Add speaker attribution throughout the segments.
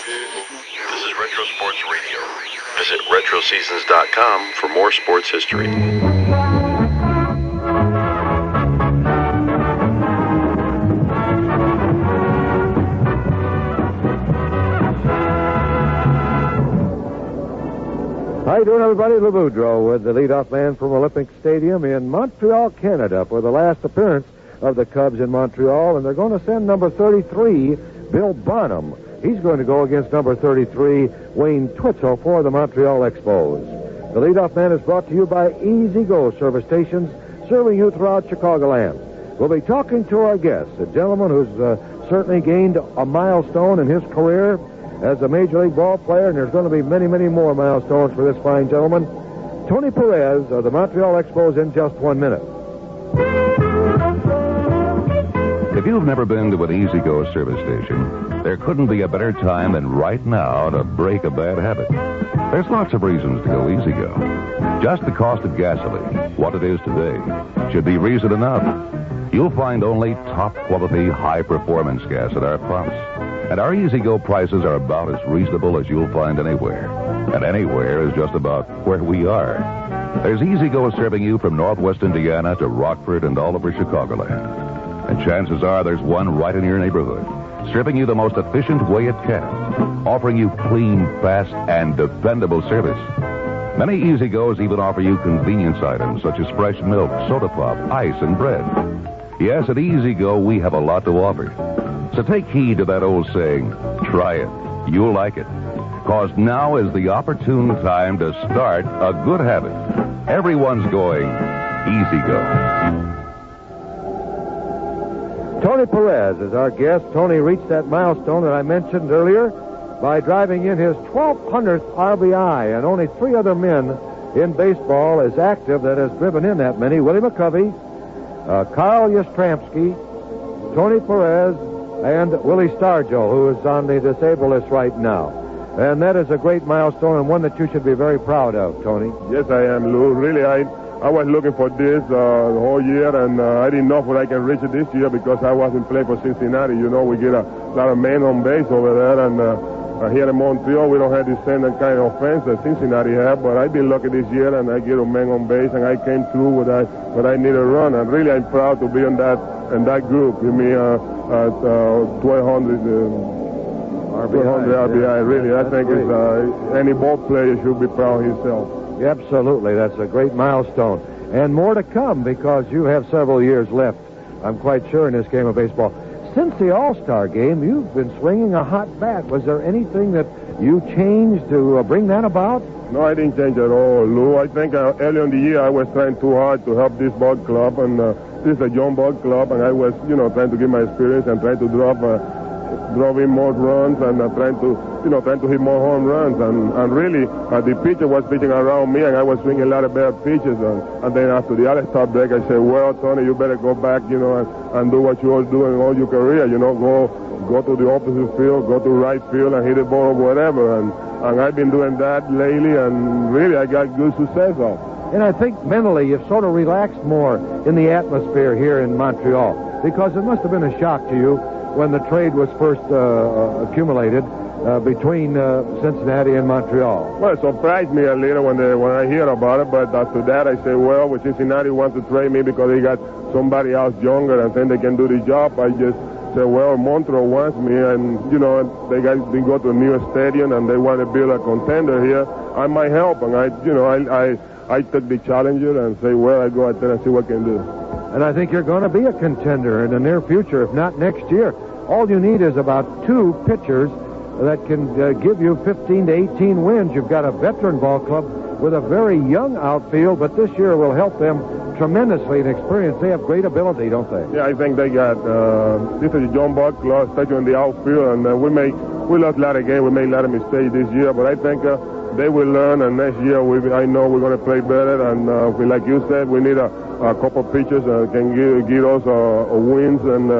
Speaker 1: This is Retro Sports Radio. Visit RetroSeasons.com for more sports history.
Speaker 2: How you doing, everybody? Lou Boudreau with the leadoff man from Olympic Stadium in Montreal, Canada, for the last appearance of the Cubs in Montreal, and they're going to send number 33, Bill Bonham. He's going to go against number 33, Wayne Twitzel, for the Montreal Expos. The leadoff man is brought to you by Easy Go service stations, serving you throughout Chicagoland. We'll be talking to our guest, a gentleman who's certainly gained a milestone in his career as a Major League ball player, and there's going to be many, many more milestones for this fine gentleman. Tony Perez of the Montreal Expos in just 1 minute.
Speaker 3: If you've never been to an Easy Go service station, there couldn't be a better time than right now to break a bad habit. There's lots of reasons to go Easy Go. Just the cost of gasoline, what it is today, should be reason enough. You'll find only top-quality, high-performance gas at our pumps. And our Easy Go prices are about as reasonable as you'll find anywhere. And anywhere is just about where we are. There's Easy Go serving you from Northwest Indiana to Rockford and all over Chicagoland. And chances are there's one right in your neighborhood, serving you the most efficient way it can, offering you clean, fast, and dependable service. Many Easy Go's even offer you convenience items such as fresh milk, soda pop, ice, and bread. Yes, at Easy Go we have a lot to offer. So take heed to that old saying, try it, you'll like it. Cause now is the opportune time to start a good habit. Everyone's going Easy Go.
Speaker 2: Tony Perez is our guest. Tony reached that milestone that I mentioned earlier by driving in his 1,200th RBI, and only 3 other men in baseball as active that has driven in that many. Willie McCovey, Carl Yastrzemski, Tony Perez, and Willie Stargell, who is on the disabled list right now. And that is a great milestone and one that you should be very proud of, Tony.
Speaker 4: Yes, I am, Lou. Really, I was looking for this the whole year, and I didn't know if I can reach it this year because I wasn't playing for Cincinnati. You know, we get a lot of men on base over there, and here in Montreal, we don't have the same kind of offense that Cincinnati have, but I've been lucky this year, and I get a man on base, and I came through when I need a run, and really I'm proud to be in that group. You mean, at 1,200 RBI, really. I think it's, any ball player should be proud of himself.
Speaker 2: Absolutely. That's a great milestone. And more to come because you have several years left, I'm quite sure, in this game of baseball. Since the All-Star game, you've been swinging a hot bat. Was there anything that you changed to bring that about?
Speaker 4: No, I didn't change at all, Lou. I think early in the year I was trying too hard to help this ball club, and this is a young ball club, and I was, trying to get my experience and trying to drop in more runs and trying to hit more home runs. And really, the pitcher was pitching around me, and I was swinging a lot of bad pitches. And then after the All-Star break, I said, well, Tony, you better go back, and do what you always do in all your career. Go to the opposite field, go to right field, and hit the ball or whatever. And I've been doing that lately, and really, I got good success off.
Speaker 2: And I think mentally you've sort of relaxed more in the atmosphere here in Montreal, because it must have been a shock to you when the trade was first accumulated between Cincinnati and Montreal.
Speaker 4: Well, it surprised me a little when I hear about it, but after that I say, well, Cincinnati wants to trade me because they got somebody else younger and think they can do the job. I just said, well, Montreal wants me, and, they go to a new stadium and they want to build a contender here. I might help, and I took the challenger and say, well, I go out there and see what I can do.
Speaker 2: And I think you're going to be a contender in the near future, if not next year. All you need is about 2 pitchers that can give you 15 to 18 wins. You've got a veteran ball club with a very young outfield, but this year will help them tremendously in experience. They have great ability, don't they?
Speaker 4: Yeah, I think they got, this is a young ball club, especially in the outfield, and we lost a lot of games. We made a lot of mistakes this year, but I think they will learn, and next year I know we're going to play better, and like you said, we need a couple pitchers can give us wins, and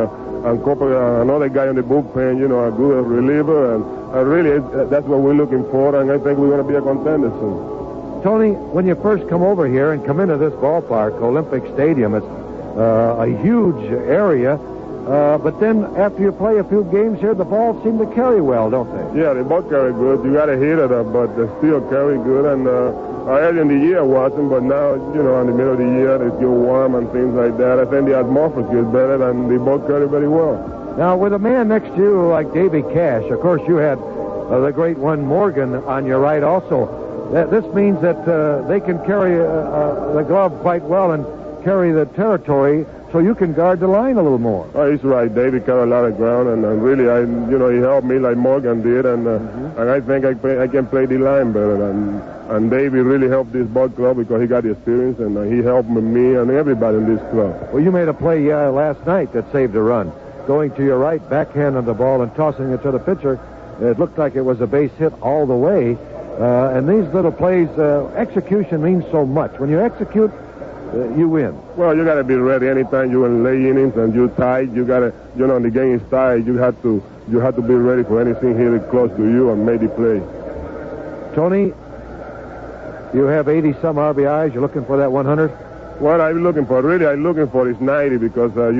Speaker 4: another guy in the bullpen, a good reliever, and really that's what we're looking for, and I think we're going to be a contender soon.
Speaker 2: Tony, when you first come over here and come into this ballpark, Olympic Stadium, it's a huge area. But then after you play a few games here, the balls seem to carry well, don't they?
Speaker 4: Yeah, they both carry good. You got to hit it, but they still carry good. And early in the year it wasn't, but now, in the middle of the year, it gets warm and things like that. I think the atmosphere gets better, and they both carry very well.
Speaker 2: Now, with a man next to you like Davy Cash, of course, you had the great one Morgan on your right also. This means that they can carry the glove quite well and carry the territory, so you can guard the line a little more.
Speaker 4: Oh, he's right. Davey carried a lot of ground, and really, he helped me like Morgan did, and I think I can play the line better. And Davey really helped this ball club because he got the experience, and he helped me and everybody in this club.
Speaker 2: Well, you made a play last night that saved a run. Going to your right, backhand on the ball and tossing it to the pitcher. It looked like it was a base hit all the way. And these little plays, execution means so much. When you execute, you win.
Speaker 4: Well, you got to be ready anytime you're in late innings and you're tied. You got to, the game is tied. You have to be ready for anything here close to you and make the play.
Speaker 2: Tony, you have 80-some RBIs. You're looking for that 100?
Speaker 4: What I'm looking for, is 90 because, I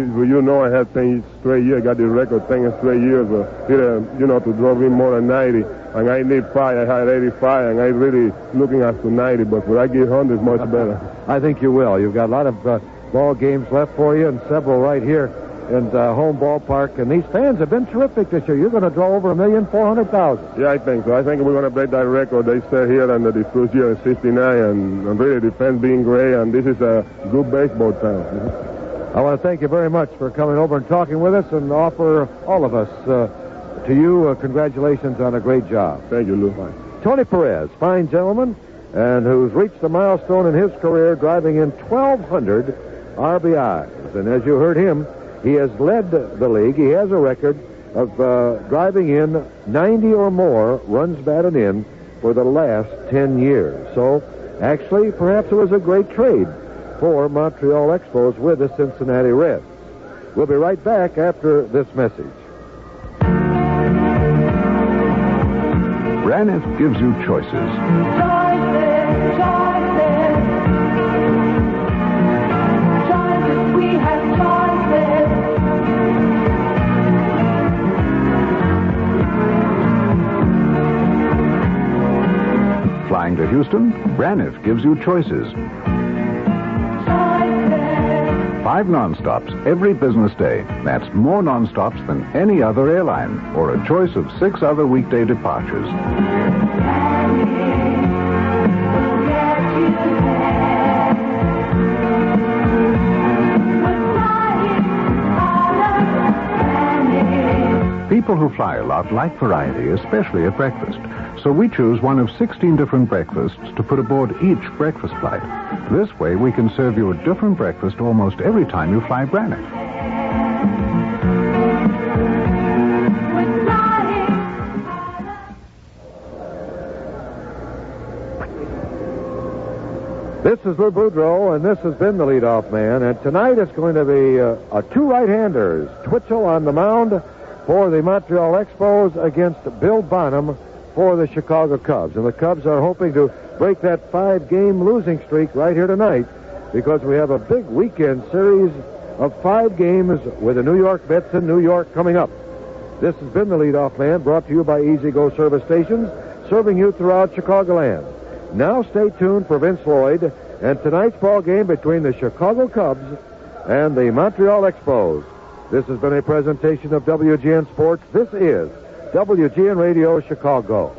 Speaker 4: had 10 straight years. I got the record 10 straight years, to drove in more than 90. And I need 5. I had 85, and I'm really looking after 90. But when I get 100, it's much better.
Speaker 2: I think you will. You've got a lot of ball games left for you and several right here in home ballpark. And these fans have been terrific this year. You're going to draw over 1,400,000.
Speaker 4: Yeah, I think so. I think we're going to break that record. They said here under the first year in 69, and really the fans being great, and this is a good baseball town.
Speaker 2: I want to thank you very much for coming over and talking with us and offer all of us to you congratulations on a great job.
Speaker 4: Thank you, Lou.
Speaker 2: Tony Perez, fine gentleman, and who's reached the milestone in his career driving in 1,200 RBIs. And as you heard him, he has led the league. He has a record of driving in 90 or more runs batted in for the last 10 years. So, actually, perhaps it was a great trade for Montreal Expos with the Cincinnati Reds. We'll be right back after this message.
Speaker 3: Braniff gives you choices.
Speaker 5: Choices, choices. Choices, we have choices.
Speaker 3: Flying to Houston, Braniff gives you choices. 5 nonstops every business day. That's more nonstops than any other airline, or a choice of 6 other weekday departures. People who fly a lot like variety, especially at breakfast. So we choose one of 16 different breakfasts to put aboard each breakfast flight. This way, we can serve you a different breakfast almost every time you fly Braniff.
Speaker 2: This is Lou Boudreau, and this has been the leadoff man. And tonight it's going to be 2 right-handers. Twitchell on the mound for the Montreal Expos against Bill Bonham for the Chicago Cubs. And the Cubs are hoping to break that 5-game losing streak right here tonight because we have a big weekend series of 5 games with the New York Mets in New York coming up. This has been the leadoff man, brought to you by Easy Go Service Stations, serving you throughout Chicagoland. Now stay tuned for Vince Lloyd and tonight's ball game between the Chicago Cubs and the Montreal Expos. This has been a presentation of WGN Sports. This is WGN Radio Chicago.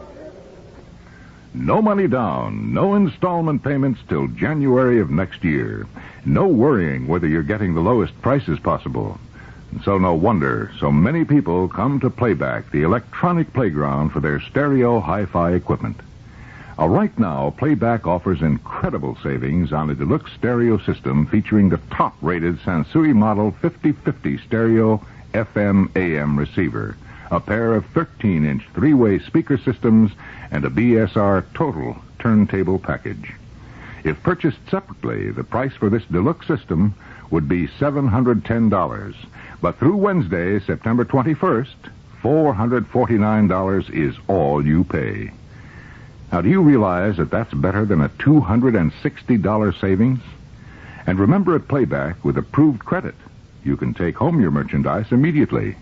Speaker 3: No money down, no installment payments till January of next year. No worrying whether you're getting the lowest prices possible. And so no wonder so many people come to Playback, the electronic playground for their stereo hi-fi equipment. Right now, Playback offers incredible savings on a deluxe stereo system featuring the top-rated Sansui Model 5050 stereo FM-AM receiver, a pair of 13-inch 3-way speaker systems, and a BSR Total turntable package. If purchased separately, the price for this deluxe system would be $710. But through Wednesday, September 21st, $449 is all you pay. Now, do you realize that that's better than a $260 savings? And remember, at Playback, with approved credit,
Speaker 6: you can take home your merchandise immediately.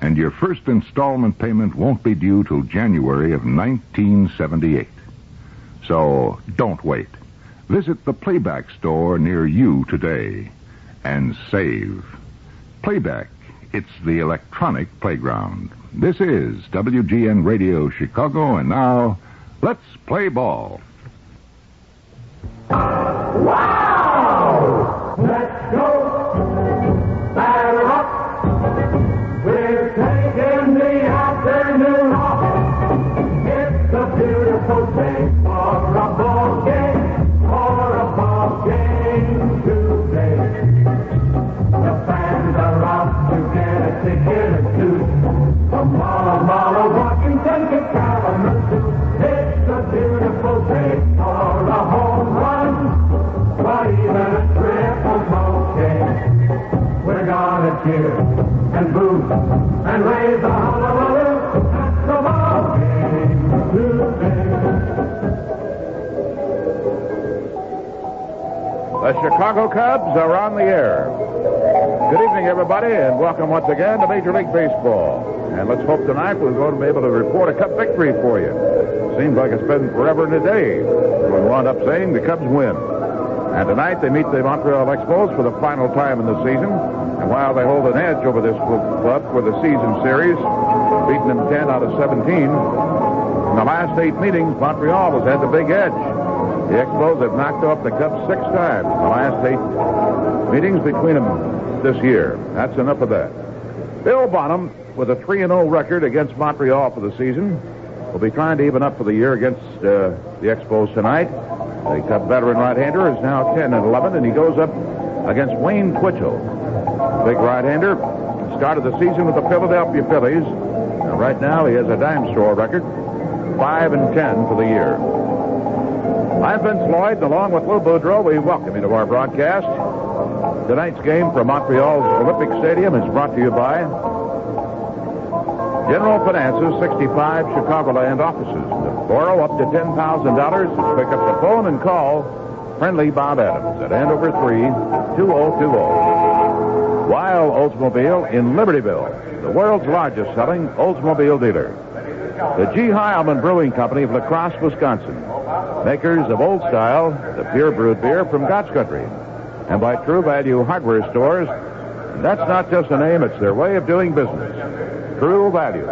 Speaker 6: And your first installment payment won't be due till January of 1978. So don't wait. Visit the Playback store near you today and save. Playback, it's the electronic playground. This is WGN Radio Chicago, and now, let's play ball.
Speaker 5: Wow! Let's go! Batter up! We're taking the afternoon off. It's a beautiful day for a ball game, today. The fans are out to get a ticket or two. From Walla, Washington to Kalamazoo. It's a beautiful day for a home run, but even a triple's okay. We're gonna cheer and boo and raise a hullabaloo at the ball game today.
Speaker 7: The Chicago Cubs are on the air. Good evening, everybody, and welcome once again to Major League Baseball. And let's hope tonight we're going to be able to report a Cup victory for you. Seems like it's been forever and a day. We'll wind up saying the Cubs win. And tonight they meet the Montreal Expos for the final time in the season. And while they hold an edge over this club for the season series, beating them 10 out of 17, in the last 8 meetings, Montreal has had the big edge. The Expos have knocked off the Cubs 6 times in the last 8 meetings between them this year. That's enough of that. Bill Bonham, with a 3-0 record against Montreal for the season, will be trying to even up for the year against the Expos tonight. The Cub veteran right-hander is now 10-11, and he goes up against Wayne Twitchell. Big right-hander started the season with the Philadelphia Phillies. And right now he has a dime store record, 5-10 for the year. I'm Vince Lloyd, and along with Lou Boudreau, we welcome you to our broadcast. Tonight's game from Montreal's Olympic Stadium is brought to you by General Finance's 65 Chicagoland offices. To borrow up to $10,000, pick up the phone and call friendly Bob Adams at Andover 3-2020. Weil Oldsmobile in Libertyville, the world's largest selling Oldsmobile dealer. The G. Heilman Brewing Company of La Crosse, Wisconsin, makers of Old Style, the pure brewed beer from God's country. And by True Value Hardware Stores, that's not just a name, it's their way of doing business. True Value.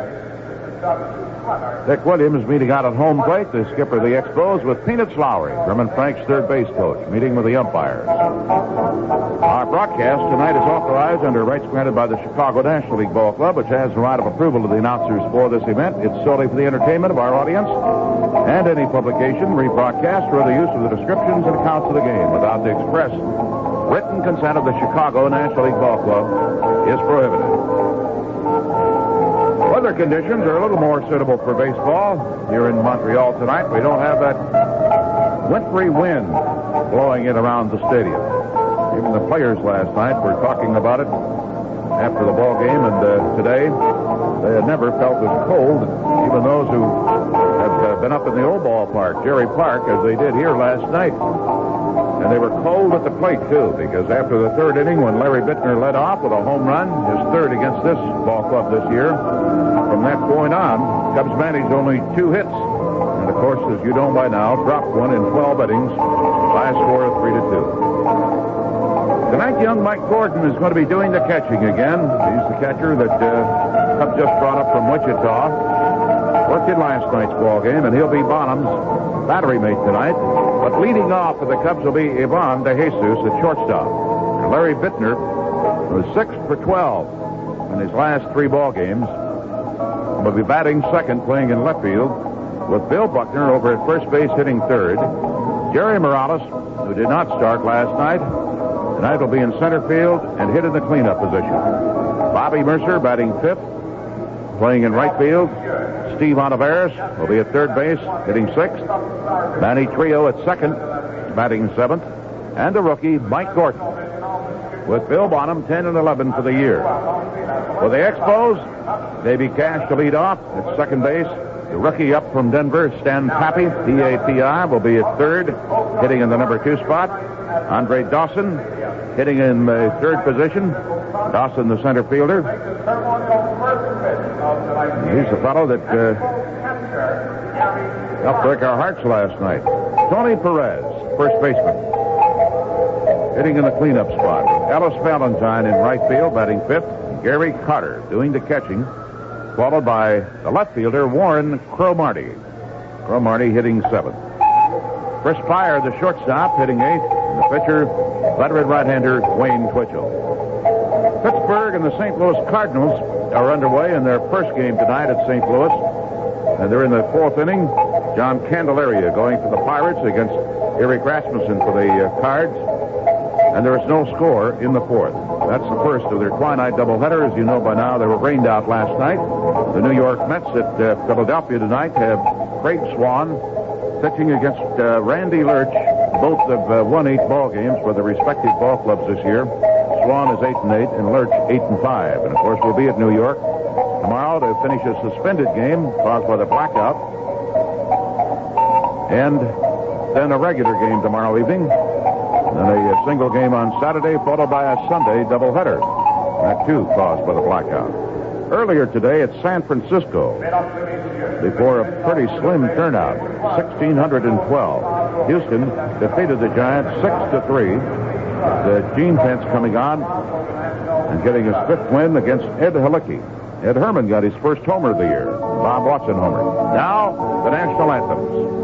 Speaker 7: Dick Williams meeting out at home plate, the skipper of the Expos, with Peanuts Lowry, Herman Frank's third base coach, meeting with the umpires. Our broadcast tonight is authorized under rights granted by the Chicago National League Ball Club, which has the right of approval of the announcers for this event. It's solely for the entertainment of our audience, and any publication, rebroadcast, or other use of the descriptions and accounts of the game without the express written consent of the Chicago National League Ball Club is prohibited. Weather conditions are a little more suitable for baseball here in Montreal tonight. We don't have that wintry wind blowing in around the stadium. Even the players last night were talking about it after the ball game, and today they had never felt as cold, even those who have been up in the old ballpark, Jerry Park, as they did here last night. And they were cold at the plate, too, because after the third inning, when Larry Buckner led off with a home run, his third against this ball club this year, from that point on, Cubs managed only 2 hits. And, of course, as you know by now, dropped one in 12 innings by a score of 3-2. Tonight, young Mike Gordon is going to be doing the catching again. He's the catcher that Cubs just brought up from Wichita. Worked in last night's ball game, and he'll be Bonham's battery mate tonight. But leading off for the Cubs will be Ivan De Jesus at shortstop. And Larry Bittner was 6 for 12 in his last 3 ball games. Will be batting second, playing in left field, with Bill Buckner over at first base hitting third. Jerry Morales, who did not start last night, tonight will be in center field and hit in the cleanup position. Bobby Murcer batting fifth, playing in right field. Steve Olivares will be at third base, hitting sixth. Manny Trio at second, batting seventh. And the rookie, Mike Gordon, with Bill Bonham 10-11 for the year. For the Expos, Davey Cash to lead off at second base. The rookie up from Denver, Stan Pappy, P-A-P-I, will be at third, hitting in the number 2 spot. Andre Dawson, hitting in the third position. Dawson, the center fielder. He's the fellow that helped break our hearts last night. Tony Perez, first baseman, hitting in the cleanup spot. Ellis Valentine in right field, batting fifth. Gary Carter doing the catching, followed by the left fielder, Warren Cromartie. Cromartie hitting seventh. Chris Pryor, the shortstop, hitting eighth. And the pitcher, veteran right-hander Wayne Twitchell. Pittsburgh and the St. Louis Cardinals are underway in their first game tonight at St. Louis. And they're in the fourth inning. John Candelaria going for the Pirates against Eric Rasmussen for the Cards. And there is no score in the fourth. That's the first of their twilight doubleheader. As you know by now, they were rained out last night. The New York Mets at Philadelphia tonight have Craig Swan pitching against Randy Lurch. Both have won 8 ball games for their respective ball clubs this year. Swan is 8-8 and Lurch 8-5. And of course, we'll be at New York tomorrow to finish a suspended game caused by the blackout. And then a regular game tomorrow evening. Then a single game on Saturday, followed by a Sunday doubleheader. That, too, caused by the blackout. Earlier today at San Francisco, before a pretty slim turnout, 1,612. Houston defeated the Giants 6-3. The Gene Pence coming on and getting his 5th win against Ed Halicki. Ed Herman got his first homer of the year. Bob Watson homer. Now, the national anthems.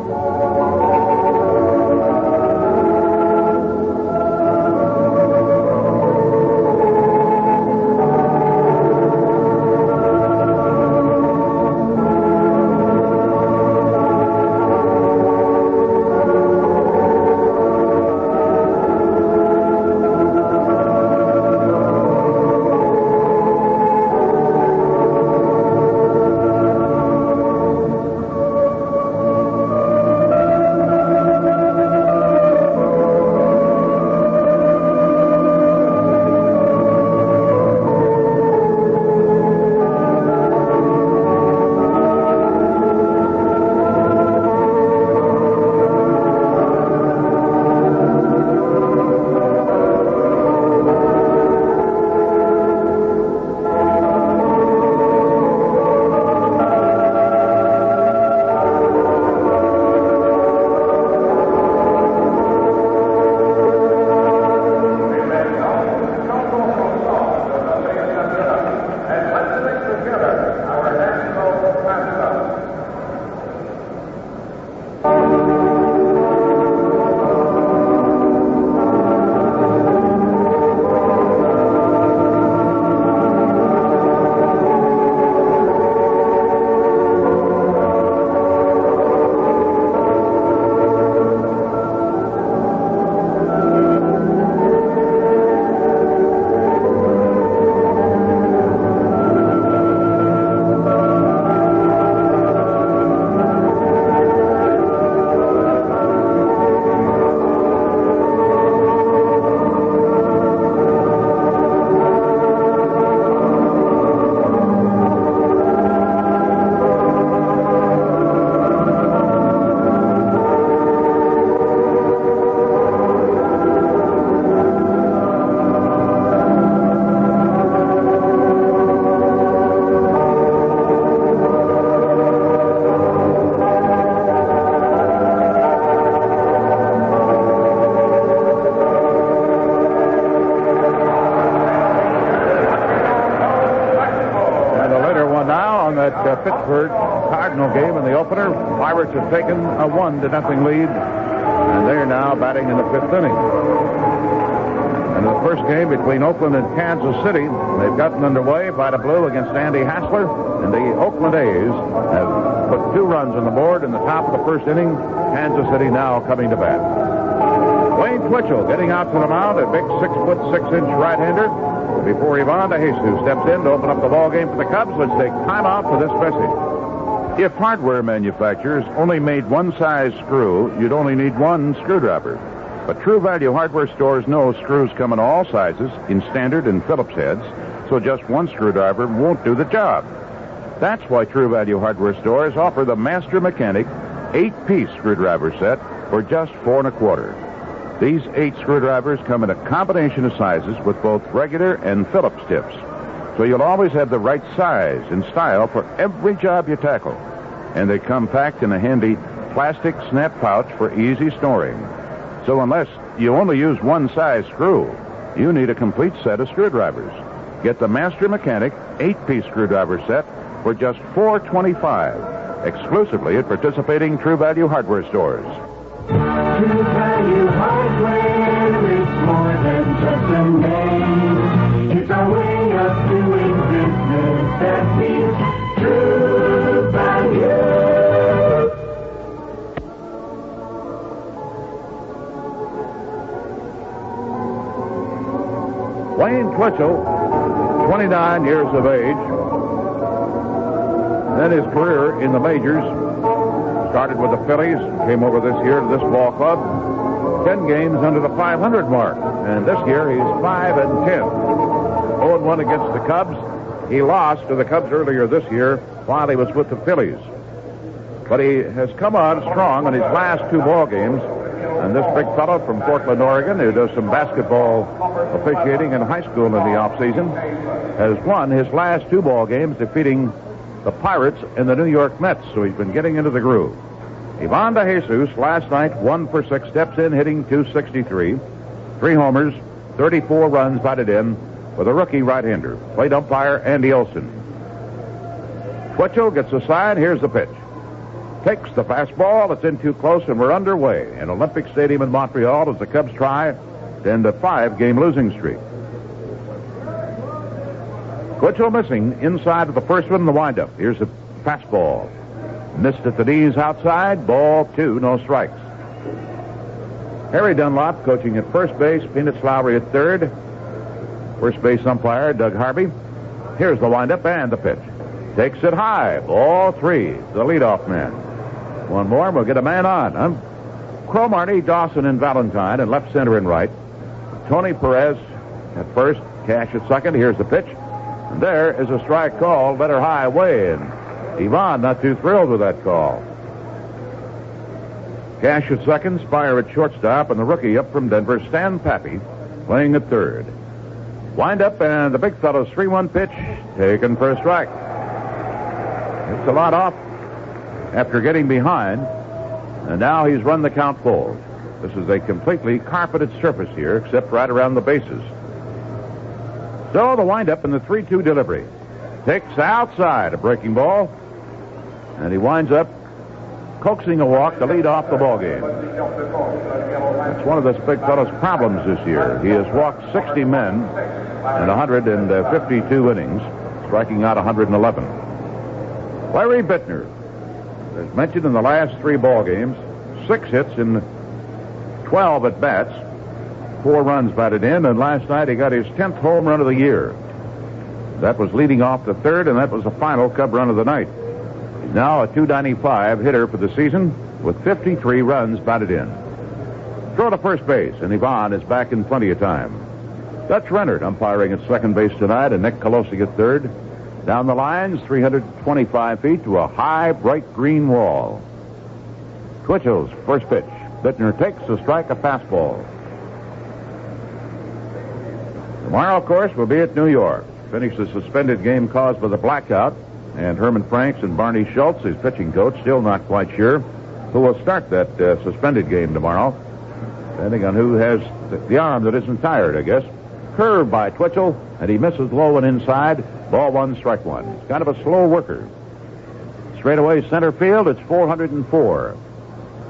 Speaker 7: Pittsburgh Cardinal game in the opener. Pirates have taken a 1-0 lead, and they're now batting in the 5th inning. And the first game between Oakland and Kansas City, they've gotten underway. Vita Blue against Andy Hassler, and the Oakland A's have put 2 runs on the board in the top of the first inning. Kansas City now coming to bat. Wayne Twitchell getting out to the mound, a big 6'6" right-hander. Before Ivan DeJesus steps in to open up the ball game for the Cubs, let's take time out for this message. If hardware manufacturers only made one size screw, you'd only need one screwdriver. But True Value hardware stores know screws come in all sizes, in standard and Phillips heads, so just one screwdriver won't do the job. That's why True Value Hardware stores offer the Master Mechanic 8-piece screwdriver set for just $4 1/4. These 8 screwdrivers come in a combination of sizes with both regular and Phillips tips. So you'll always have the right size and style for every job you tackle. And they come packed in a handy plastic snap pouch for easy storing. So unless you only use one size screw, you need a complete set of screwdrivers. Get the Master Mechanic 8-piece screwdriver set for just $4.25, exclusively at participating True Value Hardware stores.
Speaker 5: True Value Hardware is more than just a name. It's a way of doing business that means True Value.
Speaker 7: Wayne Twitchell, 29 years of age. Then his career in the majors started with the Phillies, came over this year to this ball club. 10 games under the 500 mark. And this year he's 5-10. 0-1 against the Cubs. He lost to the Cubs earlier this year while he was with the Phillies. But he has come on strong in his last 2 ball games. And this big fellow from Portland, Oregon, who does some basketball officiating in high school in the offseason, has won his last 2 ball games, defeating the Pirates and the New York Mets. So he's been getting into the groove. Ivan DeJesus last night 1 for 6, steps in, hitting .263, 3 homers, 34 runs batted in with a rookie right-hander. Plate umpire Andy Olson. Twitchell gets a sign. Here's the pitch. Takes the fastball. It's in too close, and we're underway in Olympic Stadium in Montreal as the Cubs try to end a 5-game losing streak. Twitchell missing inside of the first one in the windup. Here's the fastball. Missed at the knees outside. Ball 2, no strikes. Harry Dunlop coaching at first base. Peanuts Lowry at third. First base umpire Doug Harvey. Here's the windup and the pitch. Takes it high. Ball 3. The leadoff man. One more, and we'll get a man on. Cromartie, Dawson, and Valentine in left, center, and right. Tony Perez at first. Cash at second. Here's the pitch. And there is a strike called. Better high away. And Ivan not too thrilled with that call. Cash at second. Spire at shortstop. And the rookie up from Denver, Stan Pappy, playing at third. Wind up, and the big fellow's 3-1 pitch taken for a strike. It's a lot off after getting behind, and now he's run the count full. This is a completely carpeted surface here, except right around the bases. So the windup in the 3-2 delivery. Takes outside a breaking ball, and he winds up coaxing a walk to lead off the ball game. That's one of this big fellow's problems this year. He has walked 60 men in 152 innings, striking out 111. Larry Buckner, as mentioned in the last 3 ball games, 6 hits in 12 at-bats, 4 runs batted in, and last night he got his 10th home run of the year. That was leading off the third, and that was the final Cub run of the night. He's now a .295 hitter for the season with 53 runs batted in. Throw to first base, and Ivan is back in plenty of time. Dutch Rennert umpiring at second base tonight, and Nick Colosi at third. Down the lines, 325 feet to a high, bright green wall. Twitchell's first pitch. Bittner takes a strike, a fastball. Tomorrow, of course, we'll be at New York. Finish the suspended game caused by the blackout. And Herman Franks and Barney Schultz, his pitching coach, still not quite sure who will start that suspended game tomorrow. Depending on who has the arm that isn't tired, I guess. Curved by Twitchell, and he misses low and inside. Ball 1, strike 1. He's kind of a slow worker. Straight away center field, it's 404.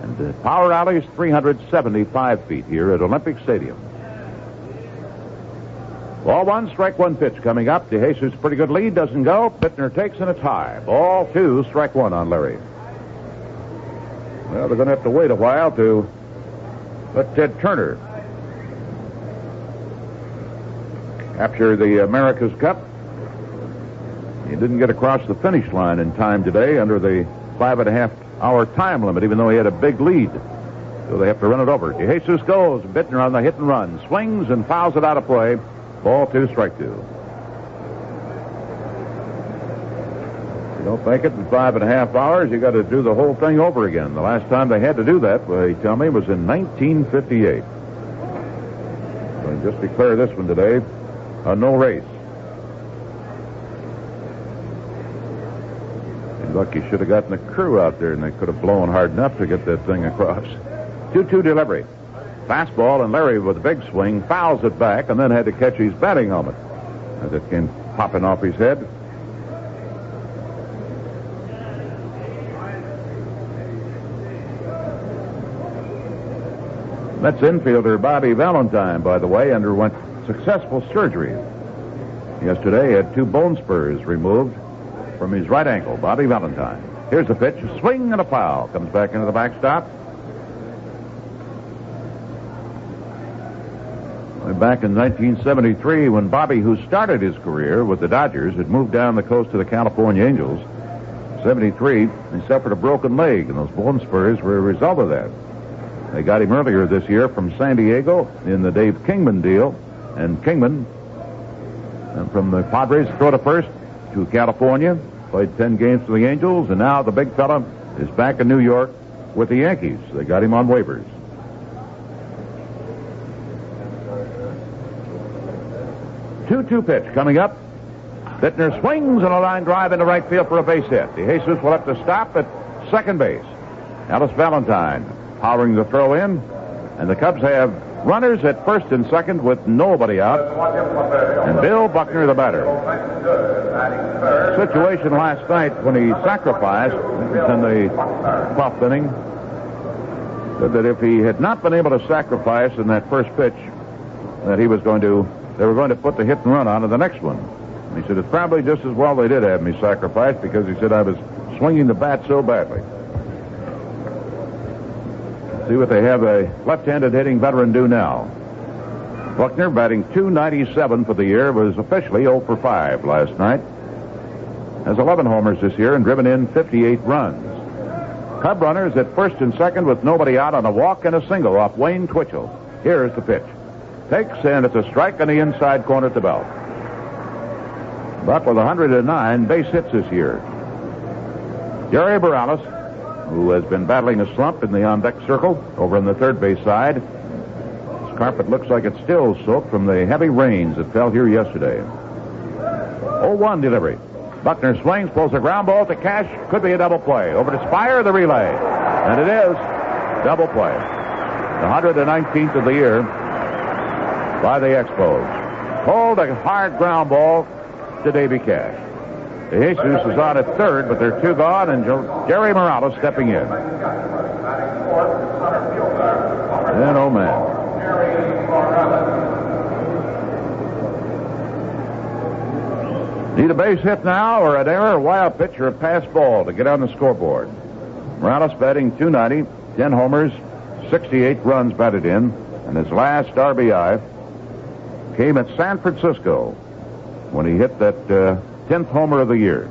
Speaker 7: And the power alley is 375 feet here at Olympic Stadium. Ball 1, strike 1 pitch coming up. DeJesus, pretty good lead, doesn't go. Bittner takes, and it's high. Ball 2, strike 1 on Larry. Well, they're going to have to wait a while to let Ted Turner capture the America's Cup. He didn't get across the finish line in time today under the 5.5-hour time limit, even though he had a big lead. So they have to run it over. DeJesus goes. Bittner on the hit and run. Swings and fouls it out of play. Ball 2, strike 2. Don't make it in 5.5 hours. You got to do the whole thing over again. The last time they had to do that, they tell me, was in 1958. So I just declare this one today a no race. Seems like you should have gotten a crew out there, and they could have blown hard enough to get that thing across. 2-2 delivery. Fastball, and Larry with a big swing fouls it back, and then had to catch his batting helmet as it came popping off his head. Mets infielder Bobby Valentine, by the way, underwent successful surgery. Yesterday, he had 2 bone spurs removed from his right ankle. Bobby Valentine. Here's the pitch. A swing and a foul. Comes back into the backstop. Back in 1973, when Bobby, who started his career with the Dodgers, had moved down the coast to the California Angels. 73, he suffered a broken leg, and those bone spurs were a result of that. They got him earlier this year from San Diego in the Dave Kingman deal, and Kingman, from the Padres, throw to first to California, played 10 games for the Angels, and now the big fella is back in New York with the Yankees. They got him on waivers. 2-2 pitch coming up. Bittner swings and a line drive into right field for a base hit. DeJesus will have to stop at second base. Ellis Valentine powering the throw in, and the Cubs have runners at first and second with nobody out, and Bill Buckner, the batter. Situation last night when he sacrificed in the 12th inning, said that if he had not been able to sacrifice in that first pitch, that they were going to put the hit and run on to the next one. And he said it's probably just as well they did have me sacrifice, because he said I was swinging the bat so badly. See what they have a left-handed hitting veteran do now. Buckner, batting .297 for the year, was officially 0 for 5 last night. Has 11 homers this year and driven in 58 runs. Cub runners at first and second with nobody out on a walk and a single off Wayne Twitchell. Here's the pitch. Takes, and it's a strike on the inside corner at the belt. Buck with 109 base hits this year. Jerry Morales, who has been battling a slump in the on-deck circle over on the third base side. His carpet looks like it's still soaked from the heavy rains that fell here yesterday. 0-1 delivery. Buckner swings, pulls a ground ball to Cash. Could be a double play. Over to Spire, the relay. And it is double play. The 119th of the year by the Expos. Pulled a hard ground ball to Davy Cash. DeJesus is on at third, but they're 2 gone, and Jerry Morales stepping in. And oh man. Need a base hit now, or an error, a wild pitch, or a pass ball to get on the scoreboard. Morales batting .290, 10 homers, 68 runs batted in, and his last RBI came at San Francisco when he hit that 10th homer of the year.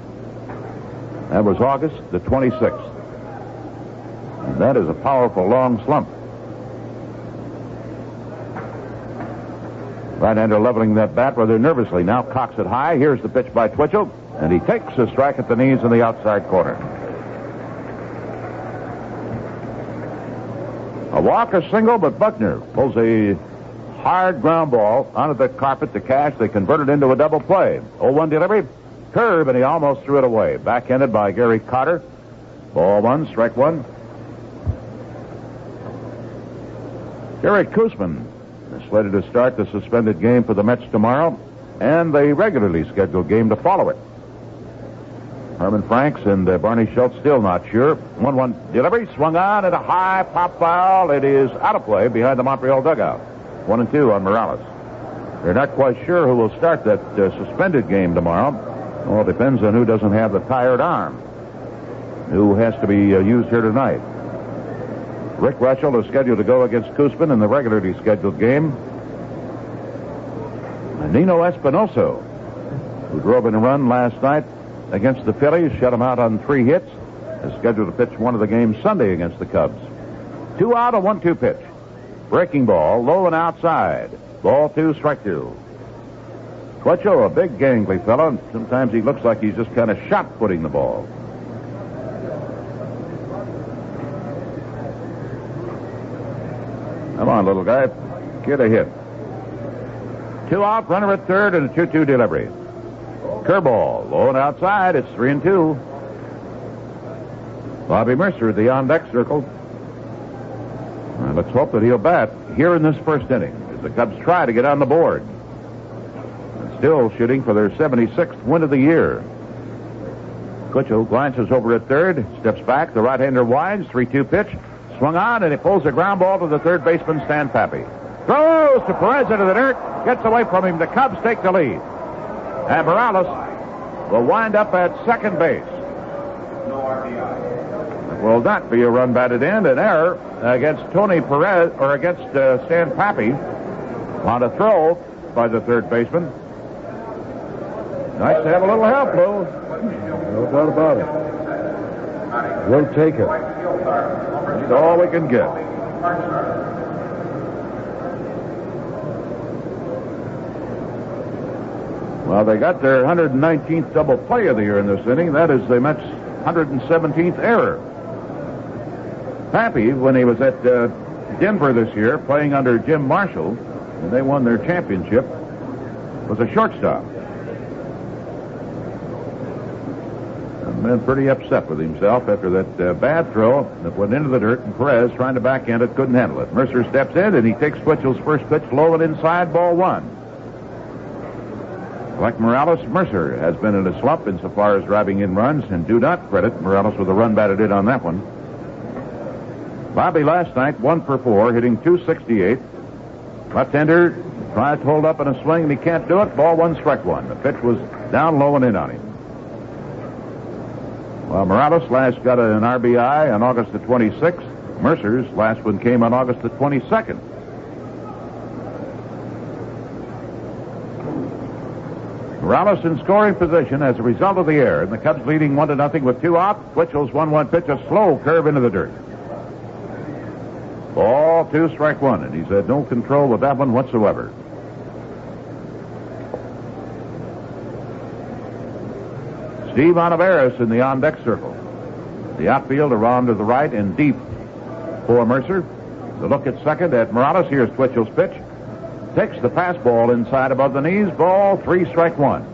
Speaker 7: That was August the 26th. And that is a powerful long slump. Right-hander leveling that bat rather nervously. Now cocks it high. Here's the pitch by Twitchell, and he takes a strike at the knees in the outside corner. A walk, a single, but Buckner pulls a hard ground ball onto the carpet to Cash. They convert it into a double play. 0-1 delivery. Curve, and he almost threw it away. Backhanded by Gary Carter. Ball 1, strike 1. Gary Koosman is slated to start the suspended game for the Mets tomorrow, and the regularly scheduled game to follow it. Herman Franks and Barney Schultz still not sure. 1-1 delivery, swung on at a high pop foul. It is out of play behind the Montreal dugout. 1-2 on Morales. They're not quite sure who will start that suspended game tomorrow. Well, it depends on who doesn't have the tired arm, who has to be used here tonight. Rick Russell is scheduled to go against Koosman in the regularly scheduled game. And Nino Espinosa, who drove in a run last night against the Phillies, shut him out on 3 hits, is scheduled to pitch one of the games Sunday against the Cubs. 2 out, a 1-2 pitch. Breaking ball, low and outside. Ball 2, strike 2. Twitchell, a big gangly fellow, and sometimes he looks like he's just kind of shot-putting the ball. Come on, little guy. Get a hit. 2 out, runner at third, and a 2-2 delivery. Curveball, low and outside. It's 3-2. Bobby Murcer at the on-deck circle. Let's hope that he'll bat here in this first inning as the Cubs try to get on the board. And still shooting for their 76th win of the year. Twitchell glances over at third, steps back. The right-hander winds. 3-2 pitch. Swung on, and he pulls a ground ball to the third baseman, Stan Pappy. Throws to Perez into the dirt. Gets away from him. The Cubs take the lead. And Morales will wind up at second base. Will not be a run batted in. An error against Tony Perez, or against Stan Pappy on a throw by the third baseman. Nice to have a little help, Lou.
Speaker 2: No doubt about it. We'll take it.
Speaker 7: That's all we can get. Well, they got their 119th double play of the year in this inning. That is the Mets' 117th error. Pappy, when he was at Denver this year, playing under Jim Marshall, and they won their championship, was a shortstop. And then pretty upset with himself after that bad throw that went into the dirt, and Perez, trying to backhand it, couldn't handle it. Mercer steps in, and he takes Twitchell's first pitch low and inside, ball one. Like Morales, Mercer has been in a slump insofar as driving in runs, and do not credit Morales with a run batted in on that one. Bobby last night, 1 for 4, hitting .268. Left-hander tries to hold up in a swing, and he can't do it. Ball one, strike one. The pitch was down low and in on him. Well, Morales last got an RBI on August the 26th. Mercer's last one came on August the 22nd. Morales in scoring position as a result of the error, and the Cubs leading 1-0 with 2 out. Twitchell's 1-1 pitch, a slow curve into the dirt. Ball 2, strike one, and he's had no control with that one whatsoever. Steve Olivares in the on-deck circle. The outfield around to the right and deep for Mercer. The look at second at Morales. Here's Twitchell's pitch. Takes the pass ball inside above the knees. Ball 3, strike one.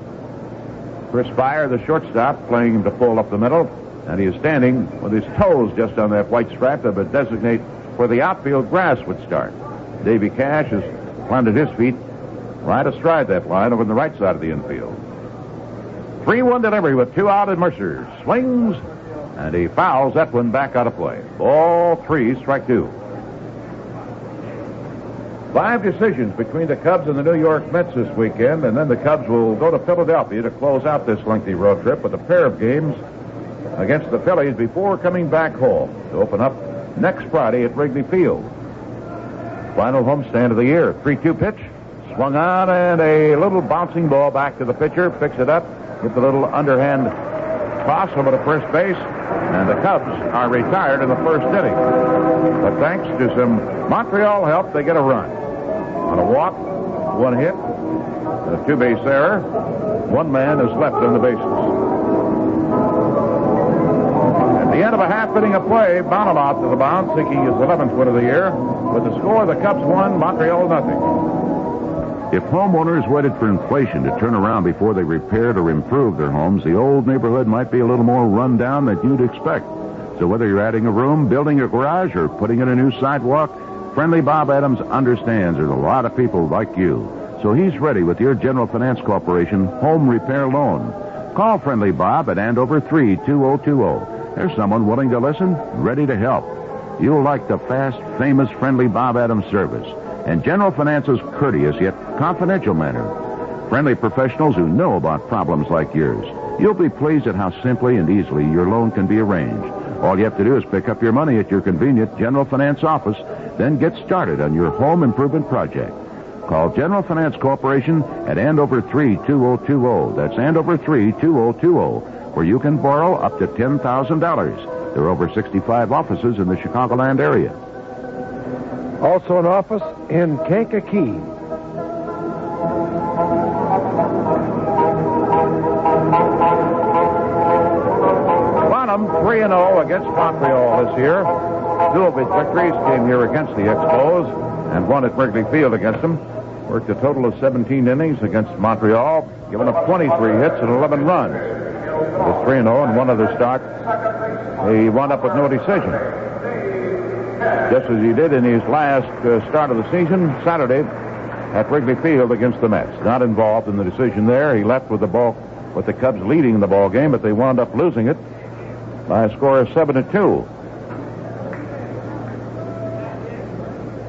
Speaker 7: Chris Beyer, the shortstop, playing him to pull up the middle, and he is standing with his toes just on that white stripe that would designate where the outfield grass would start. Davy Cash has planted his feet right astride that line over on the right side of the infield. 3-1 delivery with 2 out, and Mercer swings, and he fouls that one back out of play. Ball 3, strike 2. 5 decisions between the Cubs and the New York Mets this weekend, and then the Cubs will go to Philadelphia to close out this lengthy road trip with a pair of games against the Phillies before coming back home to open up next Friday at Wrigley Field. Final homestand of the year. 3-2 pitch. Swung on, and a little bouncing ball back to the pitcher. Picks it up with a little underhand toss over to first base. And the Cubs are retired in the first inning. But thanks to some Montreal help, they get a run. On a walk, 1 hit, a 2-base error. 1 man is left on the bases. At the end of a half inning of play, Bounamouth to the mound, seeking his 11th win of the year. With the score, the Cubs won, Montreal nothing.
Speaker 3: If homeowners waited for inflation to turn around before they repaired or improved their homes, the old neighborhood might be a little more run down than you'd expect. So whether you're adding a room, building a garage, or putting in a new sidewalk, Friendly Bob Adams understands there's a lot of people like you. So he's ready with your General Finance Corporation home repair loan. Call Friendly Bob at Andover 32020. There's someone willing to listen, ready to help. You'll like the fast, famous Friendly Bob Adams service and General Finance's courteous yet confidential manner. Friendly professionals who know about problems like yours. You'll be pleased at how simply and easily your loan can be arranged. All you have to do is pick up your money at your convenient General Finance office, then get started on your home improvement project. Call General Finance Corporation at Andover 32020. That's Andover 32020, where you can borrow up to $10,000. There are over 65 offices in the Chicagoland area.
Speaker 2: Also an office in Kankakee.
Speaker 7: 3-0 against Montreal this year. 2 of his victories came here against the Expos and 1 at Wrigley Field against them. Worked a total of 17 innings against Montreal, giving up 23 hits and 11 runs. With 3-0 and 1 other start, he wound up with no decision. Just as he did in his last start of the season, Saturday, at Wrigley Field against the Mets. Not involved in the decision there. He left with the Cubs leading the ball game, but they wound up losing it by a score of 7-2.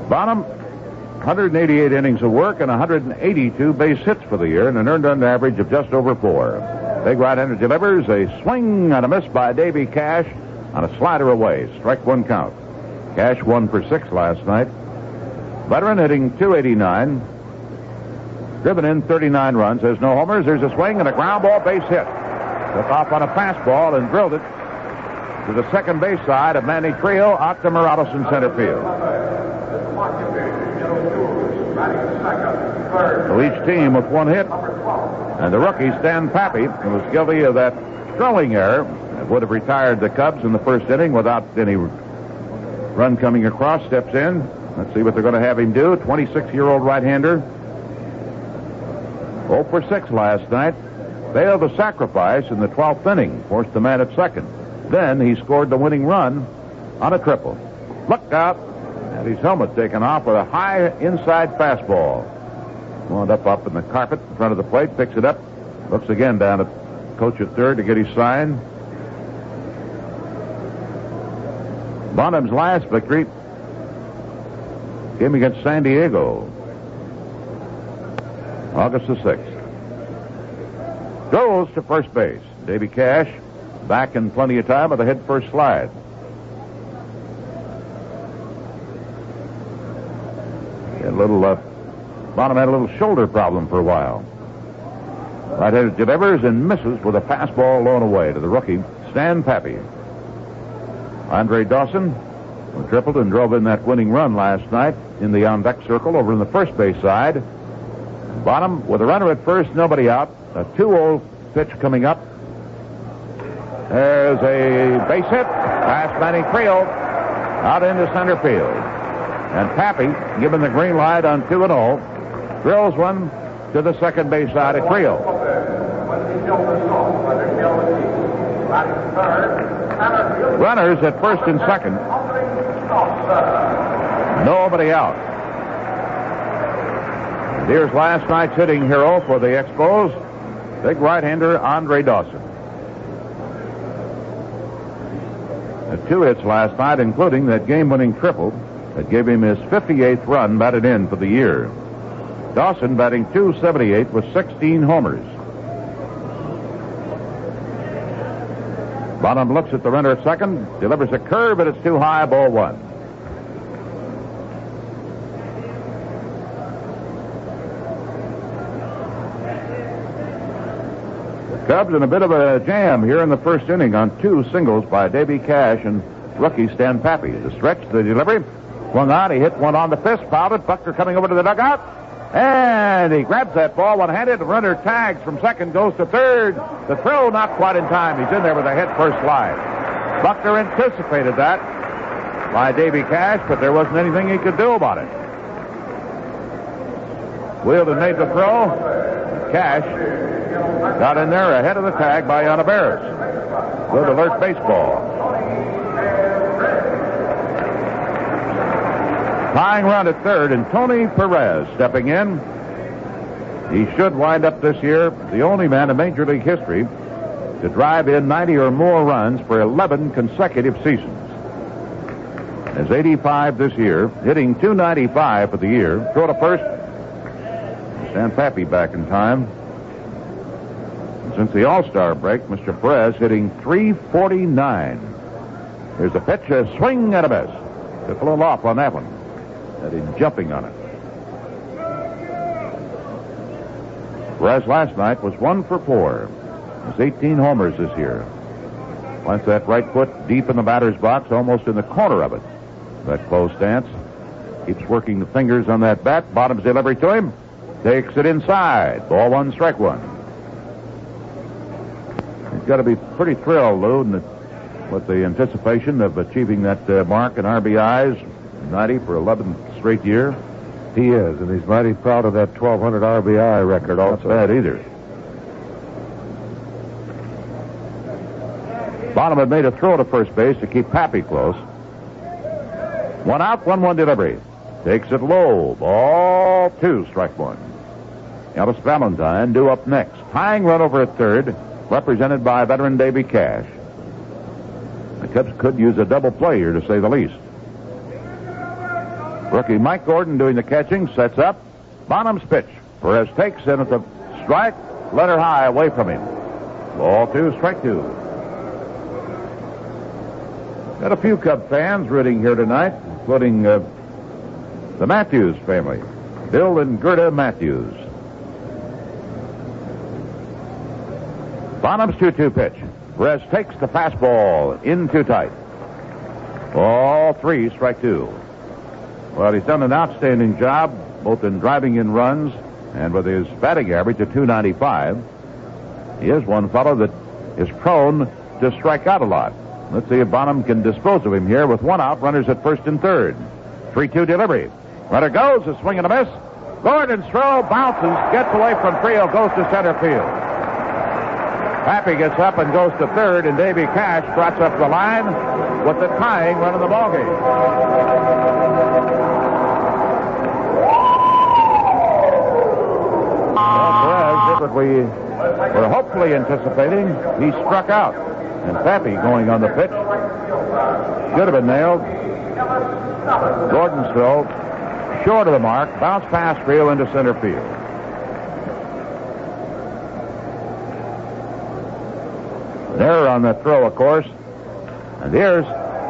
Speaker 7: Bonham, 188 innings of work and 182 base hits for the year and an earned run average of just over 4. Big right-hander delivers a swing and a miss by Davy Cash on a slider away. Strike 1 count. Cash 1 for 6 last night. Veteran hitting .289. Driven in 39 runs. There's no homers. There's a swing and a ground ball base hit. Took off on a fastball and drilled it to the second base side of Manny Trio out to Morales in center field. So each team with 1 hit. And the rookie, Stan Pappy, who was guilty of that throwing error, would have retired the Cubs in the first inning without any run coming across, steps in. Let's see what they're going to have him do. 26-year-old right-hander. 0 for 6 last night. Failed to sacrifice in the 12th inning. Forced the man at second. Then he scored the winning run on a triple. Look out. Had his helmet taken off with a high inside fastball. Wound up in the carpet in front of the plate. Picks it up. Looks again down at coach at third to get his sign. Bonham's last victory came against San Diego. August the 6th. Goes to first base. Davy Cash back in plenty of time with a head first slide. Bonham had a little shoulder problem for a while. Right-handed delivers and misses with a fastball low and away to the rookie, Stan Pappy. Andre Dawson tripled and drove in that winning run last night in the on-deck circle over in the first base side. Bonham with a runner at first, nobody out. A 2-0 pitch coming up. There's a base hit past Manny Trio out into center field. And Pappy, given the green light on 2-0, drills one to the second base side of Trio. Runners at first and second. Nobody out. And here's last night's hitting hero for the Expos, big right-hander Andre Dawson. Had 2 hits last night, including that game-winning triple that gave him his 58th run batted in for the year. Dawson batting .278 with 16 homers. Bonham looks at the runner at second, delivers a curve, but it's too high, ball 1. The Cubs in a bit of a jam here in the first inning on 2 singles by Davy Cash and rookie Stan Pappy. The stretch, the delivery, swung on, he hit one on the fist, fouled it. Buckner coming over to the dugout, and he grabs that ball one-handed. The runner tags from second, goes to third. The throw not quite in time. He's in there with a head first slide. Buckner anticipated that by Davy Cash, but there wasn't anything he could do about it. Wheeled and made the throw. Cash got in there ahead of the tag by Olivares. Good alert baseball. Tying run at third, and Tony Perez stepping in. He should wind up this year the only man in Major League history to drive in 90 or more runs for 11 consecutive seasons. As 85 this year, hitting .295 for the year. Throw to first. Stan Pappy back in time. Since the All-Star break, Mr. Perez hitting .349. Here's a pitch, a swing and a miss. Took a little off on that one. Had him jumping on it. Perez last night was 1 for 4. He's 18 homers this year. Plants that right foot deep in the batter's box, almost in the corner of it. That close stance. Keeps working the fingers on that bat. Bottom's delivery to him. Takes it inside. Ball 1, strike 1. He's got to be pretty thrilled, Lou, and with the anticipation of achieving that mark in RBIs, 90 for 11th straight year.
Speaker 2: He is, and he's mighty proud of that 1,200 RBI record also.
Speaker 7: Not bad either. Bonham had made a throw to first base to keep Pappy close. 1 out, 1-1 delivery. Takes it low. Ball 2, strike 1. Ellis Valentine due up next. Tying run over at third, represented by veteran Davy Cash. The Cubs could use a double play here, to say the least. Rookie Mike Gordon doing the catching, sets up. Bonham's pitch. Perez takes in at the strike, letter high away from him. Ball 2, strike 2. Got a few Cub fans rooting here tonight, including the Matthews family. Bill and Gerda Matthews. Bonham's 2-2 pitch. Perez takes the fastball in too tight. Ball 3, strike 2. Well, he's done an outstanding job, both in driving in runs and with his batting average of .295. He is one fellow that is prone to strike out a lot. Let's see if Bonham can dispose of him here with 1 out, runners at first and third. 3-2 delivery. Runner goes, a swing and a miss. Gordon's throw bounces, gets away from Trio, goes to center field. Pappy gets up and goes to third, and Davy Cash trots up the line with the tying run of the ballgame. What we were hopefully anticipating, he struck out. And Pappy going on the pitch. Should have been nailed. Gordon's throw, short of the mark, bounce past Trio into center field. An error on that throw, of course. And here's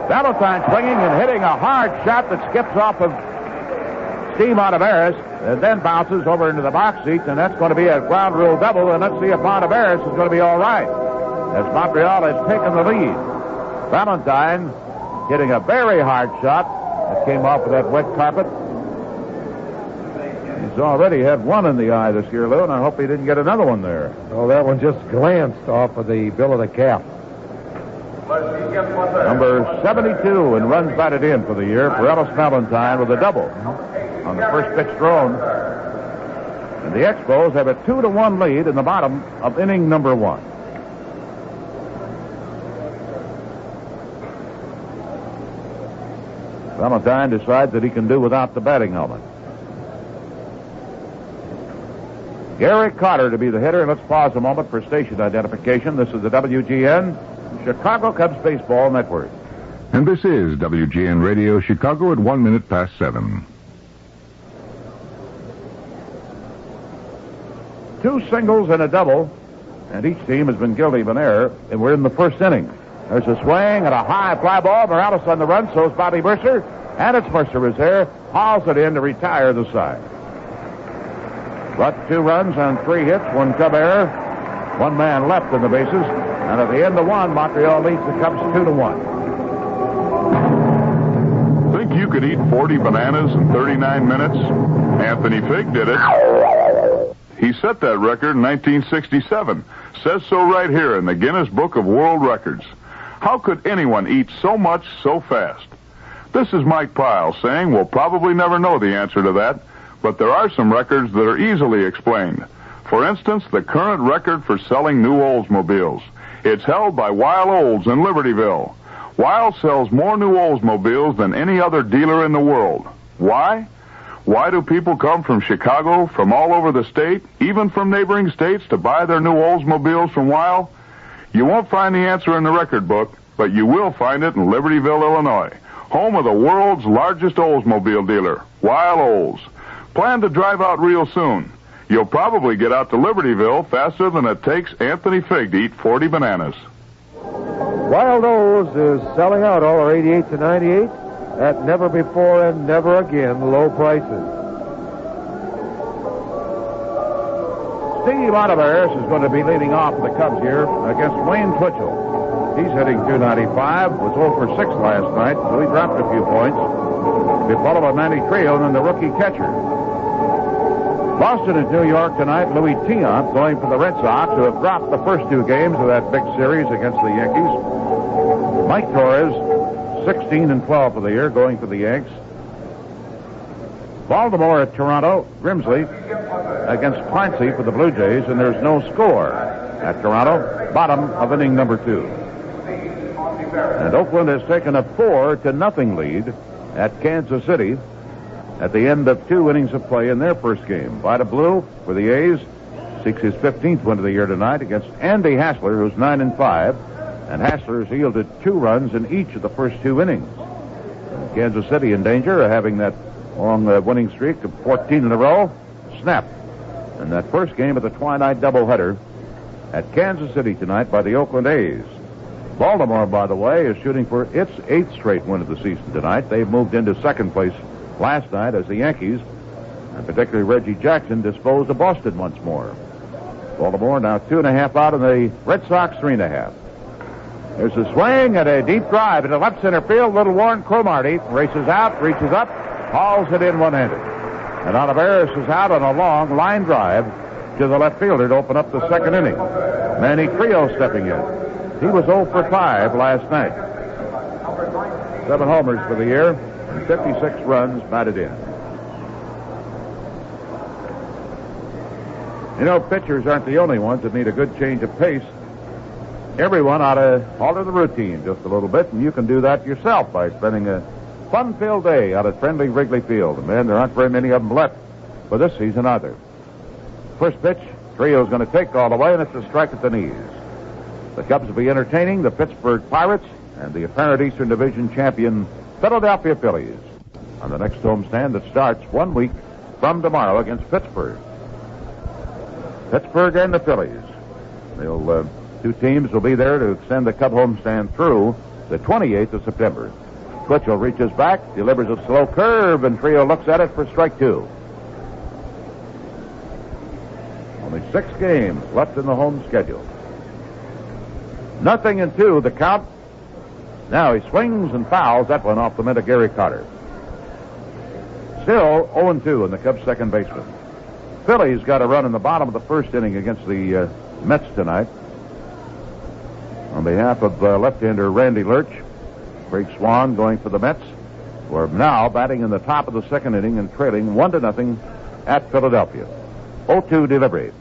Speaker 7: Valentine swinging and hitting a hard shot that skips off of Steve Monteveres and then bounces over into the box seats, and that's going to be a ground rule double, and let's see if Monteveres is going to be all right, as Montreal has taken the lead. Valentine hitting a very hard shot that came off of that wet carpet. He's already had one in the eye this year, Lou, and I hope he didn't get another one there.
Speaker 2: Oh, that one just glanced off of the bill of the cap.
Speaker 7: Number 72, and runs batted in for the year for Ellis Valentine with a double on the first pitch thrown. And the Expos have a 2-1 lead in the bottom of inning number 1. Valentine decides that he can do without the batting helmet. Gary Carter to be the hitter, and let's pause a moment for station identification. This is the WGN Chicago Cubs Baseball Network.
Speaker 6: And this is WGN Radio Chicago at 1 minute past 7.
Speaker 7: 2 singles and a double, and each team has been guilty of an error, and we're in the first inning. There's a swing and a high fly ball. Morales on the run, so is Bobby Murcer, and it's Murcer is there, hauls it in to retire the side. But 2 runs on 3 hits, 1 Cub error, 1 man left in the bases, and at the end of 1, Montreal leads the Cubs 2-1.
Speaker 8: Think you could eat 40 bananas in 39 minutes? Anthony Fig did it. He set that record in 1967. Says so right here in the Guinness Book of World Records. How could anyone eat so much so fast? This is Mike Pyle saying we'll probably never know the answer to that, but there are some records that are easily explained. For instance, the current record for selling new Oldsmobiles. It's held by Weil Olds in Libertyville. Weil sells more new Oldsmobiles than any other dealer in the world. Why? Why do people come from Chicago, from all over the state, even from neighboring states, to buy their new Oldsmobiles from Weil? You won't find the answer in the record book, but you will find it in Libertyville, Illinois, home of the world's largest Oldsmobile dealer, Weil Olds. Plan to drive out real soon. You'll probably get out to Libertyville faster than it takes Anthony Fig to eat 40 bananas.
Speaker 2: Wild O's is selling out all our 88 to 98 at never before and never again low prices.
Speaker 7: Steve Monteveres is going to be leading off the Cubs here against Wayne Twitchell. He's hitting .295, was 0 for 6 last night, so he dropped a few points. Be followed by Manny Trio and then the rookie catcher. Boston and New York tonight, Louis Tiant going for the Red Sox, who have dropped the first 2 games of that big series against the Yankees. Mike Torres, 16-12 for the year, going for the Yanks. Baltimore at Toronto. Grimsley against Clancy for the Blue Jays, and there's no score at Toronto. Bottom of inning number 2. And Oakland has taken a 4-0 lead at Kansas City at the end of 2 innings of play in their first game. Vida Blue for the A's seeks his 15th win of the year tonight against Andy Hassler, who's 9-5. And Hassler has yielded 2 runs in each of the first 2 innings. And Kansas City in danger of having that long winning streak of 14 in a row snapped in that first game of the twilight doubleheader at Kansas City tonight by the Oakland A's. Baltimore, by the way, is shooting for its 8th straight win of the season tonight. They've moved into second place last night as the Yankees, and particularly Reggie Jackson, disposed of Boston once more. Baltimore now 2.5 out, and the Red Sox 3.5. There's a swing and a deep drive into left center field. Little Warren Cromartie races out, reaches up, hauls it in one-handed. And Oliveris is out on a long line drive to the left fielder to open up the second inning. Manny Trio stepping in. He was 0 for 5 last night. 7 homers for the year and 56 runs batted in. You know, pitchers aren't the only ones that need a good change of pace. Everyone ought to alter the routine just a little bit, and you can do that yourself by spending a fun-filled day out at friendly Wrigley Field. And, man, there aren't very many of them left for this season either. First pitch, Trio's going to take all the way, and it's a strike at the knees. The Cubs will be entertaining the Pittsburgh Pirates and the apparent Eastern Division champion Philadelphia Phillies on the next homestand that starts 1 week from tomorrow against Pittsburgh. Pittsburgh and the Phillies. They'll... 2 teams will be there to extend the Cub homestand through the 28th of September. Twitchell reaches back, delivers a slow curve, and Trio looks at it for strike 2. Only 6 games left in the home schedule. 0-2, the count. Now he swings and fouls that one off the mitt of Gary Carter. Still 0-2 in the Cubs' second baseman. Phillies got a run in the bottom of the first inning against the Mets tonight. On behalf of left-hander Randy Lurch, Craig Swan going for the Mets, who are now batting in the top of the second inning and trailing 1-0 at Philadelphia. 0-2 delivery.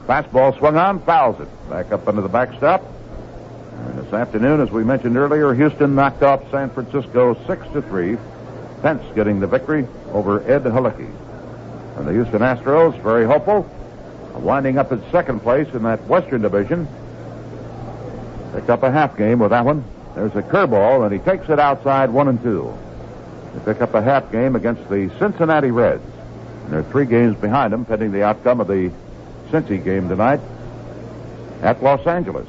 Speaker 7: Fastball swung on, fouls it. Back up under the backstop. And this afternoon, as we mentioned earlier, Houston knocked off San Francisco 6-3. Pence getting the victory over Ed Halicki. And the Houston Astros, very hopeful, winding up in second place in that Western Division. Picked up a half game with that one. There's a curveball, and he takes it outside 1-2. They pick up a half game against the Cincinnati Reds. And there are 3 games behind them, pending the outcome of the Cincy game tonight at Los Angeles.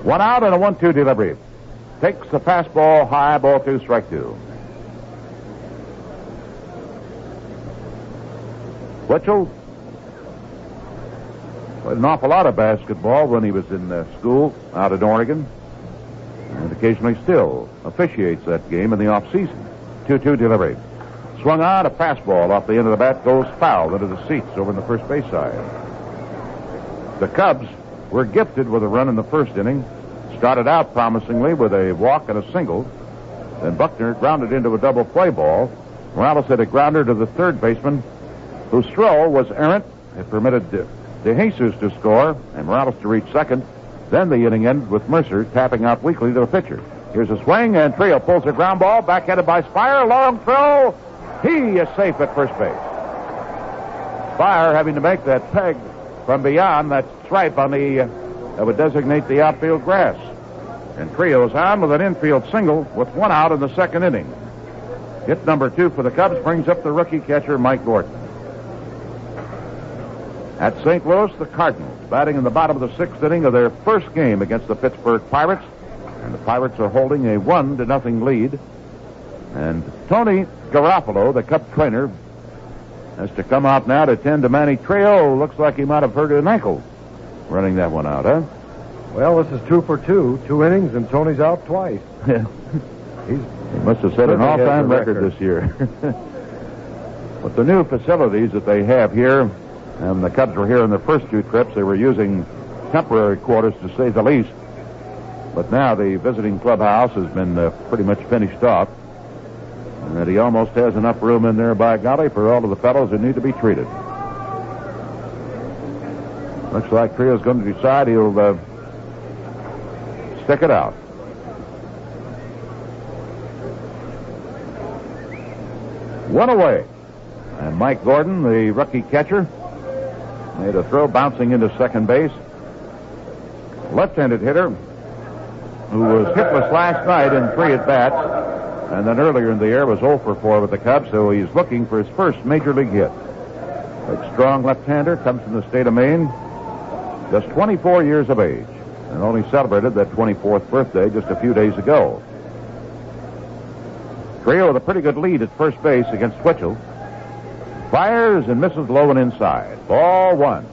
Speaker 7: 1 out and a 1-2 delivery. Takes the fastball high, ball 2, strike 2. Twitchell played an awful lot of basketball when he was in school out in Oregon, and occasionally still officiates that game in the off-season. 2-2 delivery. Swung on, a fastball off the end of the bat goes foul into the seats over in the first base side. The Cubs were gifted with a run in the first inning. Started out promisingly with a walk and a single. Then Buckner grounded into a double play ball. Morales hit a grounder to the third baseman, whose throw was errant. It permitted De Jesus to score and Morales to reach second. Then the inning ended with Murcer tapping out weakly to the pitcher. Here's a swing, and Trio pulls a ground ball, backhanded by Spire. Long throw. He is safe at first base. Spire having to make that peg from beyond that stripe on the that would designate the outfield grass. And Trio's on with an infield single with 1 out in the second inning. Hit number 2 for the Cubs brings up the rookie catcher Mike Gordon. At St. Louis, the Cardinals batting in the bottom of the 6th inning of their first game against the Pittsburgh Pirates. And the Pirates are holding a 1-0 lead. And Tony Garofalo, the Cub trainer, has to come out now to tend to Manny Trio. Looks like he might have hurt an ankle running that one out, huh?
Speaker 2: Well, this is 2 for 2. 2 innings, and Tony's out twice.
Speaker 7: He must have set an all-time record this year. But the new facilities that they have here, and the Cubs were here on their first 2 trips, they were using temporary quarters, to say the least. But now the visiting clubhouse has been pretty much finished off. And that he almost has enough room in there, by golly, for all of the fellows who need to be treated. Looks like Trio's going to decide he'll stick it out. One away. And Mike Gordon, the rookie catcher, made a throw bouncing into second base. Left-handed hitter who was hitless last night in 3 at-bats, and then earlier in the year was 0 for 4 with the Cubs, so he's looking for his first major league hit. A strong left-hander, comes from the state of Maine, just 24 years of age, and only celebrated that 24th birthday just a few days ago. Trio with a pretty good lead at first base against Twitchell. Fires and misses low and inside. Ball 1.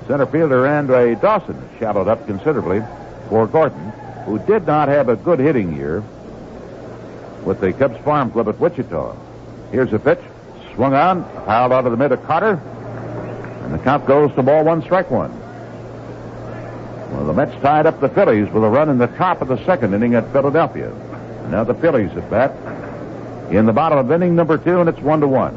Speaker 7: Center fielder Andre Dawson shadowed up considerably for Gordon, who did not have a good hitting year with the Cubs Farm Club at Wichita. Here's a pitch. Swung on, fouled out of the mid of Carter, and the count goes to ball 1, strike 1. Well, the Mets tied up the Phillies with a run in the top of the second inning at Philadelphia. And now the Phillies at bat in the bottom of inning number 2, and it's 1-1.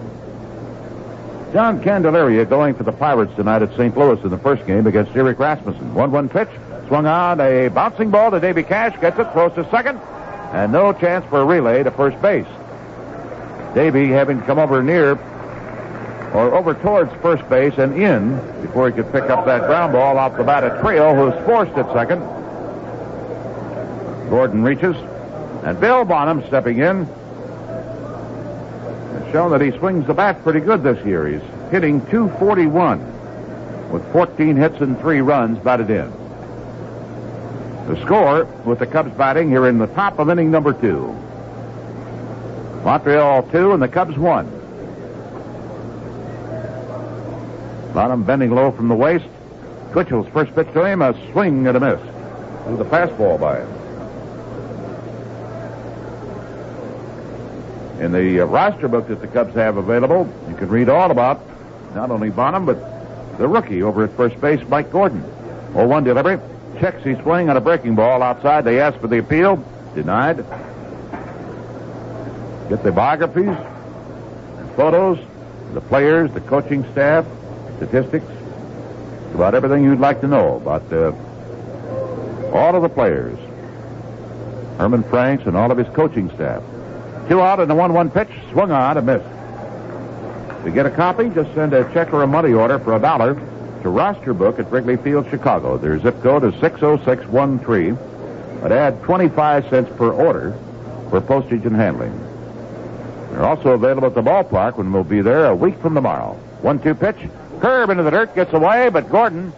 Speaker 7: John Candelaria going for the Pirates tonight at St. Louis in the first game against Eric Rasmussen. 1-1 pitch. Swung on, a bouncing ball to Davy Cash. Gets it, throws to second. And no chance for a relay to first base. Davy having come over near or over towards first base and in before he could pick up that ground ball off the bat of Trio, who's forced at second. Gordon reaches. And Bill Bonham stepping in. Shown that he swings the bat pretty good this year. He's hitting .241 with 14 hits and 3 runs batted in. The score with the Cubs batting here in the top of inning number 2. Montreal 2 and the Cubs 1. Bonham bending low from the waist. Twitchell's first pitch to him, a swing and a miss. Threw the fastball by him. In the roster book that the Cubs have available, you can read all about not only Bonham, but the rookie over at first base, Mike Gordon. 0-1 delivery. Checks his swing on a breaking ball outside. They asked for the appeal. Denied. Get the biographies and photos, the players, the coaching staff, statistics, about everything you'd like to know about all of the players. Herman Franks and all of his coaching staff. 2 out and a 1-1 pitch. Swung on, a miss. To get a copy, just send a check or a money order for $1 to Roster Book at Wrigley Field, Chicago. Their zip code is 60613. But add 25 cents per order for postage and handling. They're also available at the ballpark when we'll be there a week from tomorrow. 1-2 pitch. Curve into the dirt, gets away, but Gordon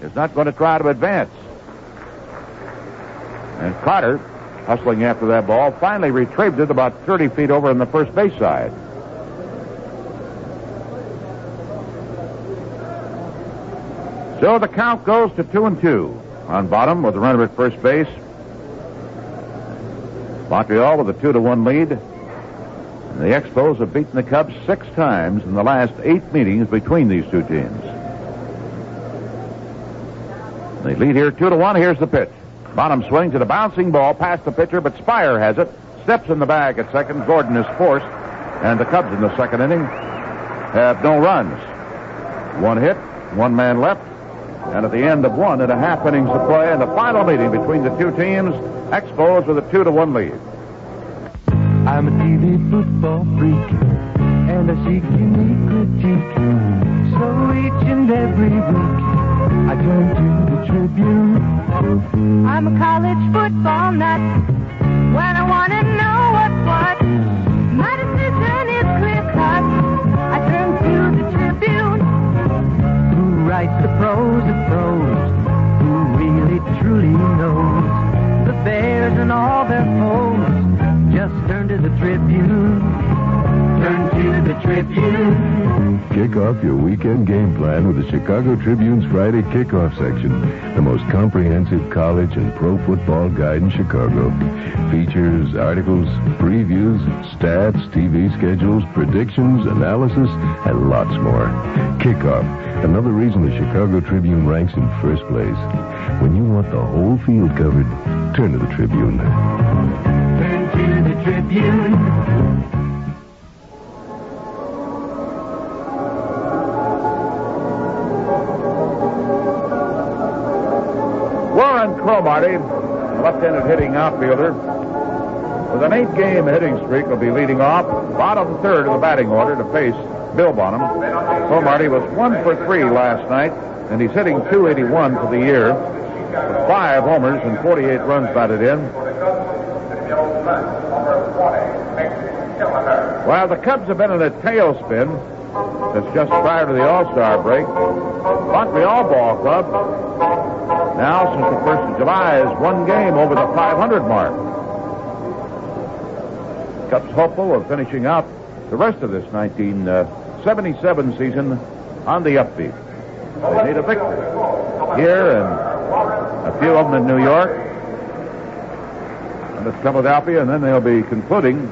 Speaker 7: is not going to try to advance. And Carter, hustling after that ball, finally retrieved it about 30 feet over on the first base side. So the count goes to 2-2 on Bottom with the runner at first base. Montreal with a 2-1 lead. And the Expos have beaten the Cubs 6 times in the last 8 meetings between these two teams. They lead here 2-1. Here's the pitch. Bonham swings at a bouncing ball past the pitcher, but Spire has it. Steps in the bag at second. Gordon is forced. And the Cubs in the second inning have no runs. 1 hit, 1 man left. And at the end of 1 1/2 innings of play in the final meeting between the two teams, Expos with a 2-1 lead.
Speaker 5: I'm a TV football freak, and I seek unique critique. So each and every week, I turn to the Tribune. I'm a college football nut. When I want to know what's what, my decision is clear-cut. I turn to the Tribune. Who writes the prose of prose? Who really truly knows the Bears and all their foes? Just turn to the Tribune. Turn to the Tribune. Tribune.
Speaker 9: Kick off your weekend game plan with the Chicago Tribune's Friday kickoff section, the most comprehensive college and pro football guide in Chicago. Features, articles, previews, stats, TV schedules, predictions, analysis, and lots more. Kickoff, another reason the Chicago Tribune ranks in first place. When you want the whole field covered, turn to the Tribune.
Speaker 5: Turn to the Tribune.
Speaker 7: Warren Cromartie, left-handed hitting outfielder, with an 8-game hitting streak, will be leading off, bottom third of the batting order to face Bill Bonham. Cromartie was 1 for 3 last night, and he's hitting .281 for the year, with 5 homers and 48 runs batted in. While the Cubs have been in a tailspin since just prior to the All-Star break, Montreal Ball Club, now since the 1st of July, is 1 game over the 500 mark. Cubs hopeful of finishing out the rest of this 1977 season on the upbeat. They need a victory here and a few of them in New York and at Philadelphia, and then they'll be concluding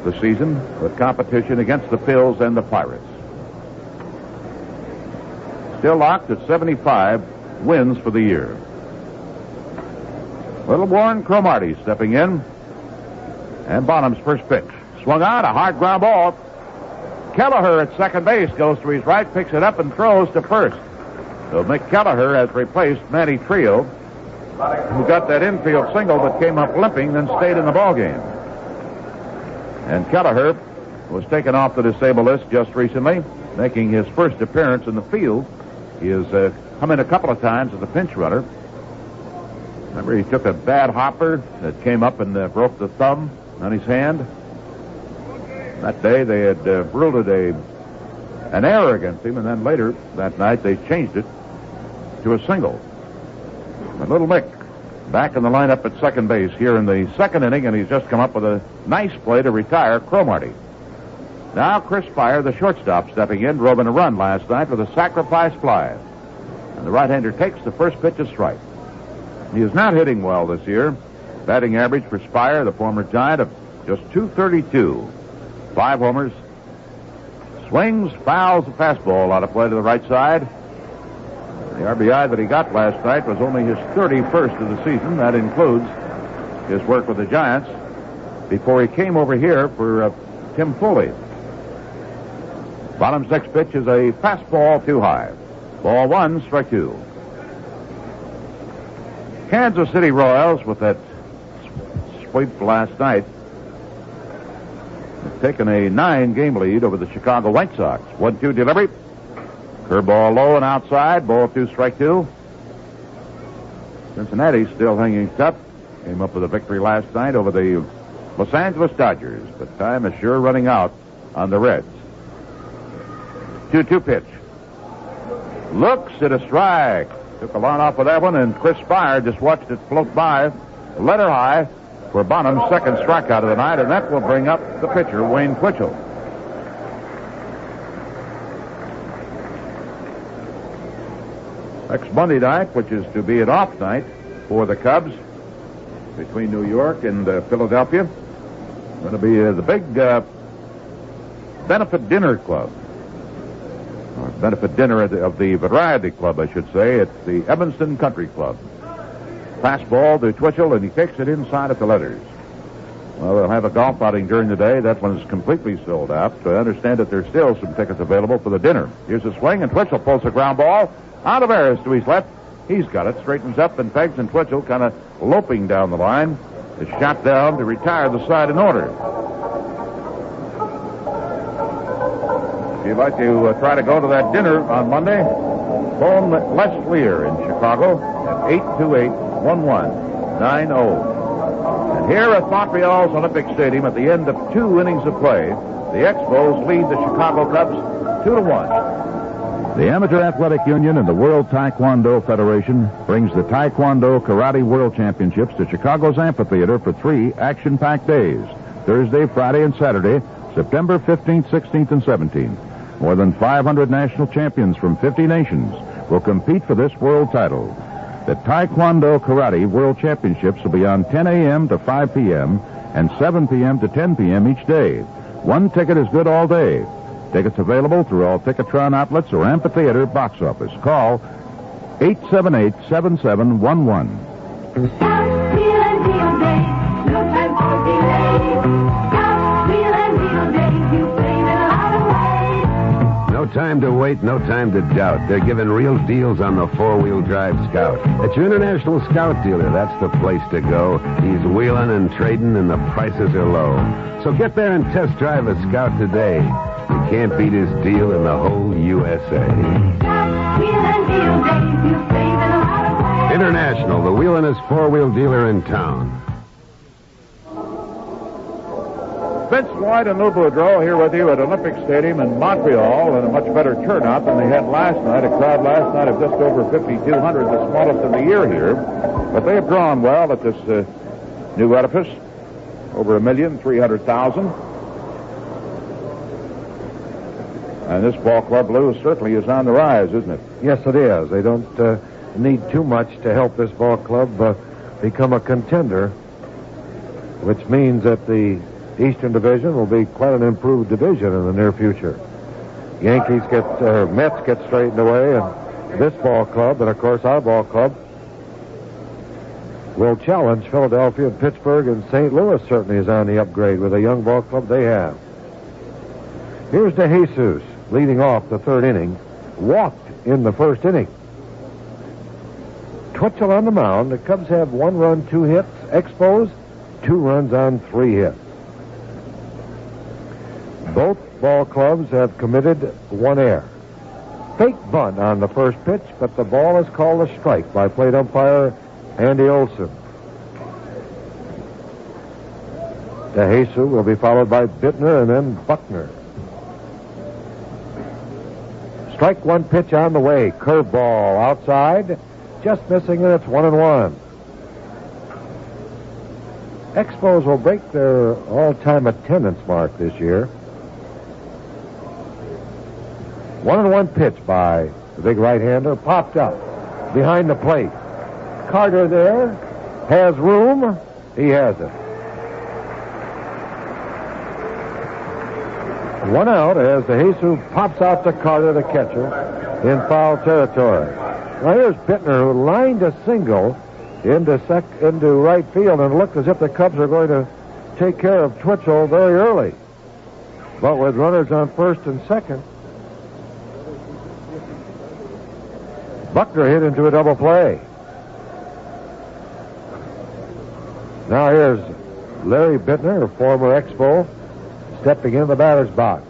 Speaker 7: the season with competition against the Phils and the Pirates. Still locked at 75 wins for the year. Little Warren Cromartie stepping in, and Bonham's first pitch. Swung out, a hard ground ball. Kelleher at second base goes to his right, picks it up and throws to first. So Mick Kelleher has replaced Manny Trio, who got that infield single but came up limping, then stayed in the ballgame. And Kelleher was taken off the disabled list just recently, making his first appearance in the field. He has come in a couple of times as a pinch runner. Remember, he took a bad hopper that came up and broke the thumb on his hand. That day they had ruled it an error against him, and then later that night they changed it to a single. But little Mick back in the lineup at second base here in the second inning, and he's just come up with a nice play to retire Cromartie. Now Chris Spire, the shortstop, stepping in, drove in a run last night with a sacrifice fly. And the right-hander takes the first pitch as strike. He is not hitting well this year. Batting average for Spire, the former Giant, of just .232. 5 homers. Swings, fouls the fastball out of play to the right side. The RBI that he got last night was only his 31st of the season. That includes his work with the Giants before he came over here for Tim Foley. Bonham's next pitch is a fastball too high. Ball 1, strike 2. Kansas City Royals, with that sweep last night, have taken a 9-game lead over the Chicago White Sox. 1-2 delivery. Curveball low and outside. Ball 2, strike 2. Cincinnati still hanging tough. Came up with a victory last night over the Los Angeles Dodgers, but time is sure running out on the Reds. 2-2 pitch. Looks at a strike. Took a line off with that one, and Chris Spire just watched it float by, letter high, for Bonham's second strikeout of the night, and that will bring up the pitcher, Wayne Twitchell. Next Monday night, which is to be an off night for the Cubs, between New York and Philadelphia, going to be the big benefit dinner club. Or benefit dinner of the Variety Club, I should say. It's the Evanston Country Club. Fastball to Twitchell, and he kicks it inside at the letters. Well, they'll have a golf outing during the day. That one's completely sold out. So I understand that there's still some tickets available for the dinner. Here's a swing, and Twitchell pulls the ground ball out of Harris to his left. He's got it, straightens up and pegs, and Twitchell, kind of loping down the line, is shot down to retire the side in order. If you'd like to try to go to that dinner on Monday, phone Les Lear in Chicago at 828-1190. And here at Montreal's Olympic Stadium, at the end of 2 innings of play, the Expos lead the Chicago Cubs 2-1.
Speaker 3: The Amateur Athletic Union and the World Taekwondo Federation brings the Taekwondo Karate World Championships to Chicago's amphitheater for 3 action-packed days, Thursday, Friday, and Saturday,
Speaker 7: September 15th, 16th, and 17th. More than 500 national champions from 50 nations will compete for this world title. The Taekwondo Karate World Championships will be on 10 a.m. to 5 p.m. and 7 p.m. to 10 p.m. each day. One ticket is good all day. Tickets available through all Ticketron outlets or amphitheater box office. Call 878-7711.
Speaker 10: No time to wait, no time to doubt. They're giving real deals on the four-wheel drive Scout. At your International Scout dealer, that's the place to go. He's wheeling and trading, and the prices are low. So get there and test drive a Scout today. You can't beat his deal in the whole USA. International, the wheelinest four-wheel dealer in town.
Speaker 7: Vince White and Lou Boudreau here with you at Olympic Stadium in Montreal, and a much better turnout than they had last night. A crowd last night of just over 5,200, the smallest of the year here. But they have drawn well at this new edifice, over 1,300,000. And this ball club, Lou, certainly is on the rise, isn't it?
Speaker 2: Yes, it is. They don't need too much to help this ball club become a contender, which means that the Eastern Division will be quite an improved division in the near future. Mets get straightened away, and this ball club, and of course our ball club, will challenge Philadelphia and Pittsburgh, and St. Louis certainly is on the upgrade with a young ball club they have. Here's DeJesus leading off the third inning, walked in the first inning. Twitchell on the mound. The Cubs have 1 run, 2 hits. Expos, 2 runs on 3 hits. Both ball clubs have committed 1 error. Fake bunt on the first pitch, but the ball is called a strike by plate umpire Andy Olson. DeJesus will be followed by Bittner and then Buckner. Strike 1 pitch on the way. Curveball outside. Just missing, and it's 1-1. Expos will break their all-time attendance mark this year. 1-1 pitch by the big right-hander. Popped up behind the plate. Carter there. Has room. He has it. 1 out as DeJesus pops out to Carter, the catcher, in foul territory. Now here's Bittner, who lined a single into right field, and looked as if the Cubs are going to take care of Twitchell very early. But with runners on first and second, Buckner hit into a double play. Now here's Larry Bittner, a former Expo, stepping into the batter's box.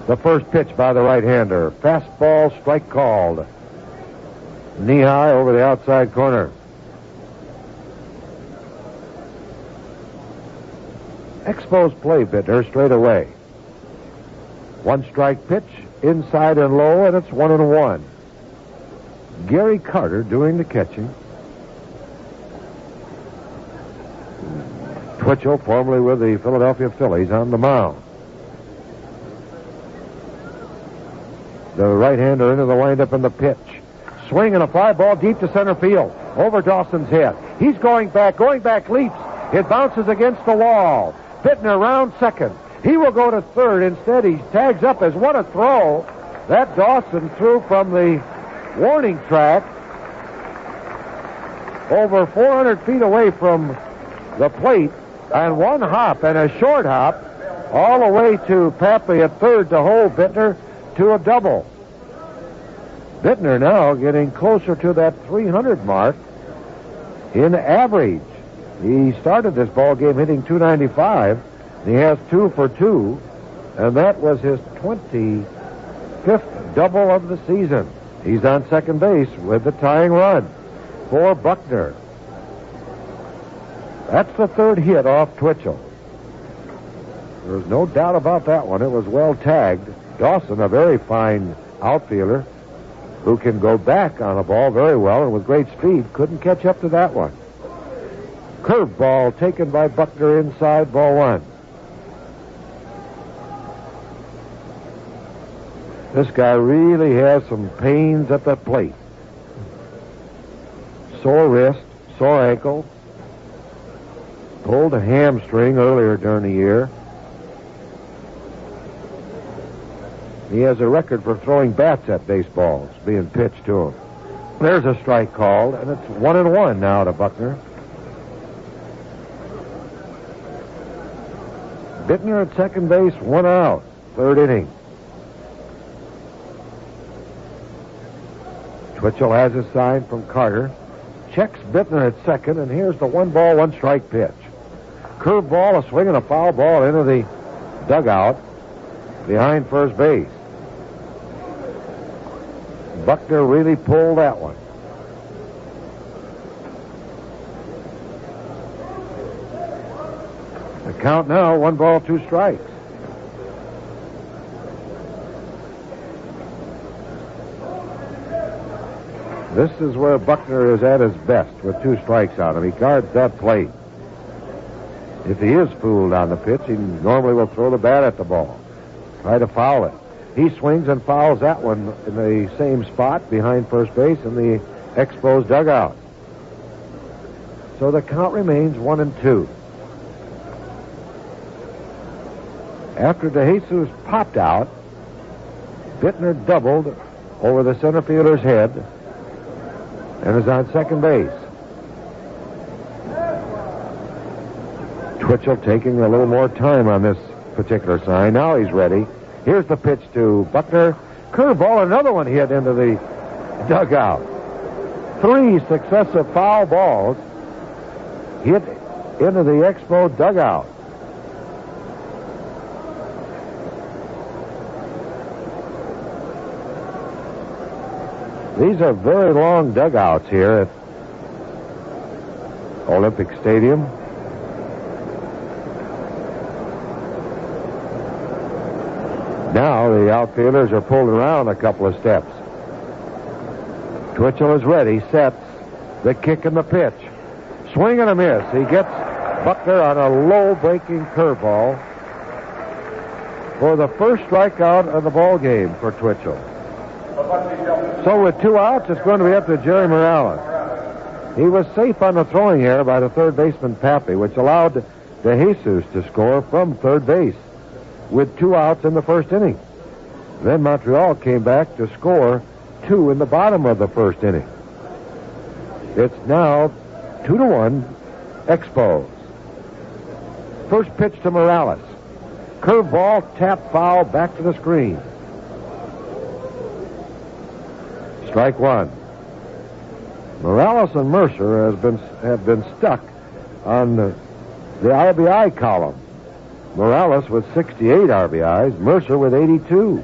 Speaker 2: The first pitch by the right-hander. Fastball, strike called. Knee high over the outside corner. Expos play Bittner straight away. 1 strike pitch, inside and low, and it's 1-1. Gary Carter doing the catching. Twitchell, formerly with the Philadelphia Phillies, on the mound. The right-hander into the windup and the pitch. Swing and a fly ball deep to center field. Over Dawson's head. He's going back, leaps. It bounces against the wall. Bittner round second. He will go to third. Instead, he tags up as what a throw. That Dawson threw from the warning track over 400 feet away from the plate, and 1 hop and a short hop all the way to Papley at third to hold Bittner to a double. Bittner now getting closer to that 300 mark in average. He started this ball game hitting .295. He has 2 for 2, and that was his 25th double of the season. He's on second base with the tying run for Buckner. That's the third hit off Twitchell. There's no doubt about that one. It was well tagged. Dawson, a very fine outfielder who can go back on a ball very well and with great speed, couldn't catch up to that one. Curveball taken by Buckner inside, ball one. This guy really has some pains at the plate. Sore wrist, sore ankle. Pulled a hamstring earlier during the year. He has a record for throwing bats at baseballs being pitched to him. There's a strike called, and it's 1-1 now to Buckner. Bittner at second base, 1 out, third inning. Twitchell has his sign from Carter. Checks Bittner at second, and here's the 1-ball, 1-strike pitch. Curveball, a swing and a foul ball into the dugout behind first base. Buckner really pulled that one. The count now, 1 ball, 2 strikes. This is where Buckner is at his best with 2 strikes on him. He guards that plate. If he is fooled on the pitch, he normally will throw the bat at the ball, try to foul it. He swings and fouls that one in the same spot behind first base in the Expos dugout. So the count remains 1-2. After DeJesus popped out, Bittner doubled over the center fielder's head and is on second base. Twitchell taking a little more time on this particular sign. Now he's ready. Here's the pitch to Buckner. Curveball, another one hit into the dugout. 3 successive foul balls hit into the Expo dugout. These are very long dugouts here at Olympic Stadium. Now the outfielders are pulled around a couple of steps. Twitchell is ready, sets the kick and the pitch. Swing and a miss. He gets Buckner on a low breaking curveball for the first strikeout of the ball game for Twitchell. So with 2 outs, it's going to be up to Jerry Morales. He was safe on the throwing error by the third baseman Pappy, which allowed DeJesus to score from third base with 2 outs in the first inning. Then Montreal came back to score 2 in the bottom of the first inning. It's now 2-1 Expos. First pitch to Morales. Curveball, tap foul, back to the screen. Strike 1. Morales and Murcer have been stuck on the RBI column. Morales with 68 RBIs, Murcer with 82.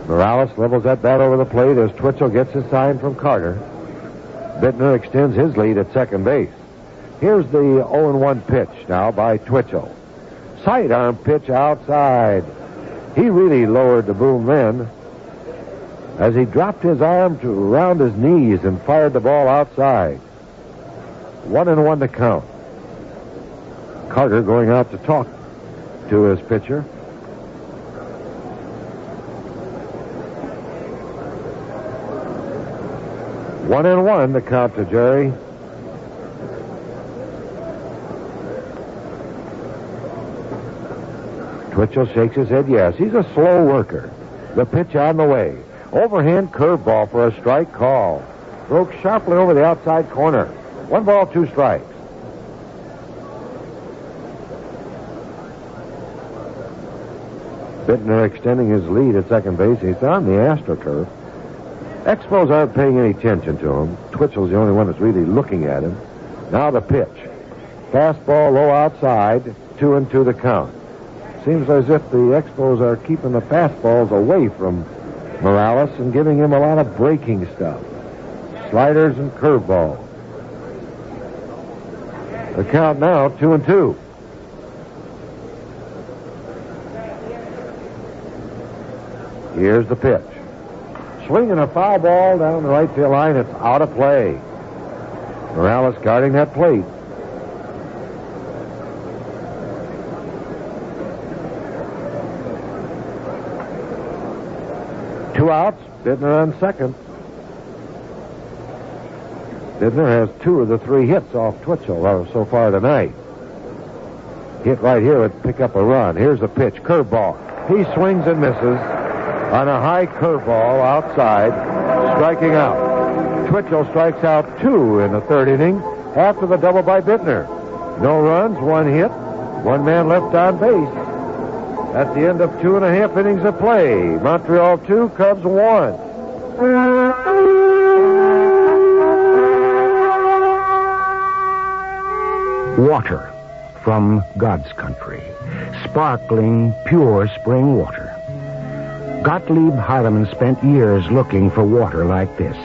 Speaker 2: Morales levels that bat over the plate as Twitchell gets his sign from Carter. Bittner extends his lead at second base. Here's the 0-1 pitch now by Twitchell. Sidearm pitch outside. He really lowered the boom then as he dropped his arm to around his knees and fired the ball outside. 1-1 to count. Carter going out to talk to his pitcher. One and one to count to Jerry. Twitchell shakes his head yes. He's a slow worker. The pitch on the way. Overhand curveball for a strike call. Broke sharply over the outside corner. 1 ball, 2 strikes. Bittner extending his lead at second base. He's on the AstroTurf. Expos aren't paying any attention to him. Twitchell's the only one that's really looking at him. Now the pitch. Fastball low outside. 2-2 the count. Seems as if the Expos are keeping the fastballs away from Morales and giving him a lot of breaking stuff. Sliders and curveballs. The count now 2-2. Here's the pitch. swinging a foul ball down the right field line. It's out of play. Morales guarding that plate. Two outs. Bittner on second. Bittner has 2 of the 3 hits off Twitchell so far tonight. Hit right here would pick up a run. Here's a pitch. Curveball. He swings and misses on a high curveball outside, striking out. Twitchell strikes out 2 in the 3rd inning after the double by Bittner. No runs, 1 hit, 1 man left on base. At the end of 2.5 innings of play, Montreal 2, Cubs 1.
Speaker 11: Water from God's country. Sparkling, pure spring water. Gottlieb Heilemann spent years looking for water like this.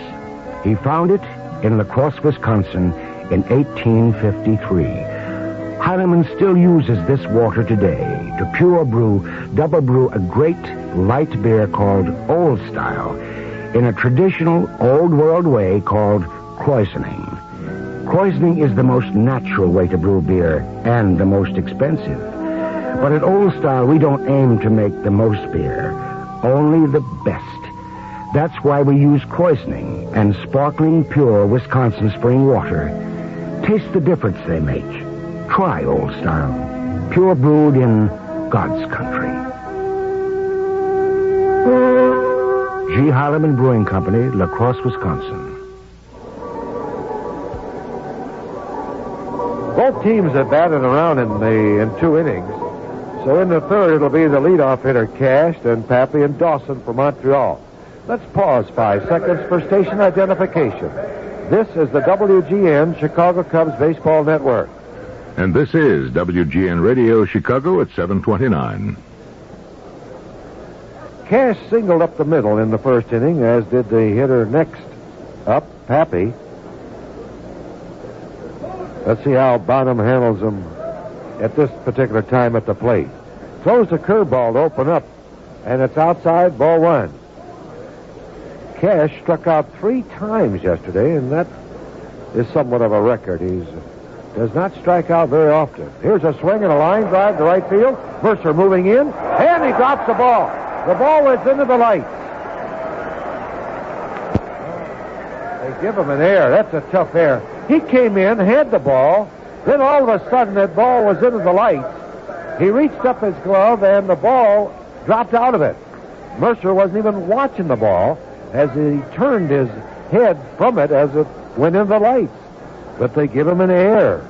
Speaker 11: He found it in La Crosse, Wisconsin in 1853. Heilemann still uses this water today to double brew a great light beer called Old Style in a traditional old world way called kreuzening. Kreuzening is the most natural way to brew beer and the most expensive. But at Old Style, we don't aim to make the most beer, only the best. That's why we use kreuzening and sparkling, pure Wisconsin spring water. Taste the difference they make. Try Old Style, pure brewed in God's country. G. Heilemann Brewing Company, La Crosse, Wisconsin.
Speaker 2: Both teams have batted around in 2 innings. So in the 3rd, it'll be the leadoff hitter, Cash, then Pappy and Dawson for Montreal. Let's pause 5 seconds for station identification. This is the WGN Chicago Cubs Baseball Network.
Speaker 6: And this is WGN Radio Chicago at 7:29.
Speaker 2: Cash singled up the middle in the 1st inning, as did the hitter next up, Pappy. Let's see how Bonham handles him at this particular time at the plate. Throws the curveball to open up, and it's outside, ball 1. Cash struck out 3 times yesterday, and that is somewhat of a record. He does not strike out very often. Here's a swing and a line drive to right field. Murcer moving in, and he drops the ball. The ball was into the lights. They give him an error. That's a tough error. He came in, had the ball, then all of a sudden that ball was into the lights. He reached up his glove, and the ball dropped out of it. Murcer wasn't even watching the ball as he turned his head from it as it went into the lights. But they give him an error.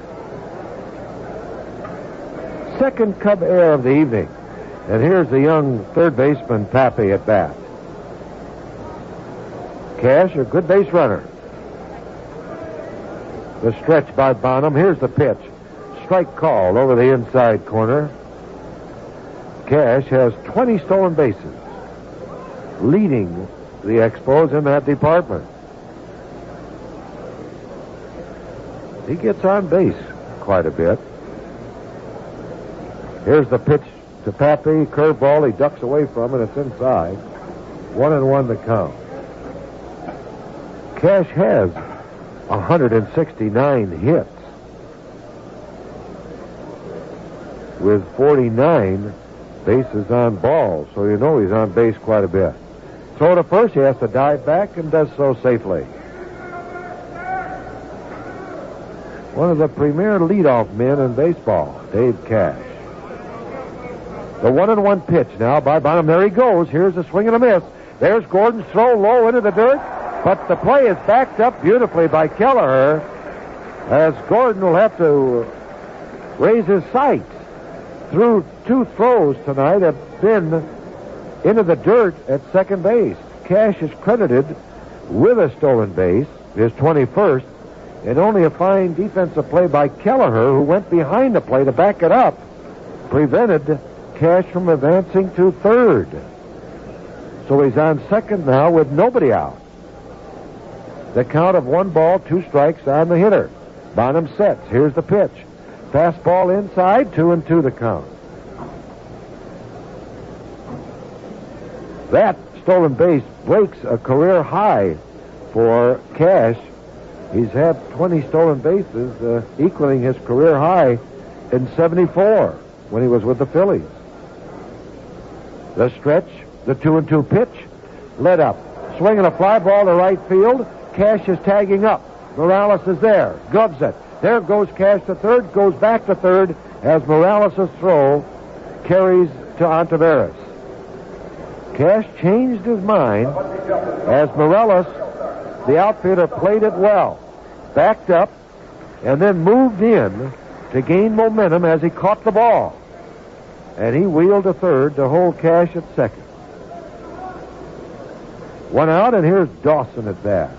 Speaker 2: Second Cub error of the evening. And here's the young 3rd baseman, Pappy, at bat. Cash, a good base runner. The stretch by Bonham. Here's the pitch. Strike called over the inside corner. Cash has 20 stolen bases, leading the Expos in that department. He gets on base quite a bit. Here's the pitch to Pappy. Curveball. He ducks away from it. It's inside. 1-1 the count. Cash has 169 hits with 49 bases on balls, so you know he's on base quite a bit. Throw to first, he has to dive back and does so safely. One of the premier leadoff men in baseball, Dave Cash. The 1-1 pitch now by Bonham. There he goes. Here's a swing and a miss. There's Gordon's throw low into the dirt, but the play is backed up beautifully by Kelleher, as Gordon will have to raise his sights. Through 2 throws tonight have been into the dirt at second base. Cash is credited with a stolen base, his 21st, and only a fine defensive play by Kelleher, who went behind the play to back it up, prevented Cash from advancing to 3rd. So he's on second now with nobody out. The count of 1 ball, 2 strikes on the hitter. Bonham sets. Here's the pitch. Fastball inside, 2-2 the count. That stolen base breaks a career high for Cash. He's had 20 stolen bases, equaling his career high in 74 when he was with the Phillies. The stretch, the 2-2 pitch, led up. Swinging a fly ball to right field. Cash is tagging up. Morales is there. Gloves it. There goes Cash to third. Goes back to third as Morales' throw carries to Ontiveros. Cash changed his mind as Morales, the outfielder, played it well. Backed up and then moved in to gain momentum as he caught the ball. And he wheeled to third to hold Cash at second. One out, and here's Dawson at bat.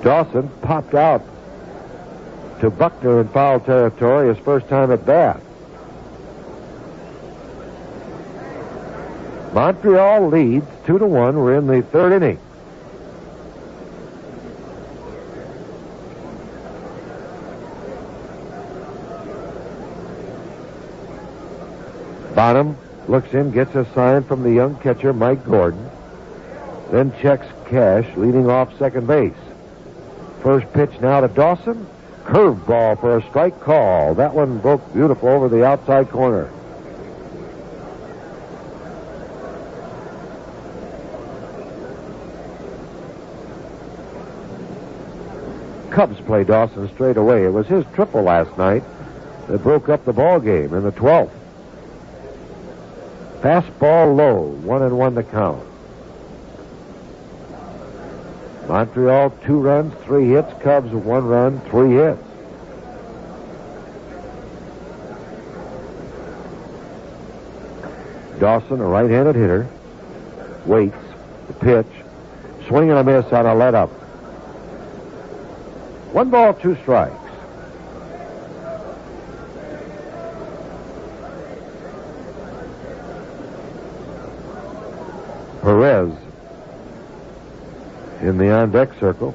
Speaker 2: Dawson popped out to Buckner in foul territory his first time at bat. Montreal leads 2-1. We're in the third inning. Bonham looks in, gets a sign from the young catcher, Mike Gordon. Then checks Cash, leading off second base. First pitch now to Dawson. Curveball for a strike call. That one broke beautiful over the outside corner. Cubs play Dawson straight away. It was his triple last night that broke up the ball game in the 12th. Fastball low, 1-1 to count. Montreal 2 runs, 3 hits. Cubs 1 run, 3 hits. Dawson, a right-handed hitter, waits the pitch, swing and a miss on a let-up. 1 ball, 2 strikes. Perez in the on-deck circle.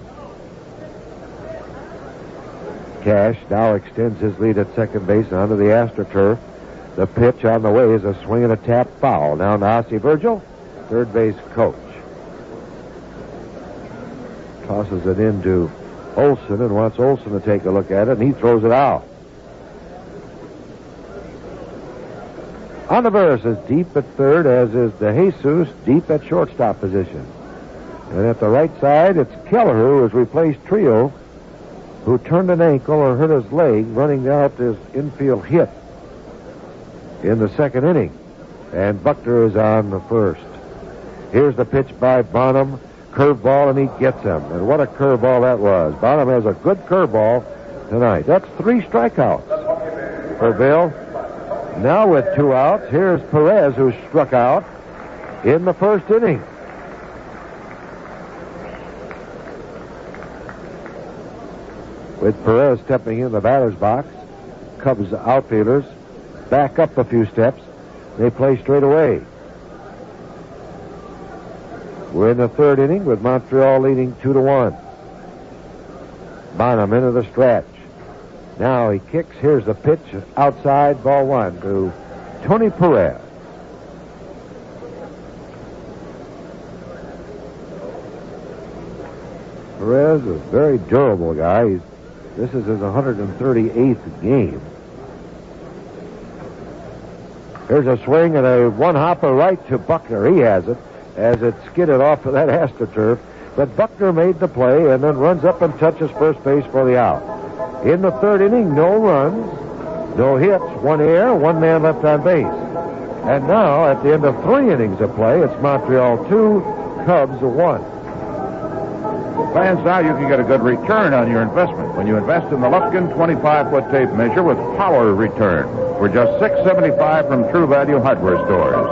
Speaker 2: Cash now extends his lead at second base onto the AstroTurf. The pitch on the way is a swing and a tap foul. Now Nasi Virgil, third base coach. Tosses it into Olson and wants Olson to take a look at it, and he throws it out. Ontiveros is deep at third, as is De Jesus deep at shortstop position. And at the right side, it's Kelleher who has replaced Trio, who turned an ankle or hurt his leg running out his infield hit in the second inning. And Buckner is on the first. Here's the pitch by Bonham. Curveball, and he gets him. And what a curveball that was. Bonham has a good curveball tonight. That's 3 strikeouts for Bill. Now with 2 outs, here's Perez, who struck out in the first inning. With Perez stepping in the batter's box, Cubs outfielders back up a few steps. They play straight away. We're in the third inning with Montreal leading 2-1. Bonham into the stretch. Now he kicks. Here's the pitch outside, ball 1 to Tony Perez. Perez is a very durable guy. This is his 138th game. Here's a swing and a one-hopper right to Buckner. He has it as it skidded off of that AstroTurf. But Buckner made the play and then runs up and touches first base for the out. In the third inning, no runs, no hits, 1 error, 1 man left on base. And now, at the end of 3 innings of play, it's Montreal 2, Cubs 1.
Speaker 7: Fans, now you can get a good return on your investment when you invest in the Lufkin 25-foot tape measure with power return for just $6.75 from True Value Hardware stores.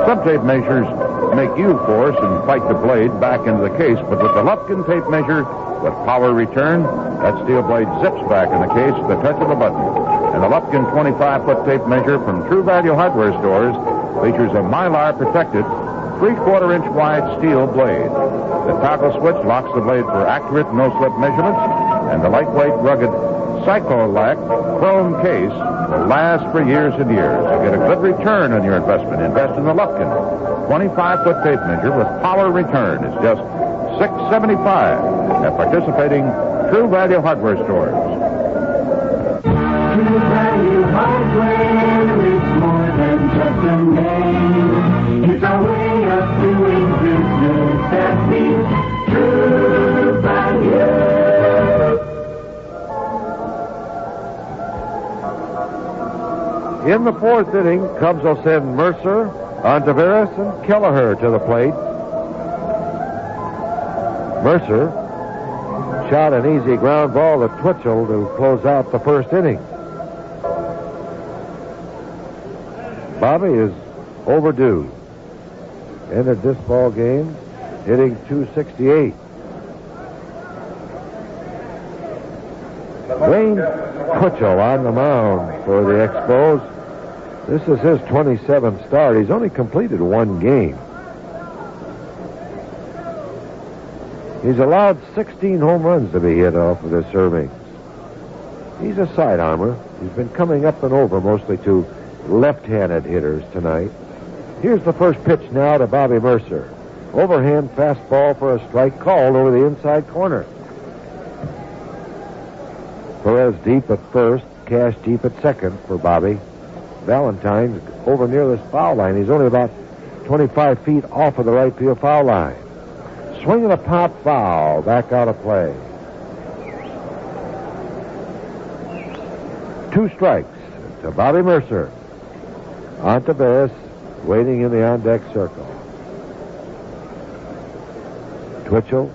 Speaker 7: Some tape measures make you force and fight the blade back into the case, but with the Lufkin tape measure with power return, that steel blade zips back in the case at the touch of a button. And the Lufkin 25-foot tape measure from True Value Hardware stores features a Mylar protected 3/4-inch wide steel blade. The toggle switch locks the blade for accurate no-slip measurements, and the lightweight, rugged Psycholac chrome case will last for years and years. You get a good return on your investment. Invest in the Lufkin 25-foot tape measure with power return. It's just $6.75 at participating True Value hardware stores.
Speaker 5: True Value Hardware is more than just a name. It's a way of doing business that means True Value.
Speaker 2: In the fourth inning, Cubs will send Murcer, Ontiveros, and Kelleher to the plate. Murcer shot an easy ground ball to Twitchell to close out the first inning. Bobby is overdue. Ended this ball game hitting .268. Wayne Twitchell on the mound for the Expos. This is his 27th start. He's only completed one game. He's allowed 16 home runs to be hit off of his servings. He's a sidearmer. He's been coming up and over mostly to left-handed hitters tonight. Here's the first pitch now to Bobby Murcer. Overhand fastball for a strike called over the inside corner. Perez deep at first, Cash deep at second for Bobby. Valentine's over near this foul line. He's only about 25 feet off of the right field foul line. Swing and a pop foul, back out of play. 2 strikes to Bobby Murcer. Ontiveros waiting in the on-deck circle. Twitchell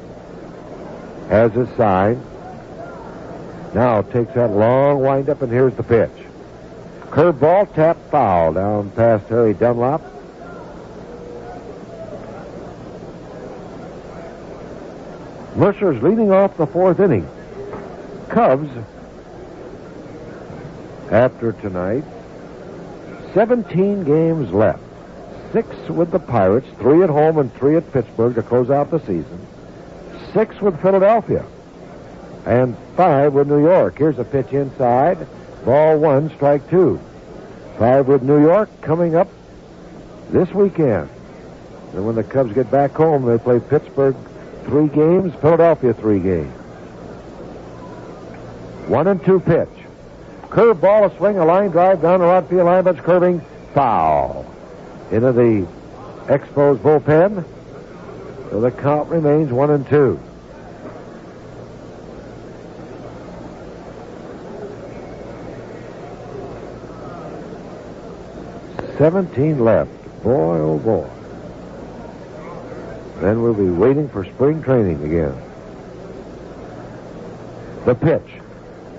Speaker 2: has his sign. Now takes that long windup, and here's the pitch. Curveball, tap foul down past Harry Dunlop. Mercer's leading off the fourth inning. Cubs, after tonight, 17 games left. 6 with the Pirates, 3 at home and 3 at Pittsburgh to close out the season. 6 with Philadelphia, and 5 with New York. Here's a pitch inside. Ball 1, strike 2. 5 with New York coming up this weekend. And when the Cubs get back home, they play Pittsburgh 3 games, Philadelphia 3 games. 1-2 pitch. Curveball, a swing, a line drive down the right field line, but it's curving, foul. Into the Expos bullpen. So the count remains 1-2. $17 left. Boy, oh boy. Then we'll be waiting for spring training again. The pitch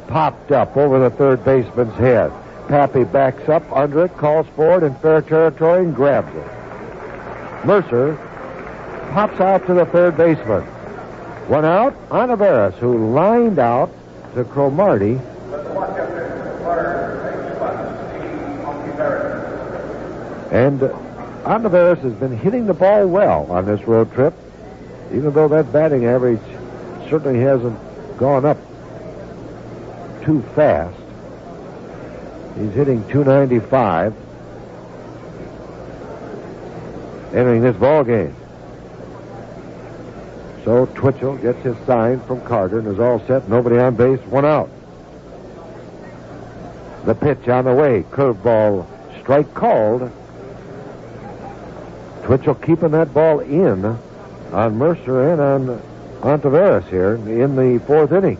Speaker 2: popped up over the third baseman's head. Pappy backs up under it, calls for it in fair territory, and grabs it. Murcer pops out to the third baseman. 1 out, Ontiveros, who lined out to Cromartie. And Ontiveros has been hitting the ball well on this road trip, even though that batting average certainly hasn't gone up too fast. He's hitting .295 entering this ball game. So Twitchell gets his sign from Carter and is all set. Nobody on base, 1 out. The pitch on the way. Curveball, strike called. Twitchell keeping that ball in on Murcer and on Ontiveros here in the fourth inning.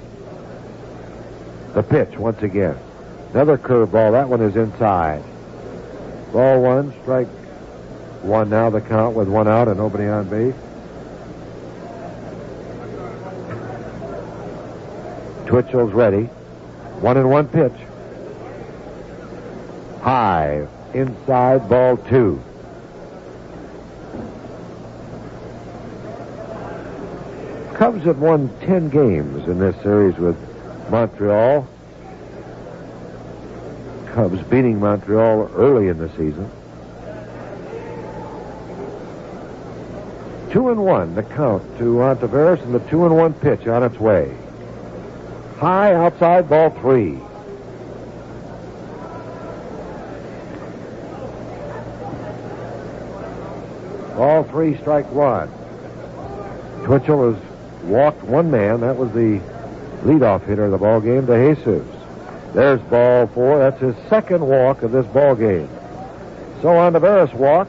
Speaker 2: The pitch once again. Another curveball. That one is inside. Ball 1, strike 1 now the count with 1 out and nobody on base. Twitchell's ready. 1-1 pitch. High. Inside, ball 2. Cubs have won 10 games in this series with Montreal. Cubs beating Montreal early in the season. 2-1, the count to Ontiveros, and the 2-1 pitch on its way. High outside, ball 3. Ball 3, strike 1. Twitchell has walked one man. That was the leadoff hitter of the ball game, to Jesus. There's ball 4. That's his second walk of this ball game. So on the Barris walk,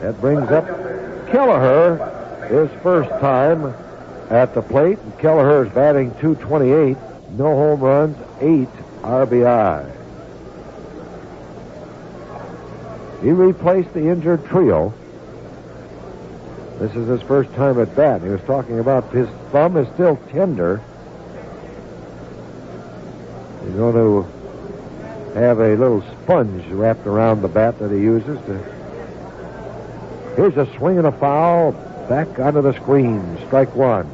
Speaker 2: that brings up Kelleher, his first time at the plate. And Kelleher is batting .228. No home runs, 8 RBI. He replaced the injured trio. This is his first time at bat. He was talking about his thumb is still tender. He's going to have a little sponge wrapped around the bat that he uses. Here's a swing and a foul. Back onto the screen. Strike 1.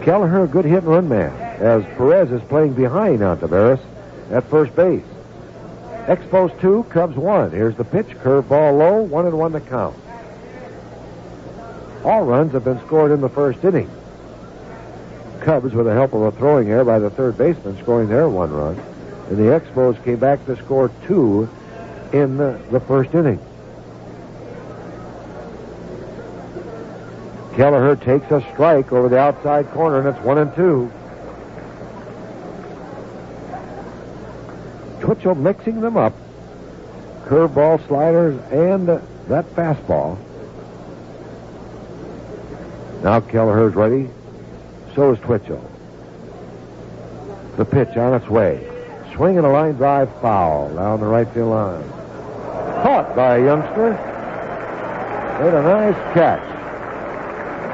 Speaker 2: Kelleher, a good hit and run man, as Perez is playing behind Ontiveros at first base. Expos 2, Cubs 1. Here's the pitch, curveball low, 1-1 the count. All runs have been scored in the first inning. Cubs, with the help of a throwing error by the third baseman, scoring their 1 run. And the Expos came back to score 2 in the first inning. Kelleher takes a strike over the outside corner, and it's 1-2. Twitchell mixing them up. Curveball, sliders, and that fastball. Now Kelleher's ready. So is Twitchell. The pitch on its way. Swinging a line drive foul down the right field line. Caught by a youngster. Made a nice catch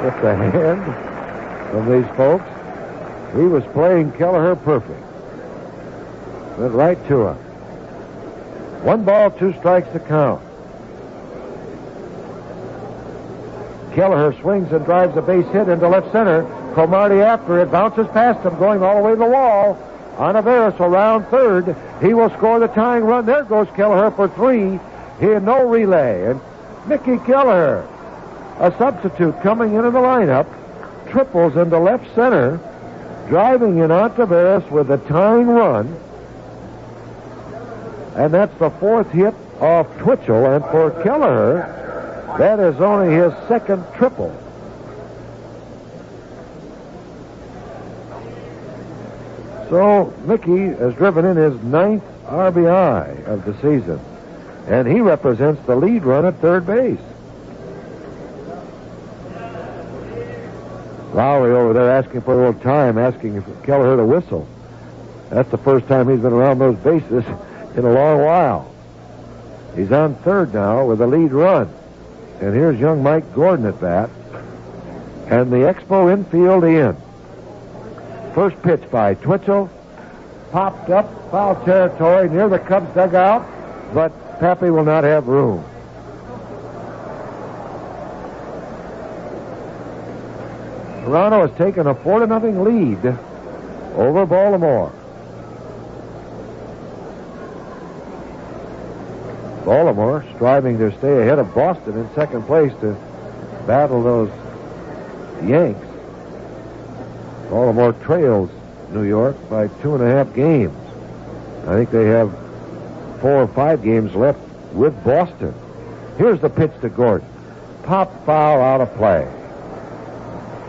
Speaker 2: with the hand of these folks. He was playing Kelleher perfect. Went right to him. 1 ball, 2 strikes to count. Kelleher swings and drives a base hit into left center. Cromartie after it, bounces past him, going all the way to the wall. Ontiveros around third. He will score the tying run. There goes Kelleher for 3. He had no relay. And Mickey Kelleher, a substitute coming into the lineup, triples into left center, driving in Ontiveros with a tying run. And that's the 4th hit off Twitchell. And for Kelleher, that is only his second triple. So Mickey has driven in his 9th RBI of the season. And he represents the lead run at third base. Lowry over there asking for a little time, asking for Kelleher to whistle. That's the first time he's been around those bases in a long while. He's on third now with a lead run. And here's young Mike Gordon at bat. And the Expo infield in. First pitch by Twitchell. Popped up, foul territory near the Cubs dugout, but Pappy will not have room. Toronto has taken a 4-0 lead over Baltimore. Baltimore striving to stay ahead of Boston in second place to battle those Yanks. Baltimore trails New York by 2.5 games. I think they have 4 or 5 games left with Boston. Here's the pitch to Gordon. Pop foul out of play.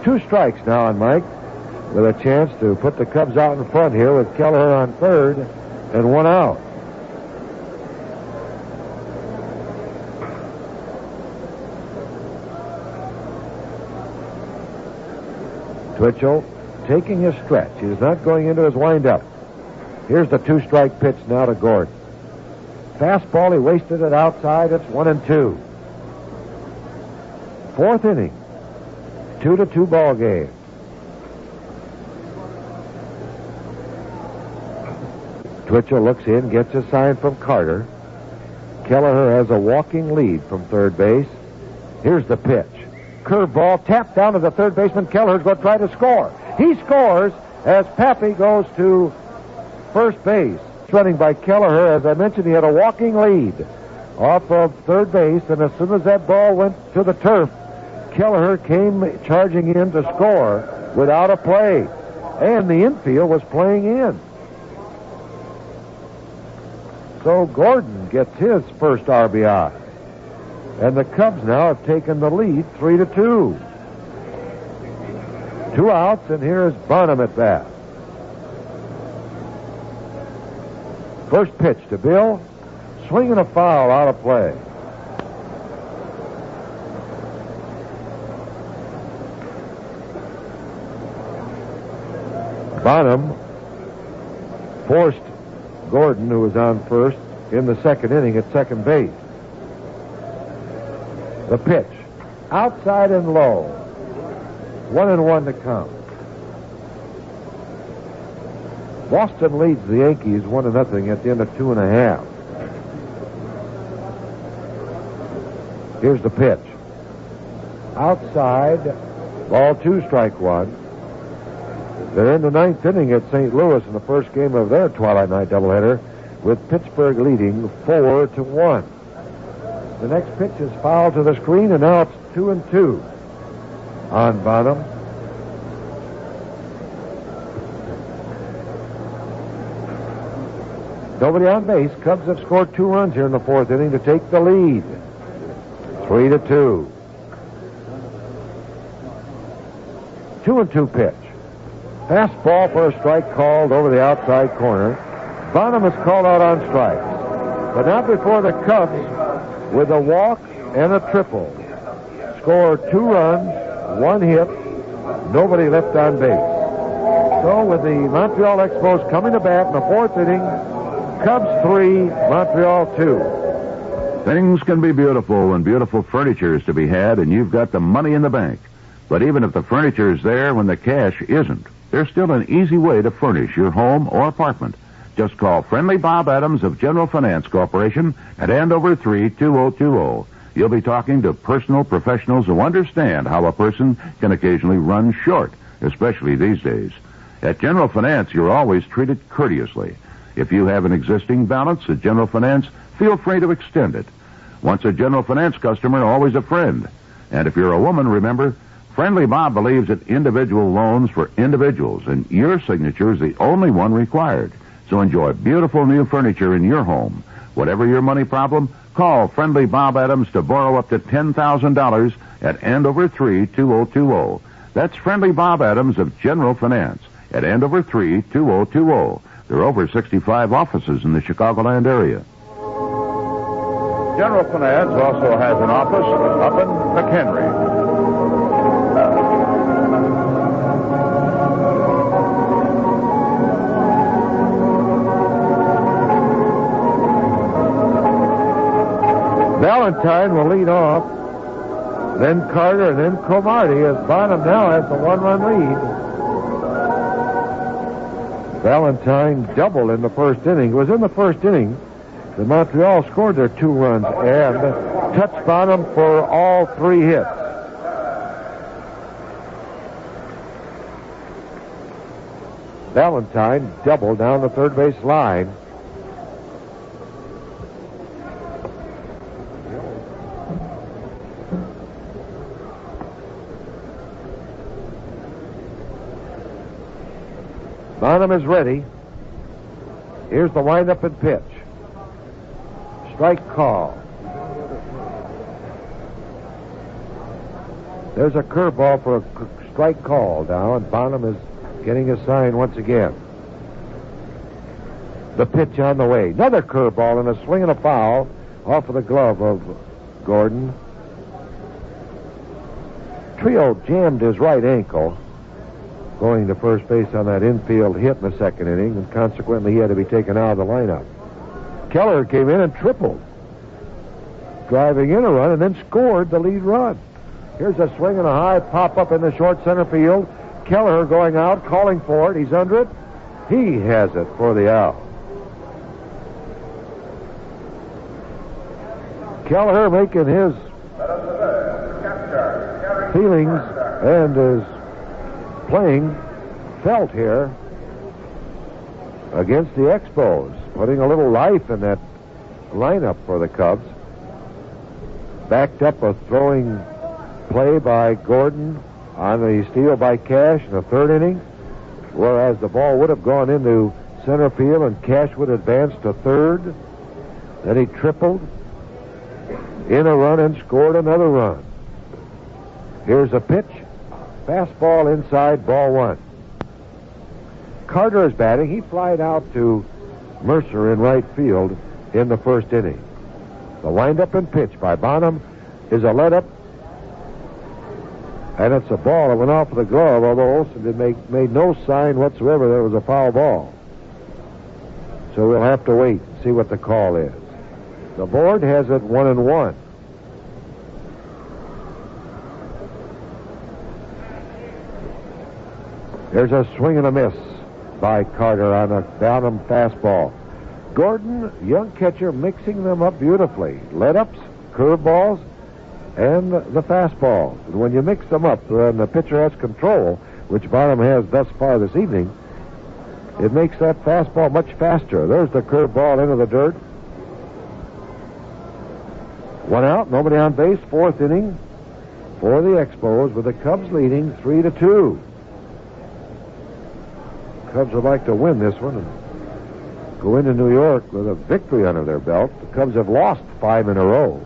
Speaker 2: 2 strikes now on Mike, with a chance to put the Cubs out in front here with Kelleher on third and 1 out. Twitchell taking his stretch. He's not going into his windup. Here's the 2-strike pitch now to Gordon. Fastball, he wasted it outside. It's 1-2. 4th inning. 2-2 ball game. Twitchell looks in, gets a sign from Carter. Kelleher has a walking lead from third base. Here's the pitch. Curveball tapped down to the third baseman. Kelleher's going to try to score. He scores as Pappy goes to first base. Running by Kelleher. As I mentioned, he had a walking lead. off of third base, and as soon as that ball went to the turf, Kelleher came charging in to score without a play, and the infield was playing in. So Gordon gets his first RBI, and the Cubs now have taken the lead 3-2. 2 outs, and here's Bonham at bat. First pitch to Bill, swinging a foul out of play. Bonham forced Gordon, who was on first, in the second inning at second base. The pitch, outside and low. 1-1 to count. Boston leads the Yankees 1-0 at the end of 2.5. Here's the pitch. Outside, ball 2, strike 1. They're in the 9th inning at St. Louis in the first game of their Twilight Night doubleheader, with Pittsburgh leading 4-1. The next pitch is fouled to the screen, and now it's 2-2 on Bonham. Nobody on base. Cubs have scored 2 runs here in the 4th inning to take the lead. 3-2. 2-2 pitch. Fastball for a strike called over the outside corner. Bonham is called out on strikes, but not before the Cubs, with a walk and a triple, score 2 runs, 1 hit, nobody left on base. So with the Montreal Expos coming to bat in the 4th inning, Cubs 3, Montreal 2.
Speaker 7: Things can be beautiful when beautiful furniture is to be had and you've got the money in the bank. But even if the furniture is there when the cash isn't, there's still an easy way to furnish your home or apartment. Just call Friendly Bob Adams of General Finance Corporation at Andover 3-2020. You'll be talking to personal professionals who understand how a person can occasionally run short, especially these days. At General Finance, you're always treated courteously. If you have an existing balance at General Finance, feel free to extend it. Once a General Finance customer, always a friend. And if you're a woman, remember, Friendly Bob believes that individual loans for individuals, and your signature is the only one required. So enjoy beautiful new furniture in your home. Whatever your money problem, call Friendly Bob Adams to borrow up to $10,000 at Andover 3-2020. That's Friendly Bob Adams of General Finance at Andover 3-2020. There are over 65 offices in the Chicagoland area. General Finance also has an office up in McHenry.
Speaker 2: Valentine will lead off, then Carter, and then Cromartie, as Bonham now has the 1-run lead. Valentine doubled in the first inning. It was in the first inning that Montreal scored their 2 runs and touched Bonham for all 3 hits. Valentine doubled down the third base line. Bonham is ready. Here's the windup and pitch. Strike call. There's a curveball for a strike call now, and Bonham is getting a sign once again. The pitch on the way. Another curveball and a swing and a foul off of the glove of Gordon. Trio jammed his right ankle going to first base on that infield hit in the second inning, and consequently he had to be taken out of the lineup. Keller came in and tripled, driving in a run, and then scored the lead run. Here's a swing and a high pop-up in the short center field. Keller going out, calling for it. He's under it. He has it for the out. Keller making his feelings and his playing felt here against the Expos, putting a little life in that lineup for the Cubs. backed up a throwing play by Gordon on the steal by Cash in the third inning, whereas the ball would have gone into center field and Cash would advance to third. Then he tripled in a run and scored another run. Here's a pitch. Fastball inside, ball one. Carter is batting. He flied out to Murcer in right field in the first inning. The windup and pitch by Bonham is a let-up, and it's a ball that went off of the glove, although Olson made no sign whatsoever there was a foul ball. So we'll have to wait and see what the call is. The board has it 1-1. There's a swing and a miss by Carter on a Bonham fastball. Gordon, young catcher, mixing them up beautifully. Let-ups, curveballs, and the fastballs. And when you mix them up and the pitcher has control, which Bonham has thus far this evening, it makes that fastball much faster. There's the curveball into the dirt. One out, nobody on base, fourth inning for the Expos, with the Cubs leading 3-2. Cubs would like to win this one and go into New York with a victory under their belt. The Cubs have lost 5 in a row,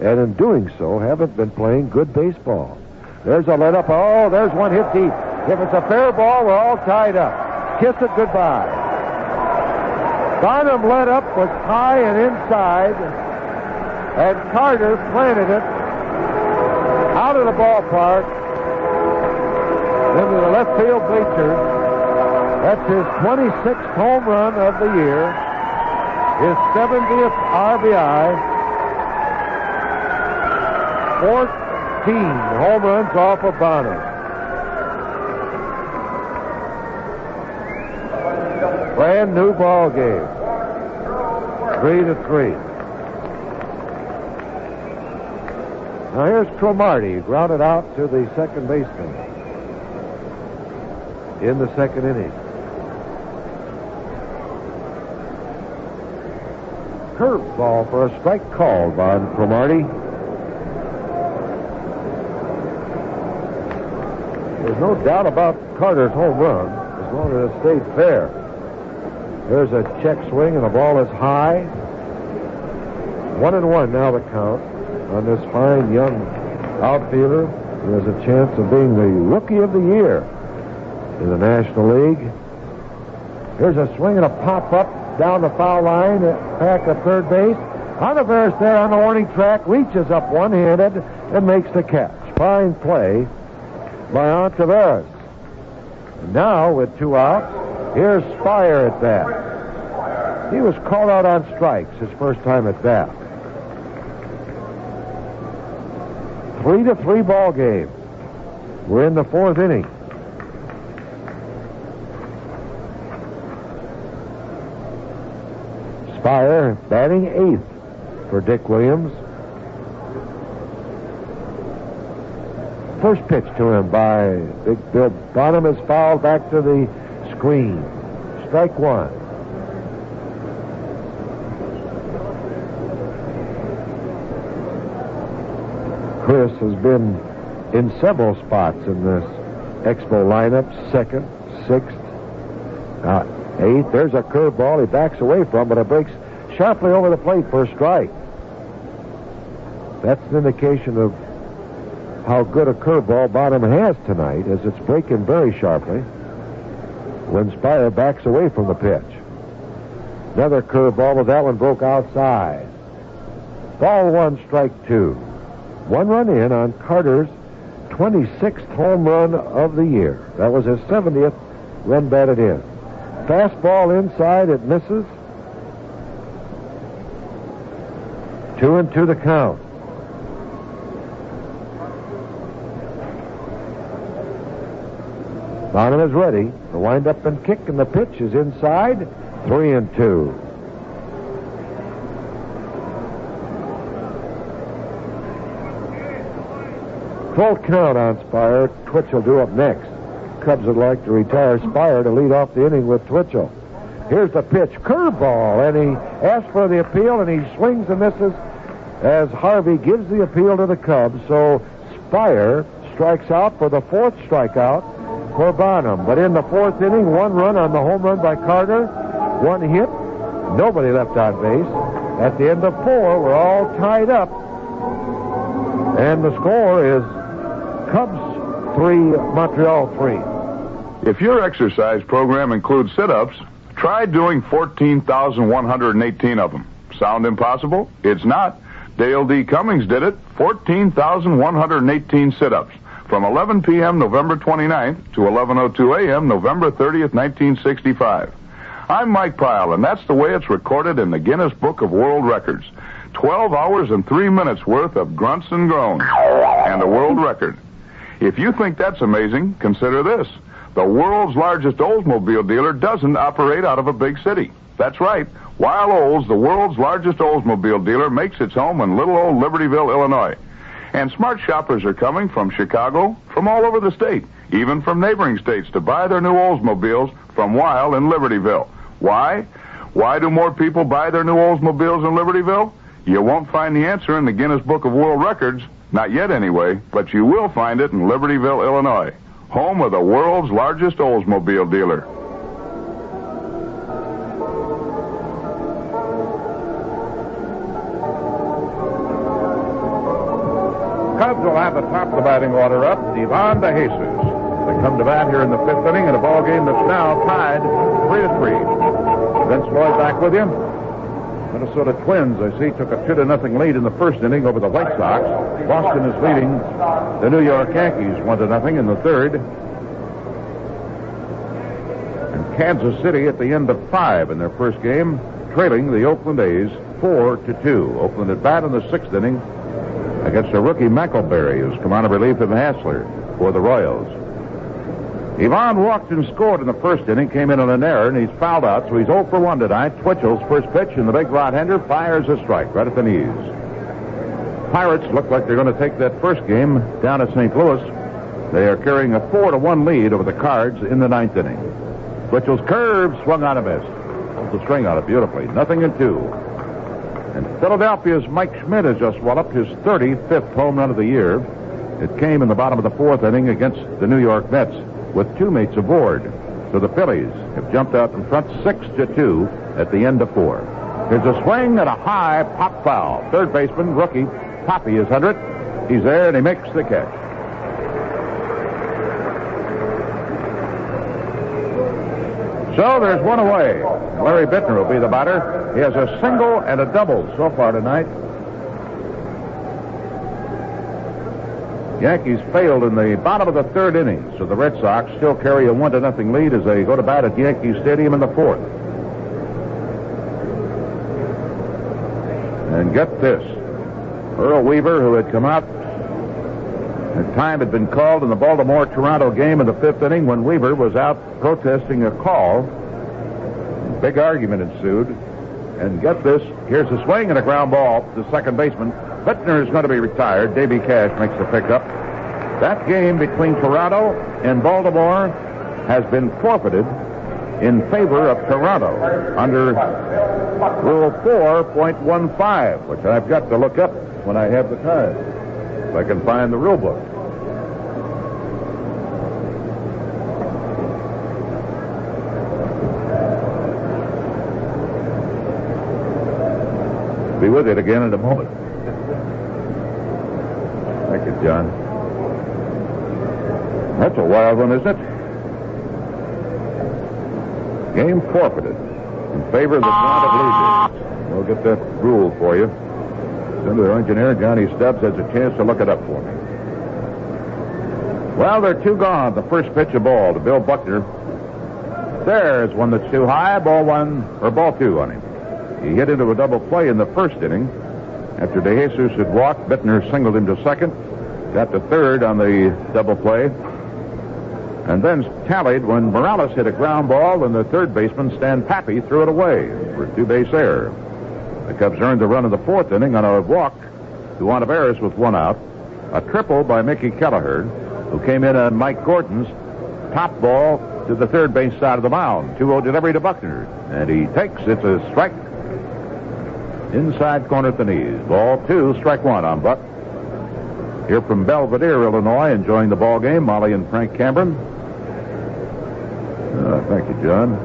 Speaker 2: and in doing so haven't been playing good baseball. There's a let-up. Oh, there's one hit deep. If it's a fair ball, we're all tied up. Kiss it goodbye. Bonham let up, was high and inside, and Carter planted it out of the ballpark into the left field bleachers. That's his 26th home run of the year, his 70th RBI, 14 home runs off of Bonham. Brand new ball game. 3-3. Now here's Cromartie, grounded out to the second baseman in the second inning. Curveball for a strike called on Cromartie. There's no doubt about Carter's home run as long as it stayed fair. There's a check swing and the ball is high. 1-1 now the count on this fine young outfielder who has a chance of being the Rookie of the Year in the National League. Here's a swing and a pop-up down the foul line, back at third base. Ontiveros there on the warning track, reaches up one-handed and makes the catch. Fine play by Ontiveros. Now, with 2 outs, here's Spire at bat. He was called out on strikes his first time at bat. 3-3 ball game. We're in the fourth inning. Spire batting 8th for Dick Williams. First pitch to him by Big Bill Bonham is fouled back to the screen. Strike one. Chris has been in several spots in this Expo lineup. 2nd, 6th, 8th. There's a curveball he backs away from, but it breaks sharply over the plate for a strike. That's an indication of how good a curveball Bonham has tonight, as it's breaking very sharply when Spire backs away from the pitch. Another curveball, but that one broke outside. Ball 1, strike 2. 1 run in on Carter's 26th home run of the year. That was his 70th run batted in. Fastball inside, it misses. 2-2 the count. Bonham is ready. The wind-up and kick, and the pitch is inside. 3-2. Full count on Spire. Twitch will do up next. Cubs would like to retire Spire to lead off the inning with Twitchell. Here's the pitch. Curveball, and he asks for the appeal, and he swings and misses as Harvey gives the appeal to the Cubs. So Spire strikes out for the fourth strikeout for Bonham. But in the fourth inning, 1 run on the home run by Carter, 1 hit, nobody left on base. At the end of 4, we're all tied up. And the score is Cubs 3, Montreal 3.
Speaker 8: If your exercise program includes sit-ups, try doing 14,118 of them. Sound impossible? It's not. Dale D. Cummings did it. 14,118 sit-ups from 11 p.m. November 29th to 11:02 a.m. November 30th, 1965. I'm Mike Pyle, and that's the way it's recorded in the Guinness Book of World Records. 12 hours and 3 minutes worth of grunts and groans, and a world record. If you think that's amazing, consider this. The world's largest Oldsmobile dealer doesn't operate out of a big city. That's right. Weil Olds, the world's largest Oldsmobile dealer, makes its home in little old Libertyville, Illinois. And smart shoppers are coming from Chicago, from all over the state, even from neighboring states, to buy their new Oldsmobiles from Weil in Libertyville. Why? Why do more people buy their new Oldsmobiles in Libertyville? You won't find the answer in the Guinness Book of World Records, not yet anyway, but you will find it in Libertyville, Illinois, home of the world's largest Oldsmobile dealer.
Speaker 7: Cubs will have the top of the batting order up, Ivan De Jesus. They come to bat here in the 5th inning in a ball game that's now tied 3-3. Vince Lloyd back with you. Minnesota Twins, I see, took a 2-0 lead in the 1st inning over the White Sox. Boston is leading the New York Yankees 1-0 in the 3rd. And Kansas City at the end of 5 in their first game, trailing the Oakland A's 4-2. Oakland at bat in the 6th inning against a rookie McElberry, who's come on of relief in Hassler for the Royals. Ivan walked and scored in the 1st inning, came in on an error, and he's fouled out, so he's 0 for 1 tonight. Twitchell's first pitch, and the big right-hander fires a strike right at the knees. Pirates look like they're going to take that first game down at St. Louis. They are carrying a 4-1 lead over the Cards in the 9th inning. Twitchell's curve swung on a miss. Holds the string on it beautifully. 0-2. And Philadelphia's Mike Schmidt has just walloped his 35th home run of the year. It came in the bottom of the 4th inning against the New York Mets with 2 mates aboard. So the Phillies have jumped out in front 6-2 at the end of 4. Here's a swing and a high pop foul. Third baseman, rookie, Poppy is under it. He's there and he makes the catch. So there's one away. Larry Bittner will be the batter. He has a single and a double so far tonight. Yankees failed in the bottom of the 3rd inning, so the Red Sox still carry a 1-0 lead as they go to bat at Yankee Stadium in the 4th. And get this. Earl Weaver, who had come out, and time had been called in the Baltimore-Toronto game in the 5th inning when Weaver was out protesting a call. Big argument ensued. And get this, here's a swing and a ground ball to second baseman. Buckner is going to be retired. Davy Cash makes the pickup. That game between Toronto and Baltimore has been forfeited in favor of Toronto under Rule 4.15, which I've got to look up when I have the time, if I can find the rule book. Be with it again in a moment. Thank you, John. That's a wild one, isn't it? Game forfeited in favor of the Toronto Blue Jays. We'll get that rule for you. Send their engineer, Johnny Stubbs, has a chance to look it up for me. Well, they're 2 gone. The first pitch of ball to Bill Buckner. There's one that's too high. Ball 2 on him. He hit into a double play in the 1st inning. After De Jesus had walked, Bittner singled him to second, got to third on the double play, and then tallied when Morales hit a ground ball and the third baseman, Stan Pappy, threw it away for a 2-base error. The Cubs earned the run in the 4th inning on a walk to Ontiveros with 1 out, a triple by Mickey Kelleher, who came in on Mike Gordon's top ball to the third base side of the mound. 2-0 delivery to Buckner, and he takes it's a strike. Inside corner at the knees. Ball 2, strike 1 on Buck. Here from Belvedere, Illinois, enjoying the ball game, Molly and Frank Cameron. Thank you, John.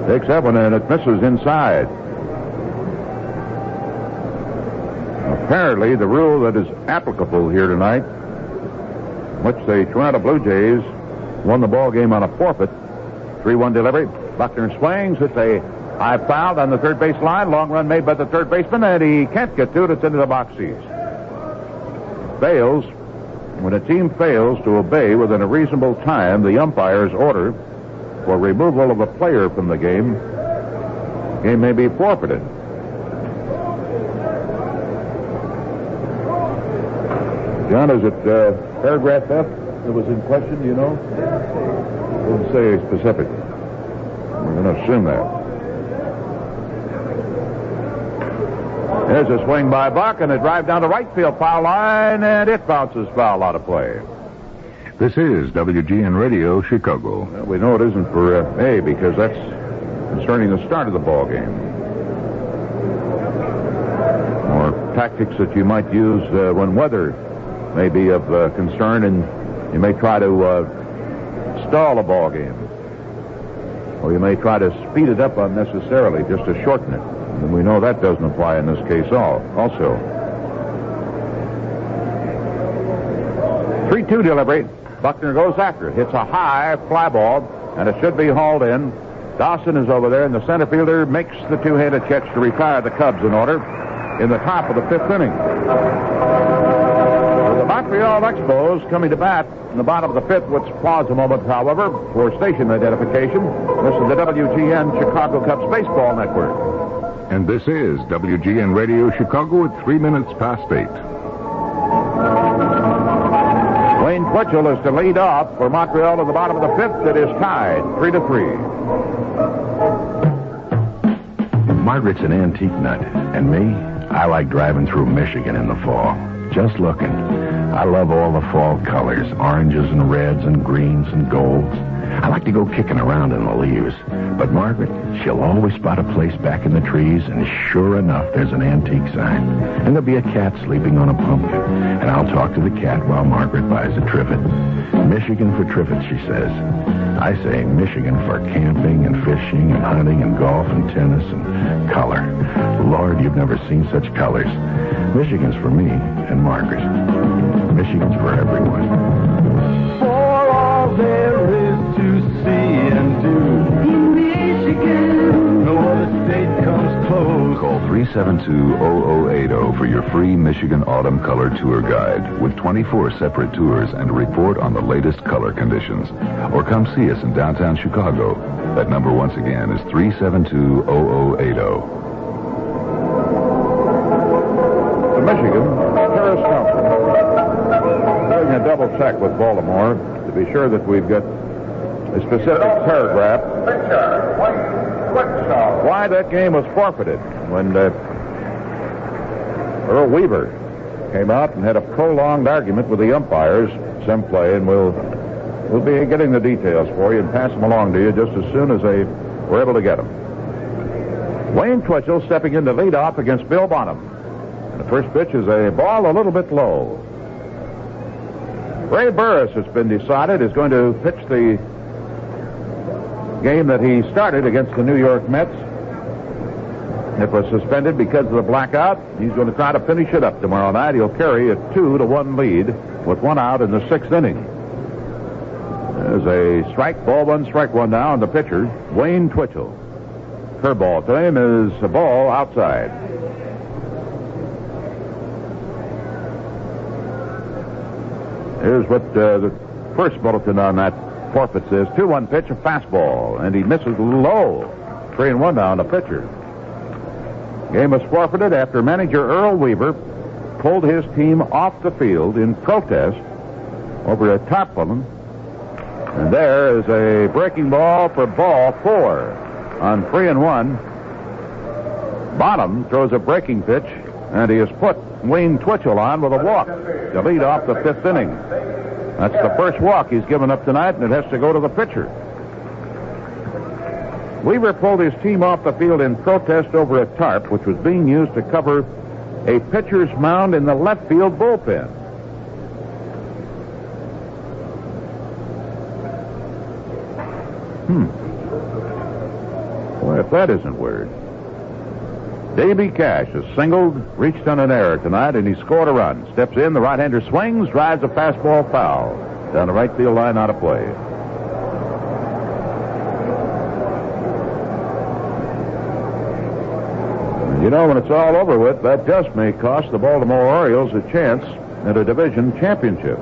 Speaker 7: Takes that one and it misses inside. Apparently, the rule that is applicable here tonight, which the Toronto Blue Jays won the ball game on a forfeit. 3-1 delivery. Buckner swings. It's a high foul on the third base line. Long run made by the third baseman, and he can't get to it. It's into the box seats. Fails. When a team fails to obey within a reasonable time the umpire's order for removal of a player from the game may be forfeited. John, is it paragraph F that was in question, do you know? Didn't say specific. We're going to assume that. There's a swing by Buck, and a drive down the right field foul line, and it bounces foul out of play.
Speaker 6: This is WGN Radio, Chicago.
Speaker 7: Well, we know it isn't for A, because that's concerning the start of the ball game. Or tactics that you might use when weather may be of concern, and you may try to stall a ball game. Or you may try to speed it up unnecessarily just to shorten it. And we know that doesn't apply in this case also. 3-2 delivery. Buckner goes after it. Hits a high fly ball, and it should be hauled in. Dawson is over there, and the center fielder makes the two-handed catch to retire the Cubs in order in the top of the 5th inning. The Montreal Expos coming to bat in the bottom of the 5th. Let's pause a moment, however, for station identification. This is the WGN Chicago Cubs Baseball Network.
Speaker 6: And this is WGN Radio, Chicago at 3 minutes past 8.
Speaker 7: Wayne Twitchell is to lead off for Montreal in the bottom of the 5th. It is tied 3-3.
Speaker 12: Margaret's an antique nut, and me, I like driving through Michigan in the fall. Just looking. I love all the fall colors, oranges and reds and greens and golds. I like to go kicking around in the leaves. But Margaret, she'll always spot a place back in the trees, and sure enough, there's an antique sign. And there'll be a cat sleeping on a pumpkin. And I'll talk to the cat while Margaret buys a trivet. Michigan for trivets, she says. I say Michigan for camping and fishing and hunting and golf and tennis and color. Lord, you've never seen such colors. Michigan's for me and Margaret. Michigan's for everyone.
Speaker 5: For all there is to see and do in Michigan, no other state comes close.
Speaker 3: Call 372-0080 for your free Michigan Autumn Color Tour Guide with 24 separate tours and a report on the latest color conditions. Or come see us in downtown Chicago. That number once again is 372-0080.
Speaker 7: The Michigan Terrace Council. Doing a double check with Baltimore to be sure that we've got a specific paragraph. Why that game was forfeited when Earl Weaver came out and had a prolonged argument with the umpires, some play, and we'll be getting the details for you and pass them along to you just as soon as we're able to get them. Wayne Twitchell stepping in to lead off against Bill Bonham. The first pitch is a ball a little bit low. Ray Burris, it's been decided, is going to pitch the game that he started against the New York Mets. It was suspended because of the blackout. He's going to try to finish it up tomorrow night. He'll carry a 2-1 lead with 1 out in the 6th inning. There's a strike, ball 1, strike 1 now, and the pitcher, Wayne Twitchell. Curveball to him is a ball outside. Here's what the first bulletin on that forfeit says. 2-1 pitch, a fastball, and he misses low. 3-1 now on the pitcher. Game was forfeited after manager Earl Weaver pulled his team off the field in protest over a tarpaulin. And there is a breaking ball for ball 4 on 3-1. Bonham throws a breaking pitch, and he has put Wayne Twitchell on with a walk to lead off the 5th inning. That's the first walk he's given up tonight, and it has to go to the pitcher. Weaver pulled his team off the field in protest over a tarp which was being used to cover a pitcher's mound in the left field bullpen. Well, if that isn't weird. Davy Cash has singled, reached on an error tonight, and he scored a run. Steps in, the right-hander swings, drives a fastball foul. Down the right field line, out of play. You know, when it's all over with, that just may cost the Baltimore Orioles a chance at a division championship.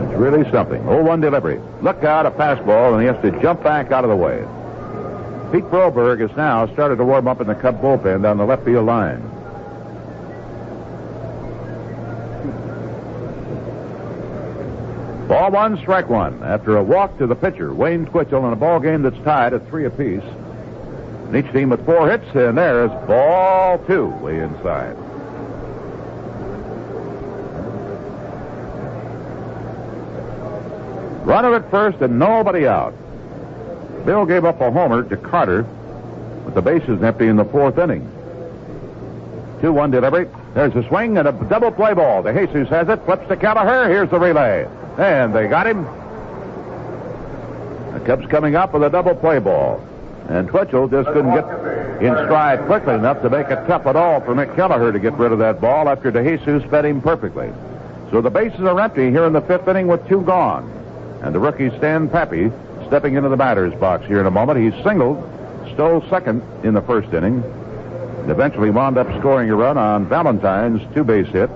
Speaker 7: It's really something. 0-1 delivery. Look out, a fastball, and he has to jump back out of the way. Pete Broberg has now started to warm up in the Cub bullpen down the left field line. Ball one, strike one. After a walk to the pitcher, Wayne Twitchell, in a ball game that's tied at 3 apiece. And each team with 4 hits, and there's ball 2 way inside. Runner at first and nobody out. Bill gave up a homer to Carter with the bases empty in the 4th inning. 2-1 delivery. There's a swing and a double play ball. DeJesus has it, flips to Kelleher. Here's the relay. And they got him. The Cubs coming up with a double play ball. And Twitchell just couldn't get in stride quickly enough to make it tough at all for Mick Kelleher to get rid of that ball after DeJesus fed him perfectly. So the bases are empty here in the 5th inning with 2 gone. And the rookie Stan Pappy stepping into the batter's box here in a moment. He singled, stole second in the 1st inning, and eventually wound up scoring a run on Valentine's 2-base hit.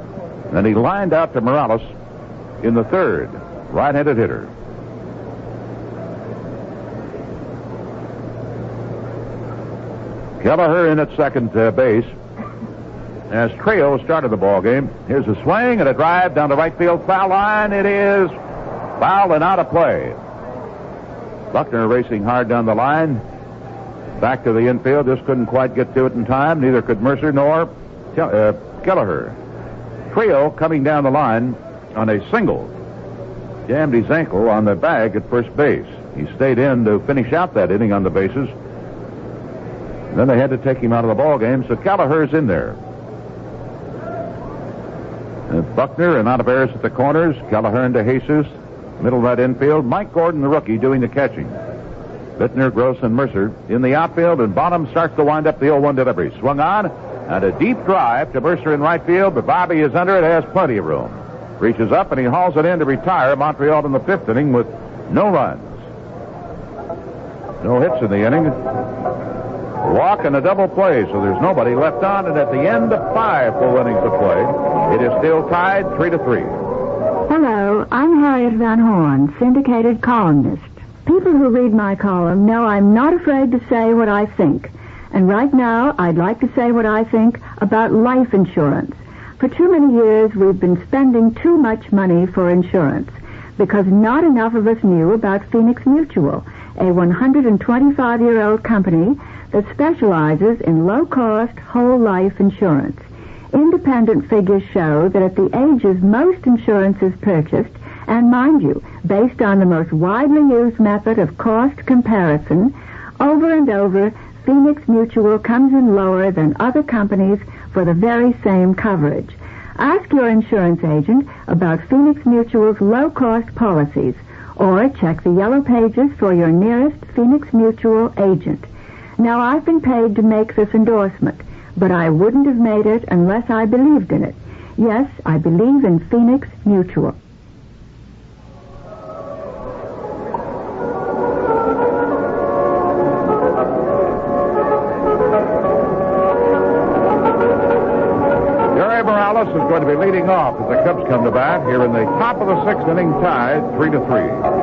Speaker 7: And he lined out to Morales in the 3rd, right-handed hitter. Kelleher in at second base as Trio started the ball game. Here's a swing and a drive down the right field foul line. It is foul and out of play. Buckner racing hard down the line. Back to the infield. Just couldn't quite get to it in time. Neither could Murcer nor Kelleher. Trio coming down the line on a single. Jammed his ankle on the bag at first base. He stayed in to finish out that inning on the bases. Then they had to take him out of the ball game, so Kelleher's in there. And Buckner and Oliveras at the corners. Kelleher and DeJesus. Middle right infield. Mike Gordon, the rookie, doing the catching. Bittner, Gross, and Murcer in the outfield, and Bonham starts to wind up the 0-1 delivery. Swung on, and a deep drive to Murcer in right field, but Bobby is under it, has plenty of room. Reaches up, and he hauls it in to retire Montreal in the 5th inning with no runs. No hits in the inning. A walk and a double play, so there's nobody left on, and at the end of 5 full innings of play, it is still tied 3-3.
Speaker 13: Hello, I'm Harriet Van Horn, syndicated columnist. People who read my column know I'm not afraid to say what I think. And right now, I'd like to say what I think about life insurance. For too many years, we've been spending too much money for insurance because not enough of us knew about Phoenix Mutual, a 125-year-old company that specializes in low-cost whole life insurance. Independent figures show that at the ages most insurance is purchased, and mind you, based on the most widely used method of cost comparison, over and over, Phoenix Mutual comes in lower than other companies for the very same coverage. Ask your insurance agent about Phoenix Mutual's low-cost policies, or check the yellow pages for your nearest Phoenix Mutual agent. Now, I've been paid to make this endorsement, but I wouldn't have made it unless I believed in it. Yes, I believe in Phoenix Mutual.
Speaker 7: Jerry Morales is going to be leading off as the Cubs come to bat here in the top of the 6th inning, tied 3-3.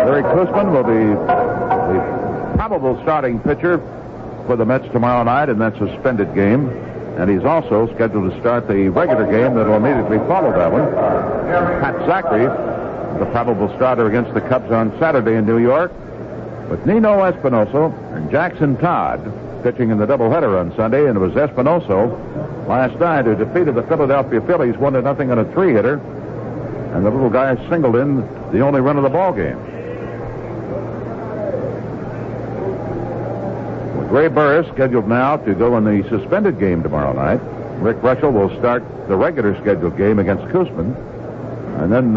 Speaker 7: Larry Kuzman will be the probable starting pitcher for the Mets tomorrow night in that suspended game. And he's also scheduled to start the regular game that will immediately follow that one. Pat Zachary, the probable starter against the Cubs on Saturday in New York. But Nino Espinosa and Jackson Todd pitching in the doubleheader on Sunday, and it was Espinoso last night who defeated the Philadelphia Phillies 1-0 on a 3-hitter, and the little guy singled in the only run of the ball game. With Ray Burris scheduled now to go in the suspended game tomorrow night, Rick Rutschel will start the regular scheduled game against Koosman, and then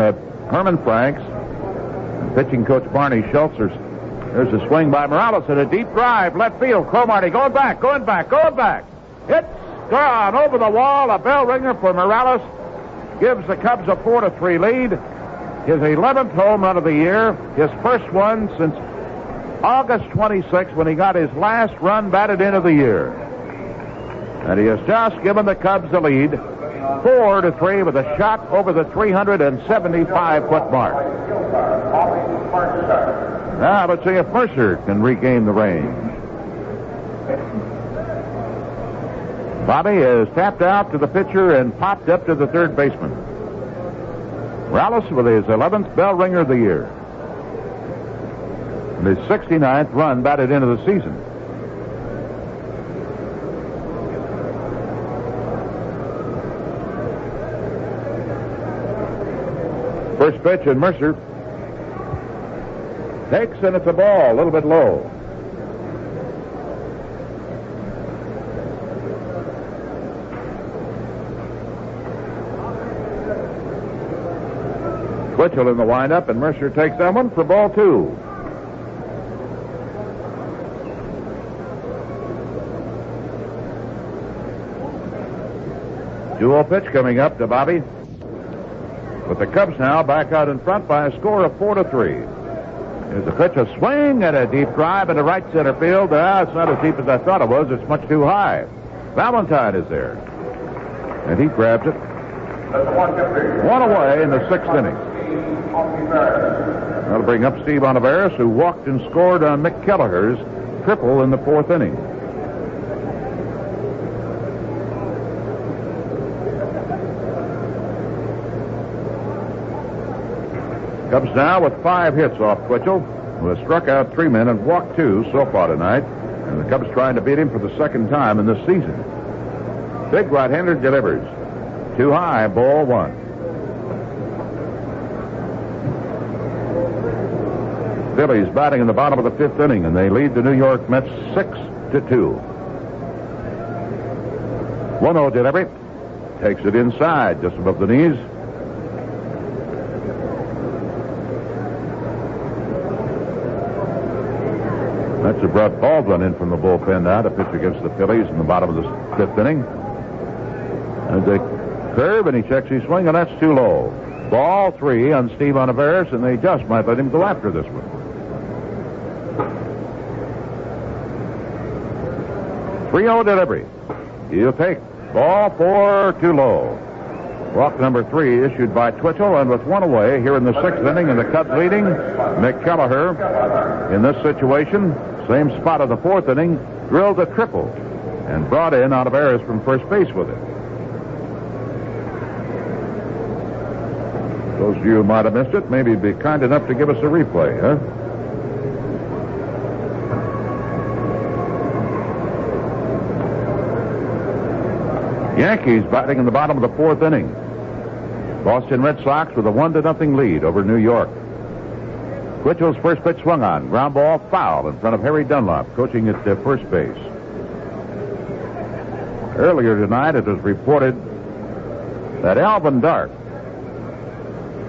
Speaker 7: Herman Franks and pitching coach Barney Schultz. There's a swing by Morales and a deep drive, left field. Cromartie going back. It's gone over the wall. A bell ringer for Morales gives the Cubs a 4-3 lead. His 11th home run of the year, his first one since August 26, when he got his last run batted in of the year. And he has just given the Cubs the lead, 4-3, with a shot over the 375-foot mark. Now let's see if Murcer can regain the range. Bobby has tapped out to the pitcher and popped up to the third baseman. Morales with his 11th bell ringer of the year. And his 69th run batted into the season. First pitch, and Murcer takes, and it's a ball, a little bit low. Twitchell in the windup, and Murcer takes that one for ball 2. Dual pitch coming up to Bobby. But the Cubs now back out in front by a score of 4-3. Here's a pitch, a swing, and a deep drive into right center field. It's not as deep as I thought it was. It's much too high. Valentine is there. And he grabs it. One away in the 6th inning. That'll bring up Steve Olivares, who walked and scored on Mick Kelleher's triple in the 4th inning. Cubs now with 5 hits off Twitchell, who has struck out 3 men and walked 2 so far tonight. And the Cubs trying to beat him for the 2nd time in this season. Big right-hander delivers. Too high, ball 1. Phillies batting in the bottom of the 5th inning, and they lead the New York Mets 6-2. 1-0 delivery. Takes it inside, just above the knees. That's a Brett Baldwin in from the bullpen now to pitch against the Phillies in the bottom of the 5th inning. And they curve, and he checks his swing, and that's too low. Ball 3 on Steve Olivares, and they just might let him go after this one. 3-0 delivery. He'll take ball 4, too low. Walk number 3 issued by Twitchell, and with 1 away here in the 6th inning, and the Cubs leading, Mick Kelleher in this situation, same spot of the 4th inning, drilled a triple and brought in Olivares from first base with it. Those of you who might have missed it, maybe be kind enough to give us a replay, huh? Yankees batting in the bottom of the 4th inning. Boston Red Sox with a 1-0 lead over New York. Twitchell's first pitch swung on. Ground ball foul in front of Harry Dunlop, coaching at first base. Earlier tonight, it was reported that Alvin Dark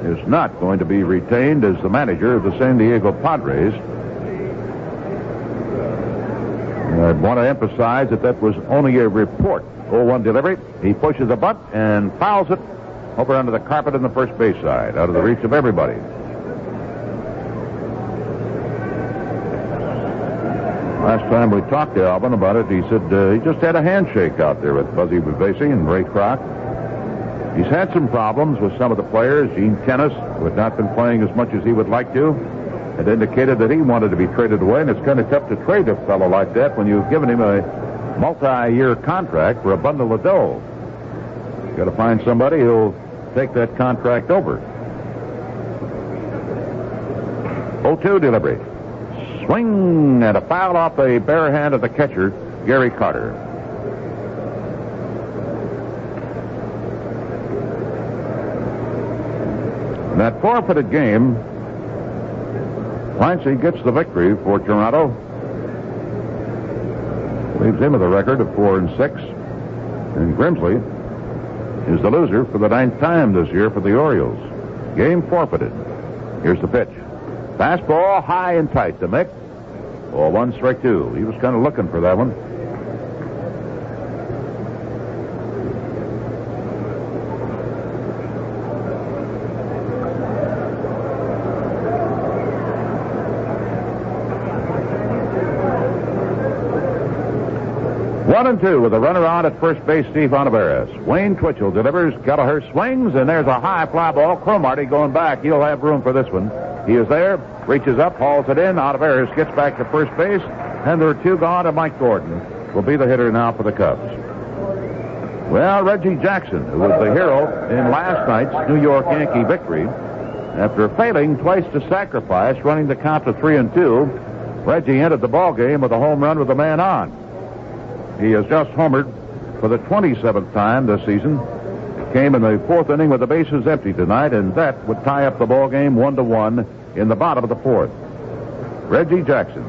Speaker 7: is not going to be retained as the manager of the San Diego Padres. I want to emphasize that was only a report. 0-1 delivery. He pushes the butt and fouls it over under the carpet on the first base side, out of the reach of everybody. Last time we talked to Alvin about it, he said he just had a handshake out there with Buzzy Bavasi and Ray Kroc. He's had some problems with some of the players. Gene Tennis, who had not been playing as much as he would like to, had indicated that he wanted to be traded away, and it's kind of tough to trade a fellow like that when you've given him a multi-year contract for a bundle of dough. You've got to find somebody who'll take that contract over. 0-2 delivery. Swing and a foul off the bare hand of the catcher, Gary Carter. In that forfeited game, Clancy gets the victory for Toronto. Leaves him with a record of 4-6. And Grimsley is the loser for the 9th time this year for the Orioles. Game forfeited. Here's the pitch. Fastball high and tight to Mick. Ball 1, strike 2. He was kind of looking for that one. One and two with a runner on at first base, Steve Olivares. Wayne Twitchell delivers. Kelleher swings, and there's a high fly ball. Cromartie going back. He'll have room for this one. He is there, reaches up, hauls it in. Olivares gets back to first base, and there are 2 gone, and Mike Gordon will be the hitter now for the Cubs. Well, Reggie Jackson, who was the hero in last night's New York Yankee victory, after failing twice to sacrifice, running the count to 3-2, Reggie entered the ball game with a home run with a man on. He has just homered for the 27th time this season. Came in the 4th inning with the bases empty tonight, and that would tie up the ball game 1-1 in the bottom of the 4th. Reggie Jackson.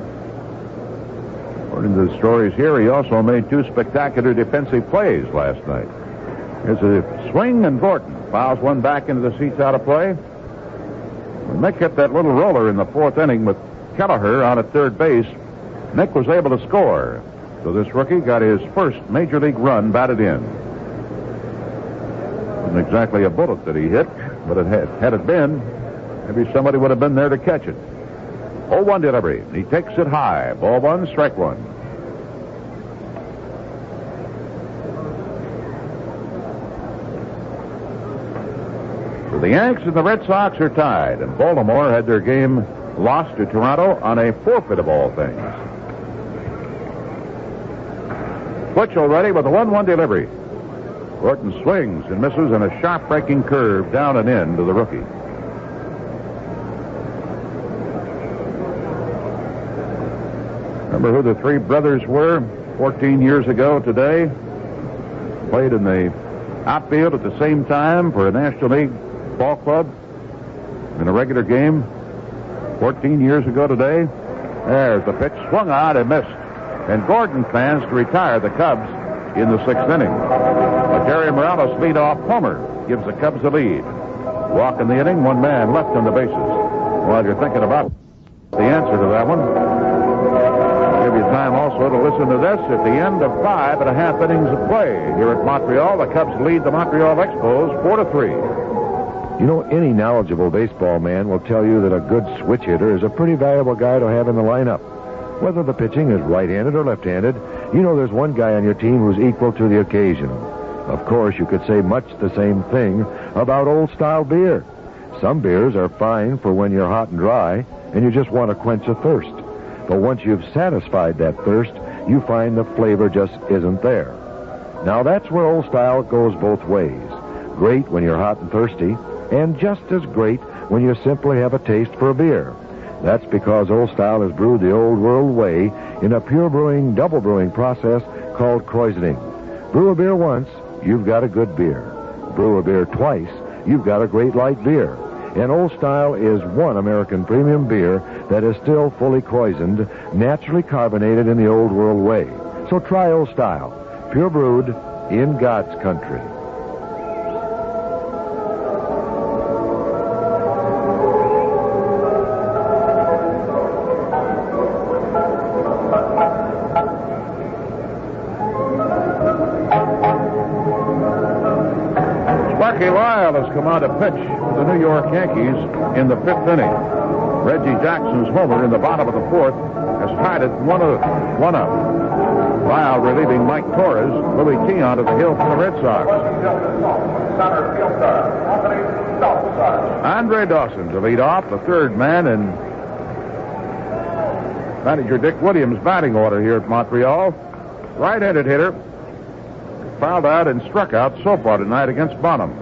Speaker 7: According to the stories here, he also made 2 spectacular defensive plays last night. There's a swing, and Gordon fouls one back into the seats out of play. When Mick hit that little roller in the 4th inning with Kelleher on at third base, Mick was able to score. So this rookie got his first major league run batted in. Wasn't exactly a bullet that he hit, but had it been, maybe somebody would have been there to catch it. 0-1 delivery. He takes it high. Ball 1, strike 1. So the Yanks and the Red Sox are tied, and Baltimore had their game lost to Toronto on a forfeit of all things. Twitchell ready with a 1-1 delivery. Gordon swings and misses in a sharp breaking curve down and in to the rookie. Remember who the 3 brothers were 14 years ago today? Played in the outfield at the same time for a National League ball club in a regular game 14 years ago today. There's the pitch, swung on and missed. And Gordon plans to retire the Cubs in the 6th inning. A Terry Morales leadoff homer gives the Cubs the lead. Walk in the inning, 1 man left on the bases. While you're thinking about the answer to that one, I'll give you time also to listen to this. At the end of 5 1/2 innings of play here at Montreal, the Cubs lead the Montreal Expos 4-3.
Speaker 2: You know, any knowledgeable baseball man will tell you that a good switch hitter is a pretty valuable guy to have in the lineup. Whether the pitching is right-handed or left-handed, you know there's one guy on your team who's equal to the occasion. Of course, you could say much the same thing about old-style beer. Some beers are fine for when you're hot and dry, and you just want to quench a thirst. But once you've satisfied that thirst, you find the flavor just isn't there. Now, that's where Old Style goes both ways. Great when you're hot and thirsty, and just as great when you simply have a taste for a beer. That's because Old Style is brewed the old world way in a pure brewing, double brewing process called krausening. Brew a beer once, you've got a good beer. Brew a beer twice, you've got a great light beer. And Old Style is one American premium beer that is still fully krausened, naturally carbonated in the old world way. So try Old Style, pure brewed in God's country.
Speaker 7: Has come out to pitch for the New York Yankees in the 5th inning. Reggie Jackson's homer in the bottom of the 4th has tied it 1 up. While relieving Mike Torres, Louis Keon to the hill for the Red Sox. Andre Dawson to lead off, the 3rd man in manager Dick Williams' batting order here at Montreal. Right-handed hitter, fouled out and struck out so far tonight against Bonham.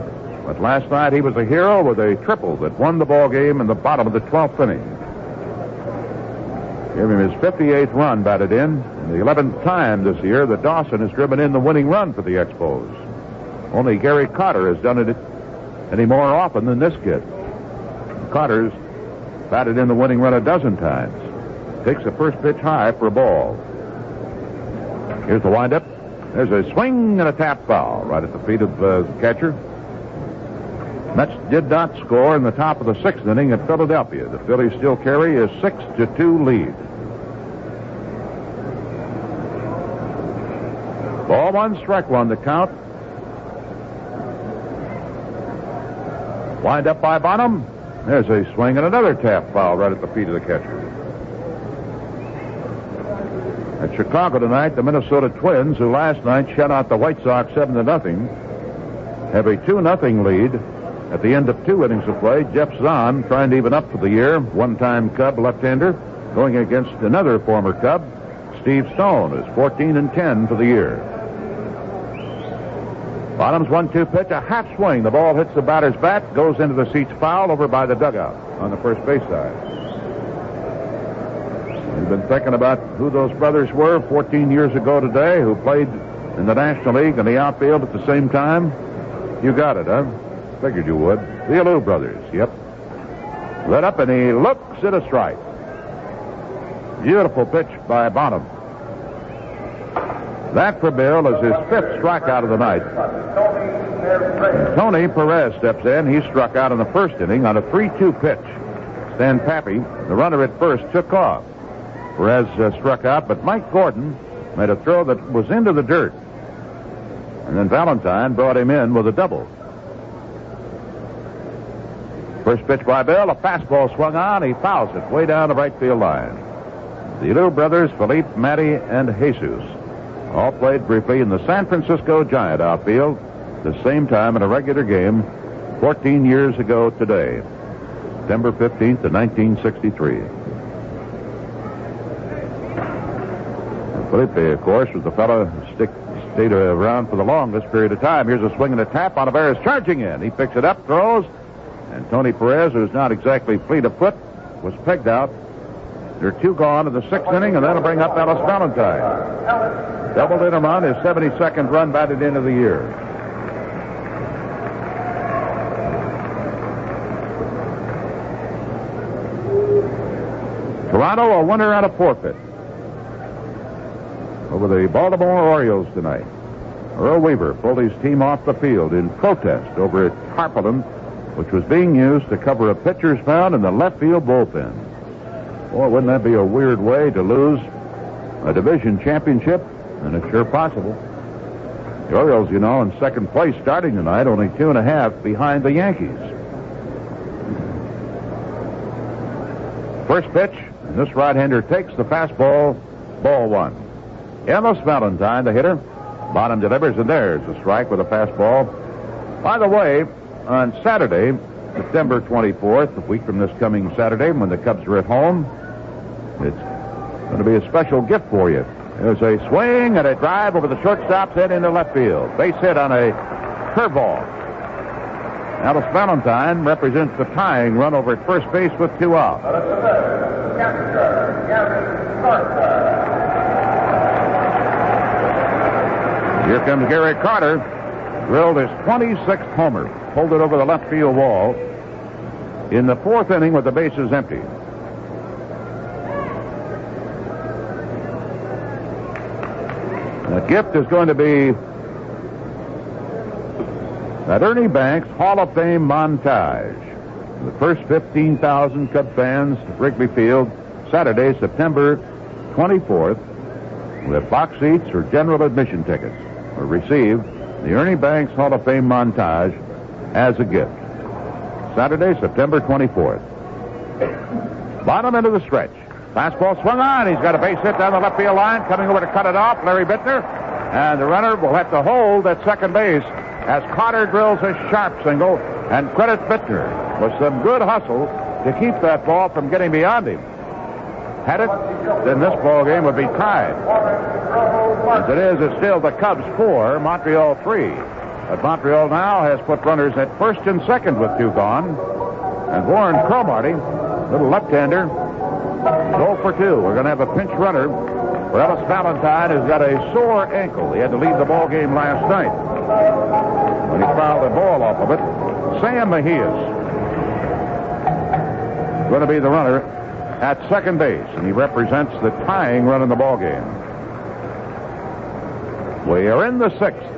Speaker 7: But last night he was a hero with a triple that won the ball game in the bottom of the 12th inning. Gave him his 58th run batted in, and the 11th time this year that Dawson has driven in the winning run for the Expos. Only Gary Carter has done it any more often than this kid. Carter's batted in the winning run a dozen times. Takes the first pitch high for a ball. Here's the windup. There's a swing and a tap foul right at the feet of the catcher. Mets did not score in the top of the 6th inning at Philadelphia. The Phillies still carry a 6-2 lead. Ball one, strike one to count. Wind up by Bonham. There's a swing and another tap foul right at the feet of the catcher. At Chicago tonight, the Minnesota Twins, who last night shut out the White Sox 7-0, have a 2-0 lead at the end of 2 innings of play. Jeff Zahn trying to even up for the year. One-time Cub left-hander going against another former Cub. Steve Stone is 14-10 for the year. Bottom's 1-2 pitch, a half swing. The ball hits the batter's bat, goes into the seats foul over by the dugout on the first base side. You've been thinking about who those brothers were 14 years ago today who played in the National League and the outfield at the same time? You got it, huh? Figured you would. The Alou brothers, yep. Lit up and he looks at a strike. Beautiful pitch by Bonham. That for Bill is his 5th strikeout of the night. And Tony Perez steps in. He struck out in the 1st inning on a 3-2 pitch. Stan Pappy, the runner at first, took off. Perez struck out, but Mike Gordon made a throw that was into the dirt. And then Valentine brought him in with a double. First pitch by Bill, a fastball swung on. He fouls it way down the right field line. The Alou brothers, Felipe, Matty, and Jesus, all played briefly in the San Francisco Giant outfield the same time in a regular game 14 years ago today, September 15th of 1963. Felipe, of course, was the fellow who stayed around for the longest period of time. Here's a swing and a tap. Olivares charging in. He picks it up, throws, and Tony Perez, who's not exactly fleet of foot, was pegged out. There are 2 gone in the 6th inning, and that'll bring up Ellis Valentine. Doubled in him on his 72nd run batted into the year. Toronto a winner and a forfeit over the Baltimore Orioles tonight. Earl Weaver pulled his team off the field in protest over a tarpaulin which was being used to cover a pitcher's mound in the left field bullpen. Boy, wouldn't that be a weird way to lose a division championship? And it's sure possible. The Orioles, you know, in 2nd place starting tonight, only 2.5 behind the Yankees. First pitch, and this right-hander takes the fastball, ball 1. Ellis Valentine, the hitter. Bottom delivers, and there's a strike with a fastball. By the way, on Saturday, September 24th, a week from this coming Saturday, when the Cubs are at home, it's going to be a special gift for you. There's a swing and a drive over the shortstop's head into left field. Base hit on a curveball. Ellis Valentine represents the tying run over at first base with 2 out. Here comes Gary Carter. Drilled his 26th homer. Pulled it over the left field wall in the 4th inning with the bases empty. The gift is going to be that Ernie Banks Hall of Fame montage. The first 15,000 Cub fans at Wrigley Field, Saturday, September 24th, with box seats or general admission tickets, will receive the Ernie Banks Hall of Fame montage as a gift. Saturday, September 24th. Bottom end of the stretch. Fastball swung on. He's got a base hit down the left field line. Coming over to cut it off, Larry Bittner. And the runner will have to hold at second base as Carter drills a sharp single. And credits Bittner with some good hustle to keep that ball from getting beyond him. Had it, then this ball game would be tied. As it is, it's still the Cubs 4, Montreal 3. But Montreal now has put runners at first and second with 2 gone. And Warren Cromartie, little left-hander, Go for 2. We're going to have a pinch runner for Ellis Valentine, who's got a sore ankle. He had to leave the ball game last night when he fouled the ball off of it. Sam Mejias going to be the runner at second base, and he represents the tying run in the ball game. We are in the 6th.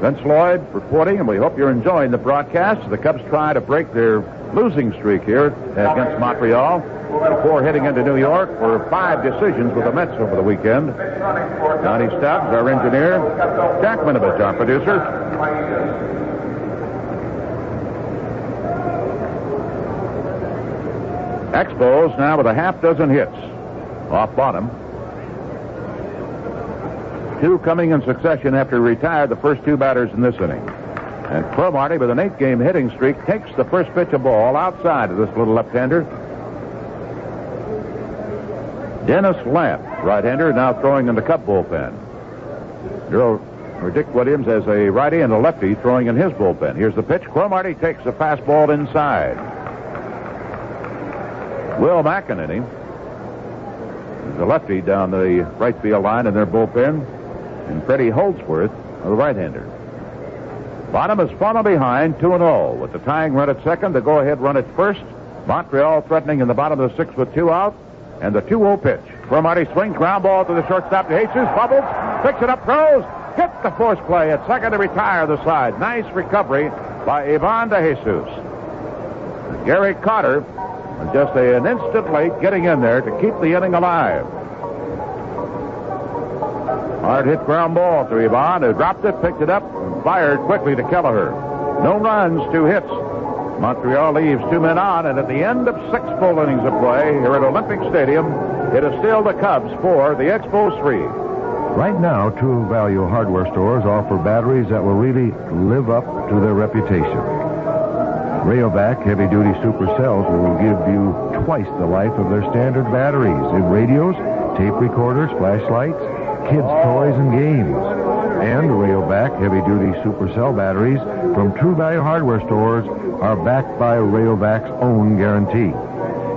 Speaker 7: Vince Lloyd reporting, and we hope you're enjoying the broadcast. The Cubs try to break their losing streak here against Montreal before heading into New York for 5 decisions with the Mets over the weekend. Johnny Stubbs, our engineer. Jack Minovich, our producer. Expos now with a half dozen hits off bottom. 2 coming in succession after he retired the first 2 batters in this inning. And Cromartie, with an 8-game hitting streak, takes the first pitch of ball outside of this little left-hander. Dennis Lamp, right-hander, now throwing in the Cub bullpen. Dick Williams has a righty and a lefty throwing in his bullpen. Here's the pitch. Cromartie takes a fastball inside. Will McEnany is a lefty down the right field line in their bullpen. And Freddie Holdsworth, the right-hander. Bottom has fallen behind 2-0 with the tying run at second, the go-ahead run at first. Montreal threatening in the bottom of the 6th with 2 out. And the 2-0 pitch. Cromartie swings, ground ball to the shortstop to Jesus, bubbles, picks it up, throws, hits the force play at second to retire the side. Nice recovery by Ivan de Jesus. Gary Carter was just an instant late getting in there to keep the inning alive. Hard hit ground ball to Ivan, who dropped it, picked it up, and fired quickly to Kelleher. No runs, 2 hits. Montreal leaves 2 men on, and at the end of 6 full innings of play here at Olympic Stadium, it is still the Cubs 4, the Expos 3.
Speaker 2: Right now, True Value hardware stores offer batteries that will really live up to their reputation. Rayovac heavy-duty supercells will give you twice the life of their standard batteries in radios, tape recorders, flashlights, kids' toys, and games. And Rayovac heavy-duty supercell batteries from True Value hardware stores are backed by Rayovac's own guarantee.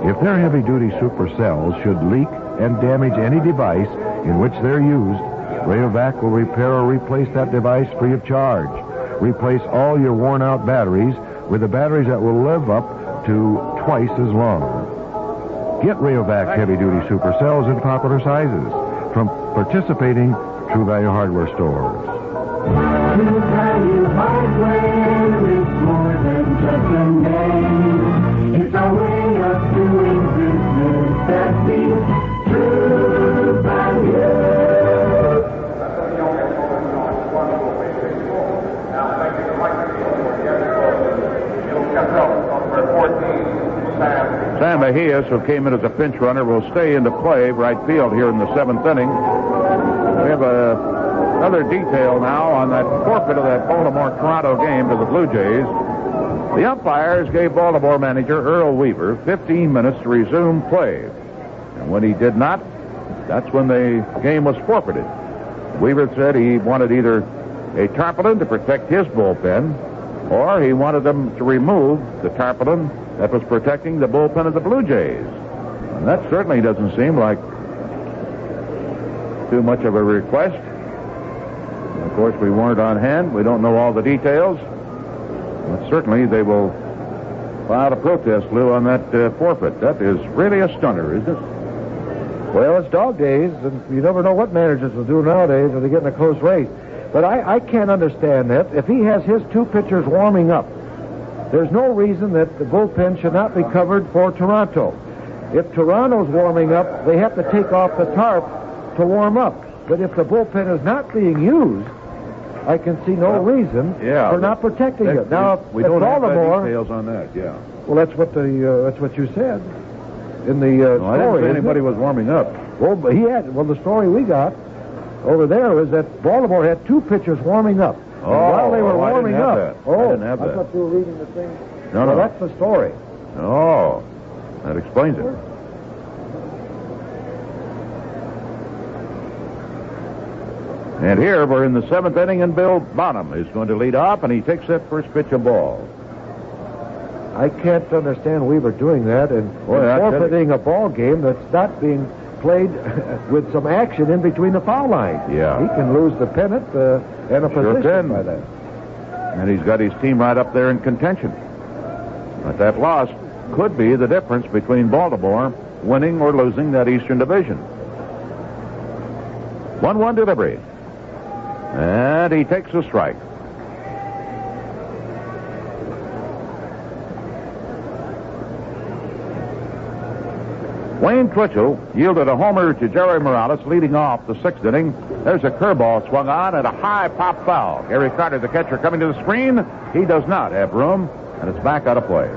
Speaker 2: If their heavy-duty supercells should leak and damage any device in which they're used, Rayovac will repair or replace that device free of charge. Replace all your worn-out batteries with the batteries that will live up to twice as long. Get Rayovac heavy-duty supercells in popular sizes from participating True Value hardware stores.
Speaker 5: True Value hardware is more than just a name. It's a way of doing business that beats True Value.
Speaker 7: Sam Mejias, who came in as a pinch runner, will stay into play right field here in the 7th inning. We have another detail now on that forfeit of that Baltimore-Toronto game to the Blue Jays. The umpires gave Baltimore manager Earl Weaver 15 minutes to resume play. And when he did not, that's when the game was forfeited. Weaver said he wanted either a tarpaulin to protect his bullpen, or he wanted them to remove the tarpaulin that was protecting the bullpen of the Blue Jays. And that certainly doesn't seem like too much of a request. And of course, we weren't on hand. We don't know all the details. But certainly they will file a protest, Lou, on that forfeit. That is really a stunner, isn't it?
Speaker 2: Well, it's dog days, and you never know what managers will do nowadays when they get in a close race. But I can't understand that. If he has his 2 pitchers warming up, there's no reason that the bullpen should not be covered for Toronto. If Toronto's warming up, they have to take off the tarp to warm up. But if the bullpen is not being used, I can see no reason for not protecting it. Now,
Speaker 7: we
Speaker 2: if
Speaker 7: don't have
Speaker 2: Baltimore,
Speaker 7: the details on that. Yeah.
Speaker 2: Well, that's what you said in the
Speaker 7: No,
Speaker 2: story.
Speaker 7: I didn't say
Speaker 2: isn't
Speaker 7: anybody
Speaker 2: it?
Speaker 7: was warming up.
Speaker 2: Well, but the story we got over there is that Baltimore had 2 pitchers warming up. And while they were warming up,
Speaker 7: I didn't have that.
Speaker 2: I thought you were reading the thing.
Speaker 7: No,
Speaker 2: well,
Speaker 7: no.
Speaker 2: that's the story.
Speaker 7: Oh, that explains it. And here we're in the 7th inning, and Bill Bonham is going to lead off, and he takes that first pitch of ball.
Speaker 2: I can't understand Weaver doing that and forfeiting a ball game that's not being played with some action in between the foul lines.
Speaker 7: Yeah.
Speaker 2: He can lose the pennant and a position by that.
Speaker 7: And he's got his team right up there in contention. But that loss could be the difference between Baltimore winning or losing that Eastern Division. 1-1 delivery. And he takes a strike. Wayne Twitchell yielded a homer to Jerry Morales leading off the sixth inning. There's a curveball swung on and a high pop foul. Gary Carter, the catcher, coming to the screen. He does not have room, and it's back out of play.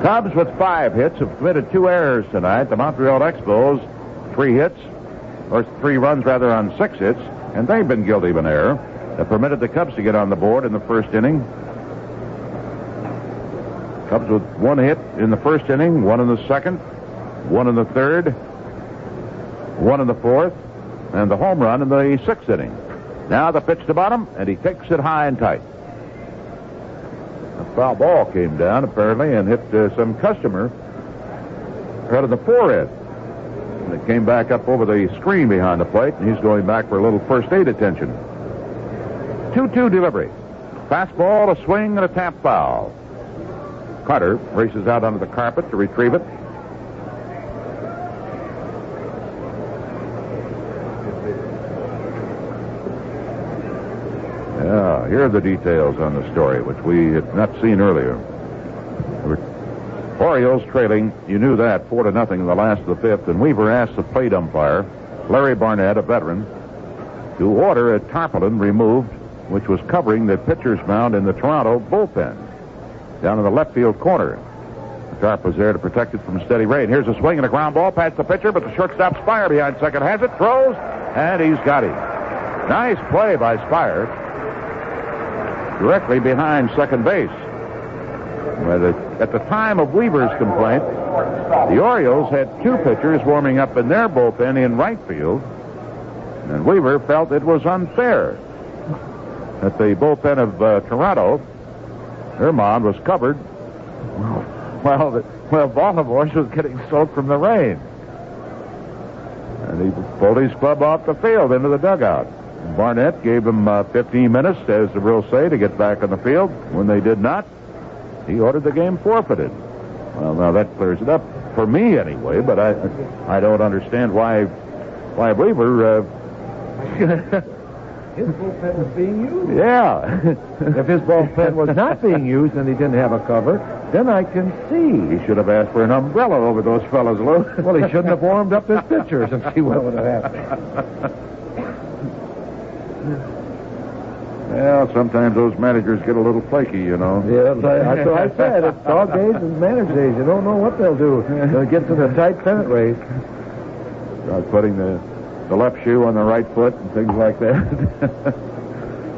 Speaker 7: Cubs with 5 hits have committed 2 errors tonight. The Montreal Expos, 3 runs on 6 hits, and they've been guilty of an error that permitted the Cubs to get on the board in the first inning. Cubs with 1 hit in the first inning, 1 in the second, 1 in the third, 1 in the fourth, and the home run in the sixth inning. Now the pitch to bottom, and he takes it high and tight. A foul ball came down, apparently, and hit some customer right in the forehead. And it came back up over the screen behind the plate, and he's going back for a little first aid attention. 2-2 delivery. Fastball, a swing, and a tap foul. Carter races out onto the carpet to retrieve it. Yeah, here are the details on the story, which we had not seen earlier. Orioles trailing, you knew that, 4-0 in the last of the fifth, and Weaver asked the plate umpire, Larry Barnett, a veteran, to order a tarpaulin removed, which was covering the pitcher's mound in the Toronto bullpen, down in the left field corner. The tarp was there to protect it from steady rain. Here's a swing and a ground ball past the pitcher, but the shortstop Spire behind second has it, throws, and he's got him. Nice play by Spire, directly behind second base. At the time of Weaver's complaint, the Orioles had 2 pitchers warming up in their bullpen in right field, and Weaver felt it was unfair that the bullpen of Toronto, their mound, was covered while Baltimore's was getting soaked from the rain. And he pulled his club off the field into the dugout. Barnett gave him 15 minutes, as the rules say, to get back on the field. When they did not, he ordered the game forfeited. Well, now that clears it up for me anyway, but I don't understand why Weaver...
Speaker 2: His bullpen was being used.
Speaker 7: Yeah.
Speaker 2: If his bullpen was not being used and he didn't have a cover, then I can see.
Speaker 7: He should have asked for an umbrella over those fellas, Lou.
Speaker 2: Well, he shouldn't have warmed up his pitchers and see what would have happened.
Speaker 7: Well, sometimes those managers get a little flaky, you know.
Speaker 2: Yeah, that's what I said. It's dog days and manager days. You don't know what they'll do. They'll get to the tight pennant race.
Speaker 7: Start putting the left shoe on the right foot and things like that.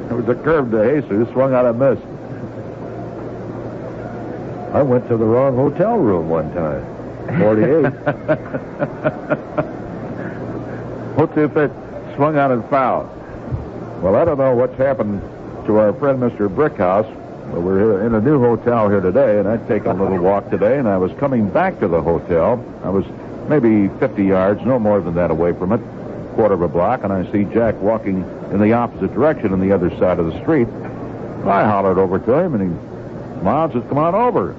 Speaker 7: There was a curve to Jesus, swung out and missed.
Speaker 2: I went to the wrong hotel room one time. 48.
Speaker 7: What's if it swung out and fouled? Well, I don't know what's happened to our friend Mr. Brickhouse. But we're here in a new hotel here today, and I'd taken a little walk today, and I was coming back to the hotel. I was maybe 50 yards, no more than that away from it, quarter of a block, and I see Jack walking in the opposite direction on the other side of the street. I hollered over to him, and he smiles, says, "Come on over."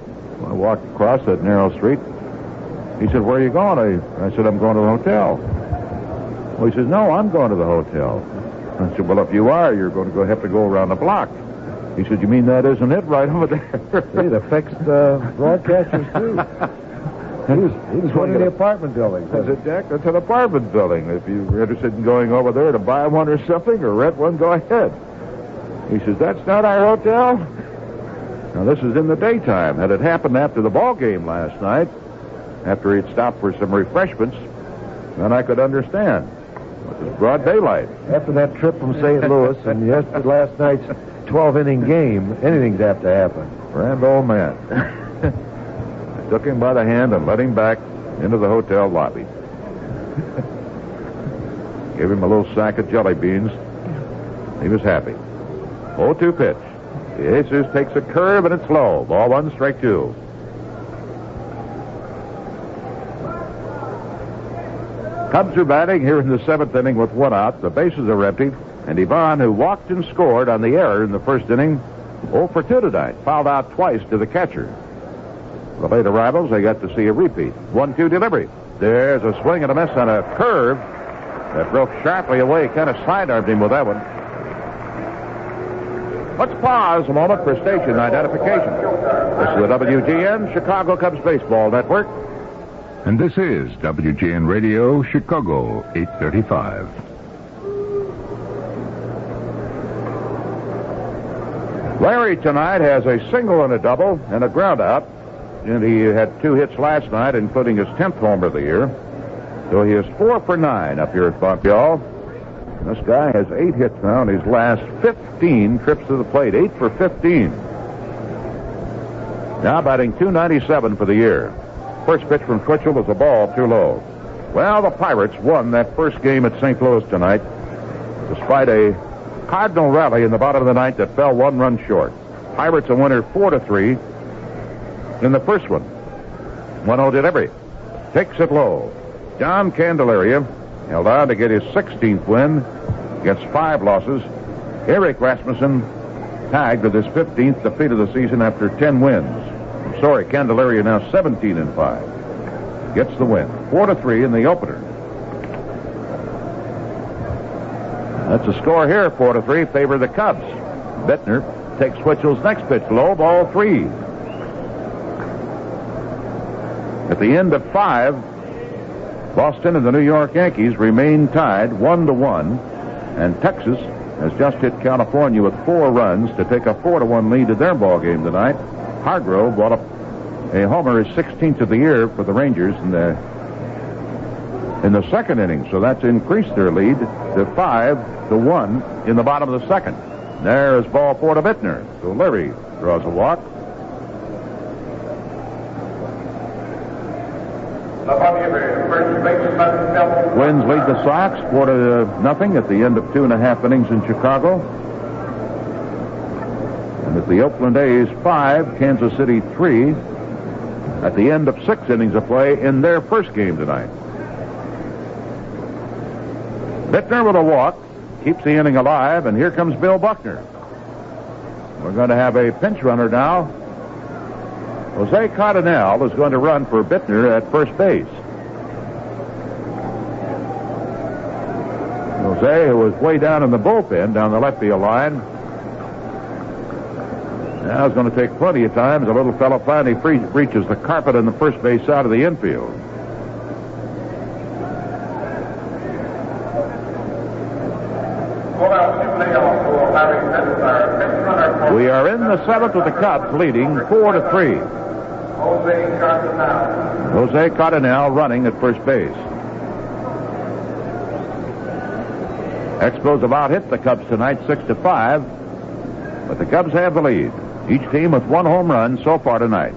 Speaker 7: I walked across that narrow street. He said, "Where are you going?" I said, "I'm going to the hotel." Well, he says, "No, I'm going to the hotel." I said, "Well, if you are, you're going to have to go around the block." He said, "You mean that isn't it right over there?"
Speaker 2: See, it affects broadcasters, too. He was one of the apartment buildings.
Speaker 7: I said, "Jack, that's an apartment building. If you're interested in going over there to buy one or something or rent one, go ahead." He says, "That's not our hotel." Now, this is in the daytime. Had it happened after the ball game last night, after he'd stopped for some refreshments, then I could understand. It was broad daylight.
Speaker 2: After that trip from St. Louis and last night's 12-inning game, anything's apt to happen.
Speaker 7: Grand old man. I took him by the hand and led him back into the hotel lobby. Gave him a little sack of jelly beans. He was happy. 0-2 pitch. Jesus takes a curve, and it's low. Ball 1, strike 2. Cubs are batting here in the 7th inning with 1 out. The bases are empty. And Yvonne, who walked and scored on the error in the 1st inning, 0 for 2 tonight. Fouled out twice to the catcher. The late arrivals, they got to see a repeat. 1-2 delivery. There's a swing and a miss on a curve that broke sharply away. Kind of sidearmed him with that one. Let's pause a moment for station identification. This is the WGN Chicago Cubs Baseball Network.
Speaker 6: And this is WGN Radio, Chicago, 835.
Speaker 7: Larry tonight has a single and a double and a ground out. And he had 2 hits last night, including his 10th homer of the year. So he is 4 for 9 up here at Montreal. This guy has 8 hits now in his last 15 trips to the plate. 8 for 15. Now batting .297 for the year. First pitch from Twitchell was a ball too low. Well, the Pirates won that first game at St. Louis tonight, despite a Cardinal rally in the bottom of the ninth that fell 1 run short. Pirates a winner 4-3 in the first one. 1-0 delivery. Takes it low. John Candelaria held on to get his 16th win against 5 losses. Eric Rasmussen tagged with his 15th defeat of the season after 10 wins. I'm sorry, Candelaria now 17-5. Gets the win. 4-3 in the opener. That's the score here, 4-3, favor the Cubs. Buckner takes Twitchell's next pitch low, ball 3. At the end of 5, Boston and the New York Yankees remain tied 1-1, and Texas has just hit California with 4 runs to take a 4-1 lead in their ball game tonight. Hargrove brought up a homer, his 16th of the year for the Rangers in the 2nd inning, so that's increased their lead to 5-1 in the bottom of the 2nd. There is ball 4 to Buckner. So Larry draws a walk. Twins lead the Sox 4-0 at the end of 2.5 innings in Chicago. And at the Oakland A's 5, Kansas City 3 at the end of 6 innings of play in their first game tonight. Buckner with a walk keeps the inning alive, and here comes Bill Buckner. We're going to have a pinch runner now. Jose Cardinal is going to run for Buckner at first base. Jose, who was way down in the bullpen down the left field line, now is going to take plenty of time as the little fellow finally reaches the carpet on the first base side of the infield. We are in the 7th with the Cubs leading 4-3. Jose Cardinal running at first base. Expos have out-hit the Cubs tonight 6-5, but the Cubs have the lead. Each team with 1 home run so far tonight.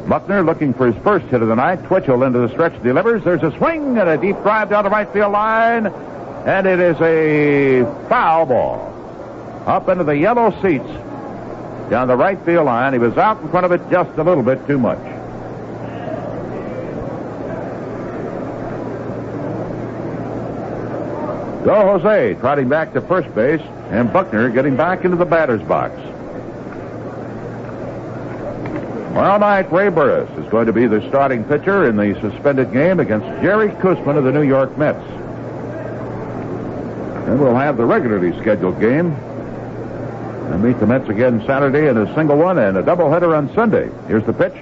Speaker 7: Buckner looking for his first hit of the night. Twitchell into the stretch delivers. There's a swing and a deep drive down the right field line, and it is a foul ball. Up into the yellow seats down the right field line. He was out in front of it just a little bit too much. So Jose trotting back to first base, and Buckner getting back into the batter's box. Tomorrow night, Ray Burris is going to be the starting pitcher in the suspended game against Jerry Koosman of the New York Mets. And we'll have the regularly scheduled game and meet the Mets again Saturday in a single one and a doubleheader on Sunday. Here's the pitch.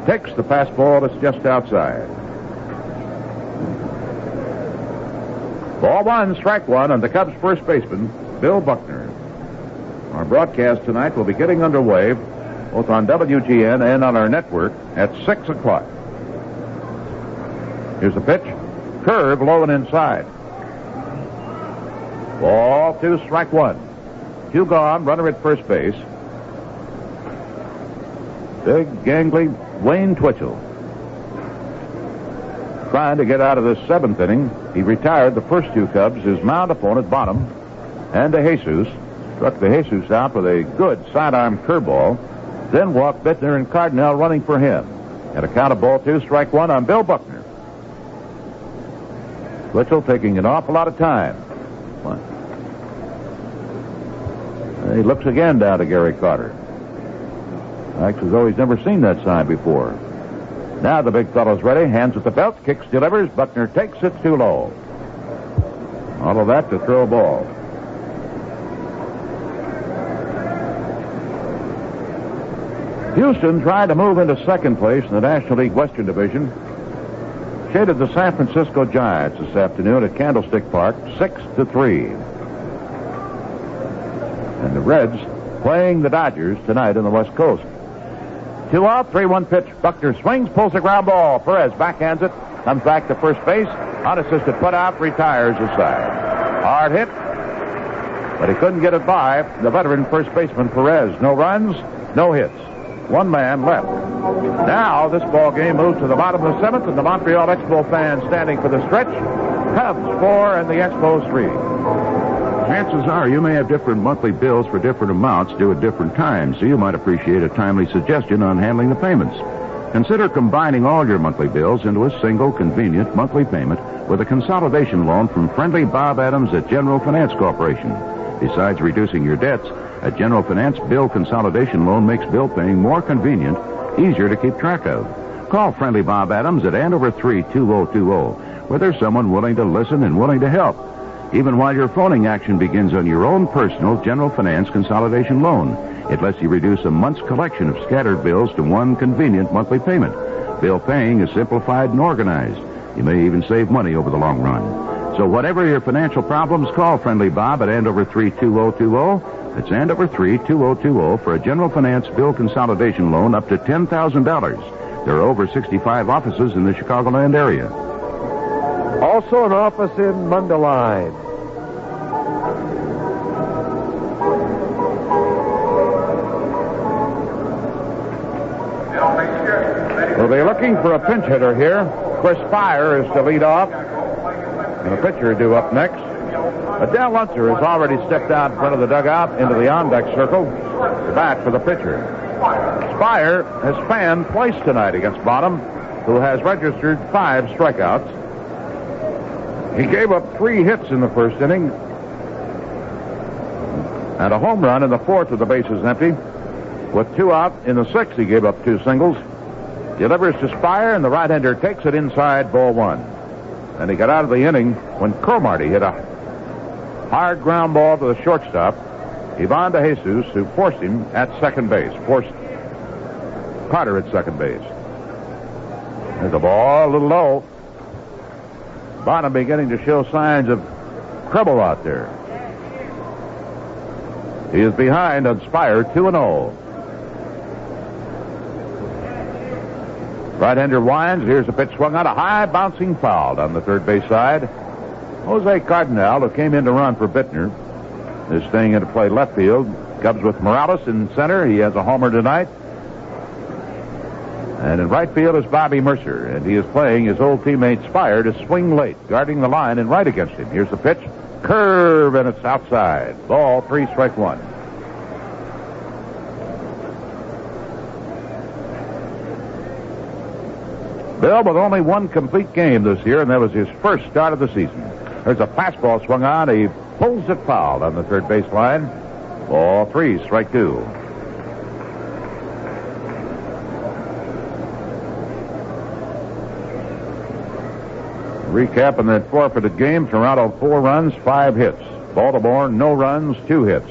Speaker 7: Takes the fastball that's just outside. Ball 1, strike 1, and the Cubs' first baseman, Bill Buckner. Our broadcast tonight will be getting underway both on WGN and on our network at 6 o'clock. Here's the pitch. Curve low and inside. Ball 2, strike 1. 2 gone, runner at first base. Big, gangly Wayne Twitchell. Trying to get out of the 7th inning. He retired the first 2 Cubs, his mound opponent, Bonham, and DeJesus. Struck the Jesus out with a good sidearm curveball. Then walked Bittner and Cardinal running for him. At a count of ball 2, strike 1 on Bill Buckner. Twitchell taking an awful lot of time. He looks again down to Gary Carter. Max has always never seen that sign before. Now the big fellow's ready. Hands at the belt. Kicks, delivers. Buckner takes it too low. All of that to throw a ball. Houston tried to move into second place in the National League Western Division. Shaded the San Francisco Giants this afternoon at Candlestick Park, 6-3. And the Reds playing the Dodgers tonight on the West Coast. 2 out, 3-1 pitch. Buckner swings, pulls the ground ball. Perez backhands it, comes back to first base. Unassisted put out, retires his side. Hard hit, but he couldn't get it by the veteran first baseman Perez. No runs, no hits. One man left. Now this ball game moves to the bottom of the 7th, and the Montreal Expos fans standing for the stretch. Cubs 4 and the Expos 3.
Speaker 3: Chances are you may have different monthly bills for different amounts due at different times, so you might appreciate a timely suggestion on handling the payments. Consider combining all your monthly bills into a single convenient monthly payment with a consolidation loan from friendly Bob Adams at General Finance Corporation. Besides reducing your debts, a General Finance bill consolidation loan makes bill paying more convenient, easier to keep track of. Call friendly Bob Adams at Andover 32020, where there's someone willing to listen and willing to help. Even while your phoning action begins on your own personal General Finance consolidation loan, it lets you reduce a month's collection of scattered bills to one convenient monthly payment. Bill paying is simplified and organized. You may even save money over the long run. So whatever your financial problems, call friendly Bob at Andover 32020. That's Andover 32020 for a General Finance bill consolidation loan up to $10,000. There are over 65 offices in the Chicagoland area.
Speaker 2: Also an office in Mundelein.
Speaker 7: We'll be looking for a pinch hitter here. Chris Spire is to lead off, and a pitcher due up next. Adele Lunzer has already stepped out in front of the dugout into the on-deck circle to bat for the pitcher. Spire has fanned twice tonight against Bonham, who has registered 5 strikeouts. He gave up 3 hits in the first inning and a home run in the 4th with the bases empty. With 2 out in the 6th, he gave up 2 singles. Delivers to Spire, and the right-hander takes it inside, ball 1. And he got out of the inning when Cromartie hit a hard ground ball to the shortstop, Ivan De Jesus, who forced him at second base. Forced Carter at second base. There's the ball, a little low. Bonham beginning to show signs of trouble out there. He is behind on Spire, 2-0. Right-hander winds. Here's a pitch swung out, a high bouncing foul on the third base side. Jose Cardinal, who came in to run for Bittner, is staying in to play left field. Cubs with Morales in center. He has a homer tonight. And in right field is Bobby Murcer, and he is playing his old teammate Spire to swing late, guarding the line and right against him. Here's the pitch. Curve, and it's outside. Ball 3, strike 1. Bill with only 1 complete game this year, and that was his first start of the season. There's a fastball swung on. He pulls it foul on the third base line. Ball 3, strike 2. Recap in that forfeited game. Toronto 4 runs, 5 hits. Baltimore no runs, 2 hits.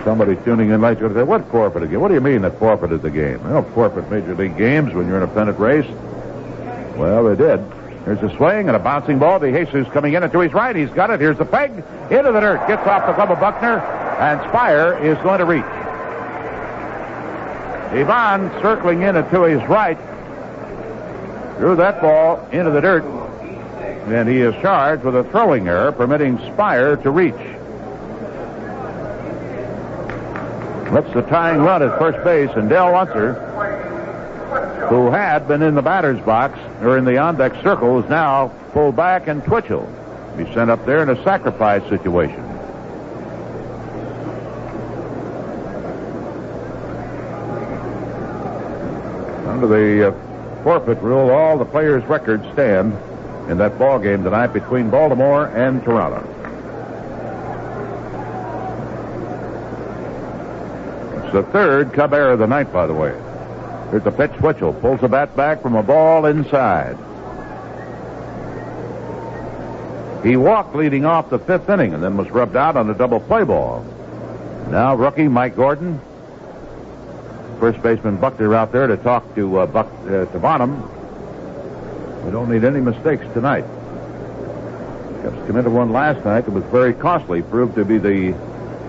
Speaker 7: Somebody tuning in late going to say, what forfeited game? What do you mean that forfeited the game? They don't forfeit major league games when you're in a pennant race. Well, they did. Here's a swing and a bouncing ball. De Jesus coming in and to his right. He's got it. Here's the peg. Into the dirt. Gets off the glove of Buckner. And Spire is going to reach. Ivan circling in and to his right. Threw that ball into the dirt. And he is charged with a throwing error, permitting Spire to reach. That's the tying run at first base, and Dale Lunzer, who had been in the batter's box, or in the on-deck circle, is now pulled back, and Twitchell Be sent up there in a sacrifice situation. Under the forfeit rule, all the players' records stand in that ball game tonight between Baltimore and Toronto. It's the third Cub error of the night, by the way. Here's the pitch. Twitchell pulls the bat back from a ball inside. He walked leading off the fifth inning and then was rubbed out on a double play ball. Now rookie Mike Gordon. First baseman Buckner out there to talk to Bonham. We don't need any mistakes tonight. Cubs committed one last night that was very costly, proved to be the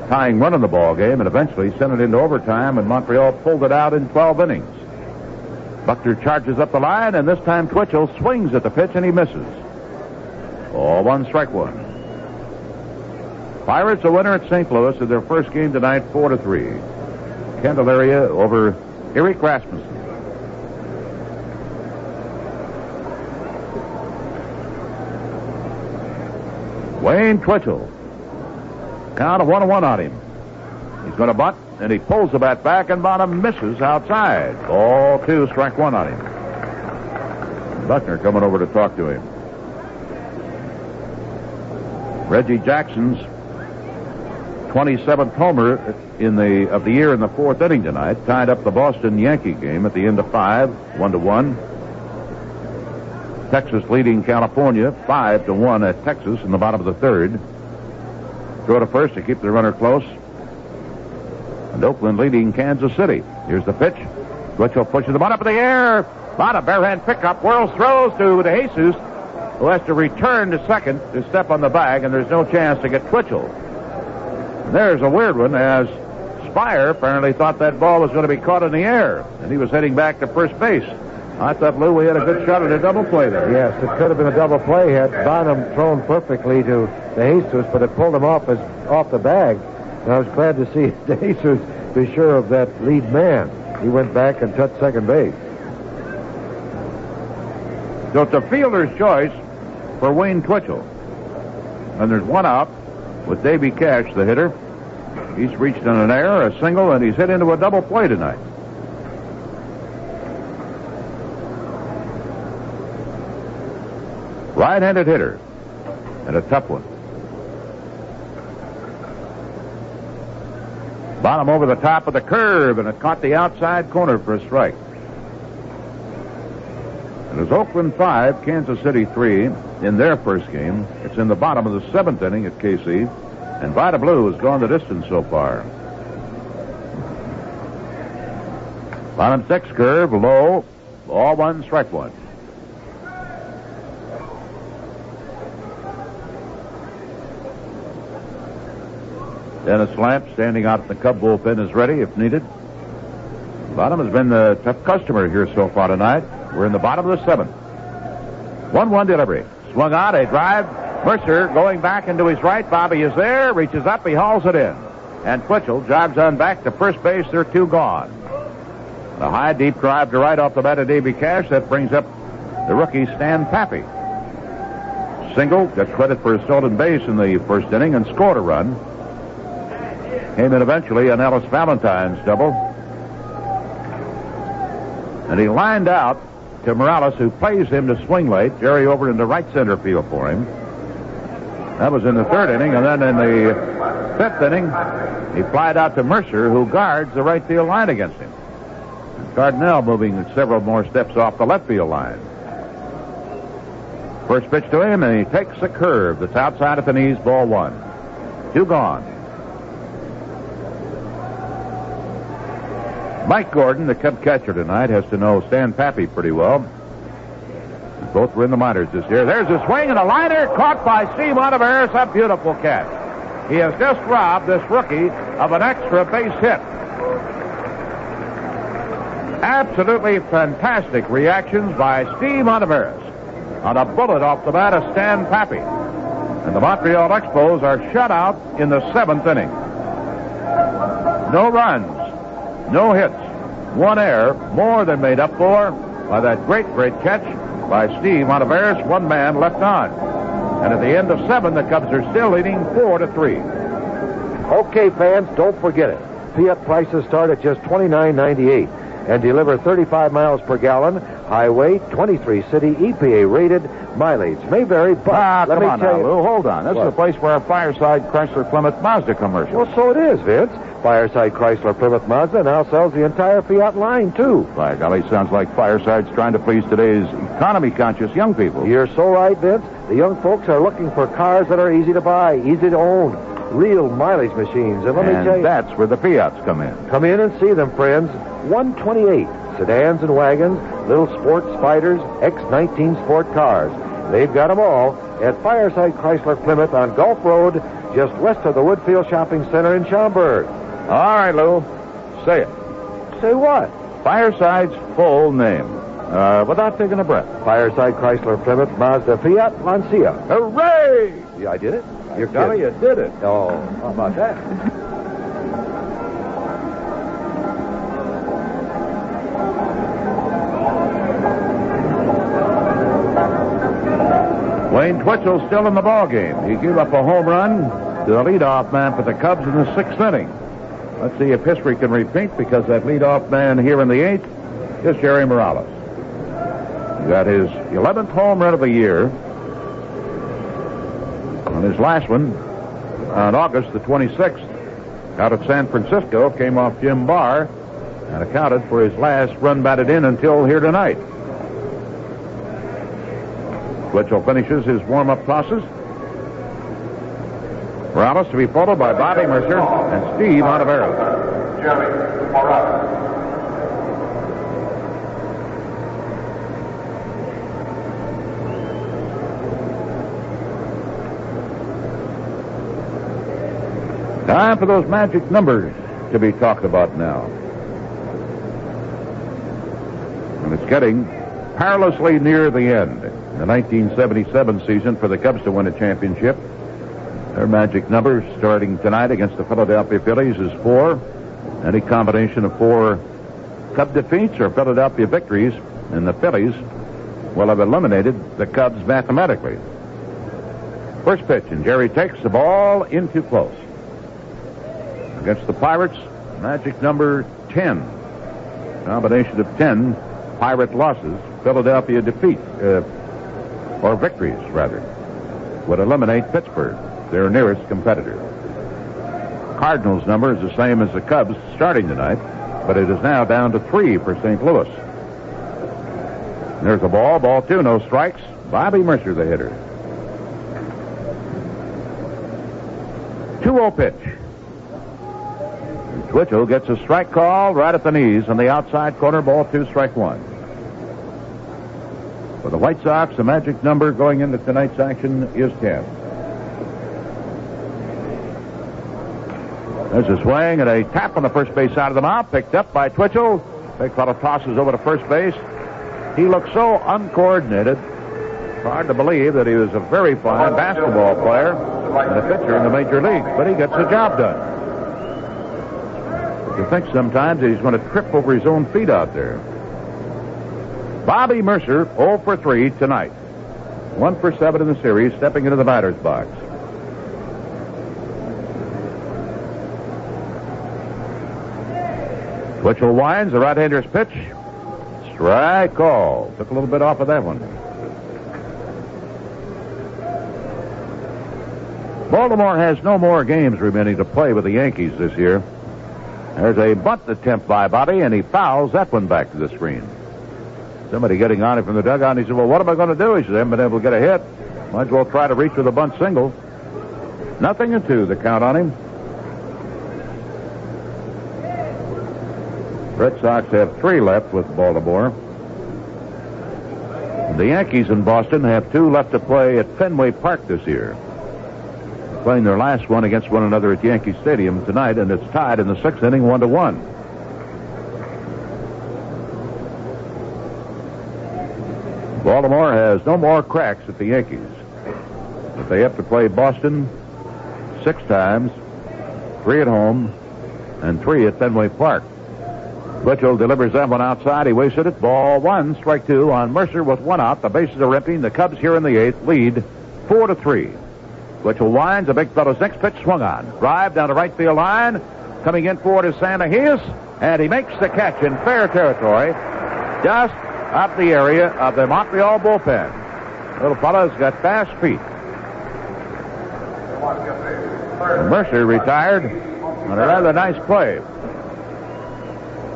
Speaker 7: tying run in the ball game, and eventually sent it into overtime, and Montreal pulled it out in 12 innings. Buckner charges up the line, and this time Twitchell swings at the pitch, and he misses. 0-1, strike one. Pirates a winner at St. Louis in their first game tonight, 4-3. Candelaria over Eric Rasmussen. Wayne Twitchell. Count of 1-1 on him. He's going to bunt, and he pulls the bat back, and Bonham misses outside. 0-2, strike one on him. Buckner coming over to talk to him. Reggie Jackson's 27th homer of the year in the fourth inning tonight tied up the Boston Yankee game at the end of 5, 1-1. Texas leading California 5-1 at Texas in the bottom of the third. Throw to first to keep the runner close. And Oakland leading Kansas City. Here's the pitch. Twitchell pushes the ball up in the air. On a bare-hand pickup. Whirls throws to DeJesus, who has to return to second to step on the bag, and there's no chance to get Twitchell. And there's a weird one, as Spire apparently thought that ball was going to be caught in the air, and he was heading back to first base. I thought, Lou, we had a good shot at a double play there.
Speaker 2: Yes, it could have been a double play had Bonham thrown perfectly to DeJesus, but it pulled him off the bag. And I was glad to see DeJesus be sure of that lead man. He went back and touched second base.
Speaker 7: So it's a fielder's choice for Wayne Twitchell. And there's one out with Davy Cash, the hitter. He's reached on an error, a single, and he's hit into a double play tonight. Right-handed hitter, and a tough one. Bonham over the top of the curve, and it caught the outside corner for a strike. It was Oakland 5, Kansas City 3 in their first game. It's in the bottom of the seventh inning at KC, and Vida Blue has gone the distance so far. Bottom six curve, low, 0-1, strike one. Dennis Lamp, standing out in the Cub bullpen, is ready if needed. Bonham has been the tough customer here so far tonight. We're in the bottom of the seventh. 1-1 delivery. Swung out, a drive. Murcer going back into his right. Bobby is there, reaches up, he hauls it in. And Twitchell jogs on back to first base. They're two gone. A high, deep drive to right off the bat of Davy Cash. That brings up the rookie Stan Pappy. Single, gets credit for his stolen base in the first inning and scored a run. Came in eventually on Ellis Valentine's double. And he lined out to Morales, who plays him to swing late. Jerry over into right center field for him. That was in the third inning, and then in the fifth inning, he flied out to Murcer, who guards the right field line against him. Cardinal moving several more steps off the left field line. First pitch to him, and he takes a curve that's outside at the knees, ball one. Two gone. Mike Gordon, the Cub catcher tonight, has to know Stan Pappy pretty well. Both were in the minors this year. There's a swing and a liner caught by Steve Ontiveros. A beautiful catch. He has just robbed this rookie of an extra base hit. Absolutely fantastic reactions by Steve Ontiveros on a bullet off the bat of Stan Pappy. And the Montreal Expos are shut out in the seventh inning. No runs. No hits, one error, more than made up for by that great catch by Steve Ontiveros, one man left on. And at the end of 7, the Cubs are still leading 4-3.
Speaker 2: Okay, fans, don't forget it. Fiat prices start at just $29.98 and deliver 35 miles per gallon, highway, 23 city, EPA-rated mileage. May vary, but let me tell you...
Speaker 7: Lou, hold on. This is the place where our Fireside Chrysler Plymouth Mazda commercial.
Speaker 2: Well, so it is, Vince. Fireside Chrysler Plymouth Mazda now sells the entire Fiat line, too.
Speaker 7: By golly, sounds like Fireside's trying to please today's economy-conscious young people.
Speaker 2: You're so right, Vince. The young folks are looking for cars that are easy to buy, easy to own, real mileage machines. And let me tell you...
Speaker 7: that's where the Fiats come in.
Speaker 2: Come in and see them, friends. 128 sedans and wagons, little sport spiders, X19 sport cars. They've got them all at Fireside Chrysler Plymouth on Gulf Road, just west of the Woodfield Shopping Center in Schaumburg.
Speaker 7: All right, Lou. Say it.
Speaker 2: Say what?
Speaker 7: Fireside's full name. Without taking a breath.
Speaker 2: Fireside Chrysler Plymouth Mazda Fiat Lancia.
Speaker 7: Hooray!
Speaker 2: Yeah, I did it?
Speaker 7: You're kidding. You did it.
Speaker 2: Oh, how about that?
Speaker 7: Wayne Twitchell's still in the ballgame. He gave up a home run to the leadoff man for the Cubs in the 6th inning. Let's see if history can repeat, because that leadoff man here in the 8th is Jerry Morales. He got his 11th home run of the year. On his last one, on August the 26th, out at San Francisco, came off Jim Barr and accounted for his last run batted in until here tonight. Twitchell finishes his warm-up tosses. Morales to be followed by Bobby Murcer and Steve Ontiveros.
Speaker 5: Jerry Morales.
Speaker 7: Time for those magic numbers to be talked about now. And it's getting perilously near the end. The 1977 season for the Cubs to win a championship. Their magic number starting tonight against the Philadelphia Phillies is 4. Any combination of 4 Cub defeats or Philadelphia victories, and the Phillies will have eliminated the Cubs mathematically. First pitch, and Jerry takes the ball in too close. Against the Pirates, magic number 10. Combination of 10 Pirate losses, Philadelphia defeat, or victories, rather, would eliminate Pittsburgh, their nearest competitor. Cardinals' number is the same as the Cubs starting tonight, but it is now down to 3 for St. Louis. There's a ball 2, no strikes. Bobby Murcer, the hitter. 2-0 pitch. Twitchell gets a strike call right at the knees on the outside corner, ball 2, strike 1. For the White Sox, the magic number going into tonight's action is 10. There's a swing and a tap on the first base side of the mound, picked up by Twitchell. Big fellow tosses over to first base. He looks so uncoordinated. It's hard to believe that he was a very fine basketball player and a pitcher in the major leagues, but he gets the job done. You think sometimes that he's going to trip over his own feet out there. Bobby Murcer, 0 for 3 tonight. 1 for 7 in the series, stepping into the batter's box. Twitchell winds, the right-hander's pitch. Strike call. Took a little bit off of that one. Baltimore has no more games remaining to play with the Yankees this year. There's a bunt attempt by Bobby, and he fouls that one back to the screen. Somebody getting on him from the dugout, and he said, well, what am I going to do? He said, I haven't been able to get a hit. Might as well try to reach with a bunt single. 0-2, the count on him. Red Sox have 3 left with Baltimore. The Yankees in Boston have 2 left to play at Fenway Park this year. Playing their last one against one another at Yankee Stadium tonight, and it's tied in the 6th inning, 1-1. Baltimore has no more cracks at the Yankees, but they have to play Boston 6 times, 3 at home, and 3 at Fenway Park. Twitchell delivers that one outside. He wasted it. Ball 1, strike 2 on Murcer with 1 out. The bases are empty. The Cubs here in the 8th lead 4-3. Twitchell winds. The big fellow's next pitch swung on. Drive down the right field line. Coming in for it is Sam Mejias, and he makes the catch in fair territory, just up the area of the Montreal bullpen. Little fella's got fast feet. Murcer retired on a rather nice play.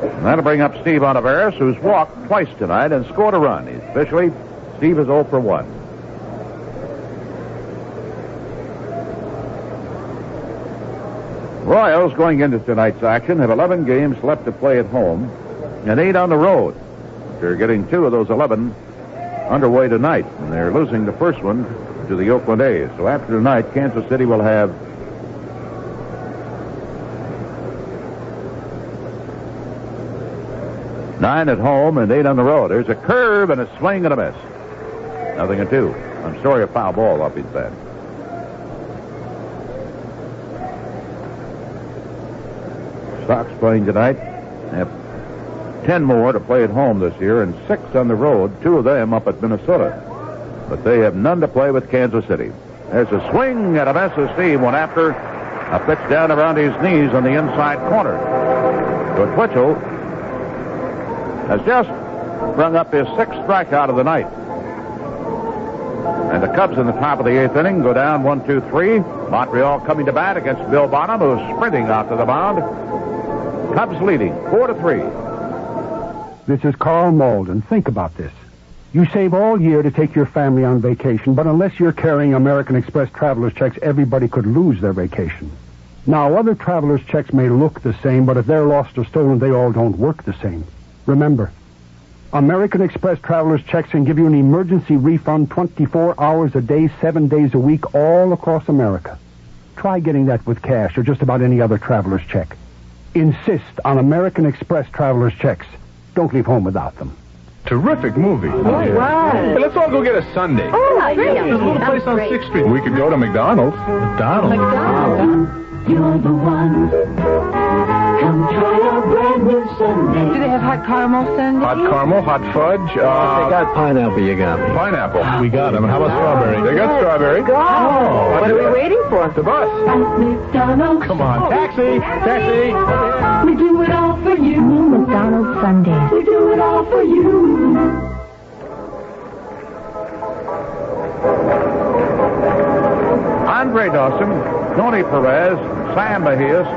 Speaker 7: And that'll bring up Steve Olivares, who's walked twice tonight and scored a run. Officially, Steve is 0 for 1. Royals, going into tonight's action, have 11 games left to play at home and 8 on the road. They're getting 2 of those 11 underway tonight, and they're losing the first one to the Oakland A's. So after tonight, Kansas City will have 9 at home and 8 on the road. There's a curve and a swing and a miss. 0-2. I'm sorry, a foul ball off his bat. Sox playing tonight have 10 more to play at home this year and 6 on the road, 2 of them up at Minnesota. But they have none to play with Kansas City. There's a swing and a miss as Steve went after a pitch down around his knees on the inside corner. So Twitchell has just rung up his 6th strikeout of the night. And the Cubs in the top of the 8th inning go down 1-2-3. Montreal coming to bat against Bill Bonham, who's sprinting out to the mound. Cubs leading 4-3.
Speaker 14: This is Carl Malden. Think about this. You save all year to take your family on vacation, but unless you're carrying American Express traveler's checks, everybody could lose their vacation. Now, other traveler's checks may look the same, but if they're lost or stolen, they all don't work the same. Remember, American Express traveler's checks can give you an emergency refund 24 hours a day, 7 days a week, all across America. Try getting that with cash or just about any other traveler's check. Insist on American Express traveler's checks. Don't leave home without them.
Speaker 15: Terrific movie.
Speaker 16: Oh, wow.
Speaker 15: Hey, let's all go get a sundae.
Speaker 16: Oh, great.
Speaker 15: There's a little place on 6th Street. We could go to McDonald's.
Speaker 16: McDonald's. You're the one. Come try our brand new sundae.
Speaker 17: Do they have hot caramel sundae?
Speaker 15: Hot caramal, hot fudge.
Speaker 18: If they got pineapple, you got me.
Speaker 15: Pineapple. We got them. How about strawberry? They got strawberry.
Speaker 17: Go. What are we waiting for?
Speaker 15: The bus.
Speaker 16: McDonald's.
Speaker 15: Come on. Taxi. Taxi.
Speaker 16: We do it all for you.
Speaker 17: New McDonald's sundaes.
Speaker 16: We do it all for you.
Speaker 7: Andre Dawson, Tony Perez, Sam Mejias,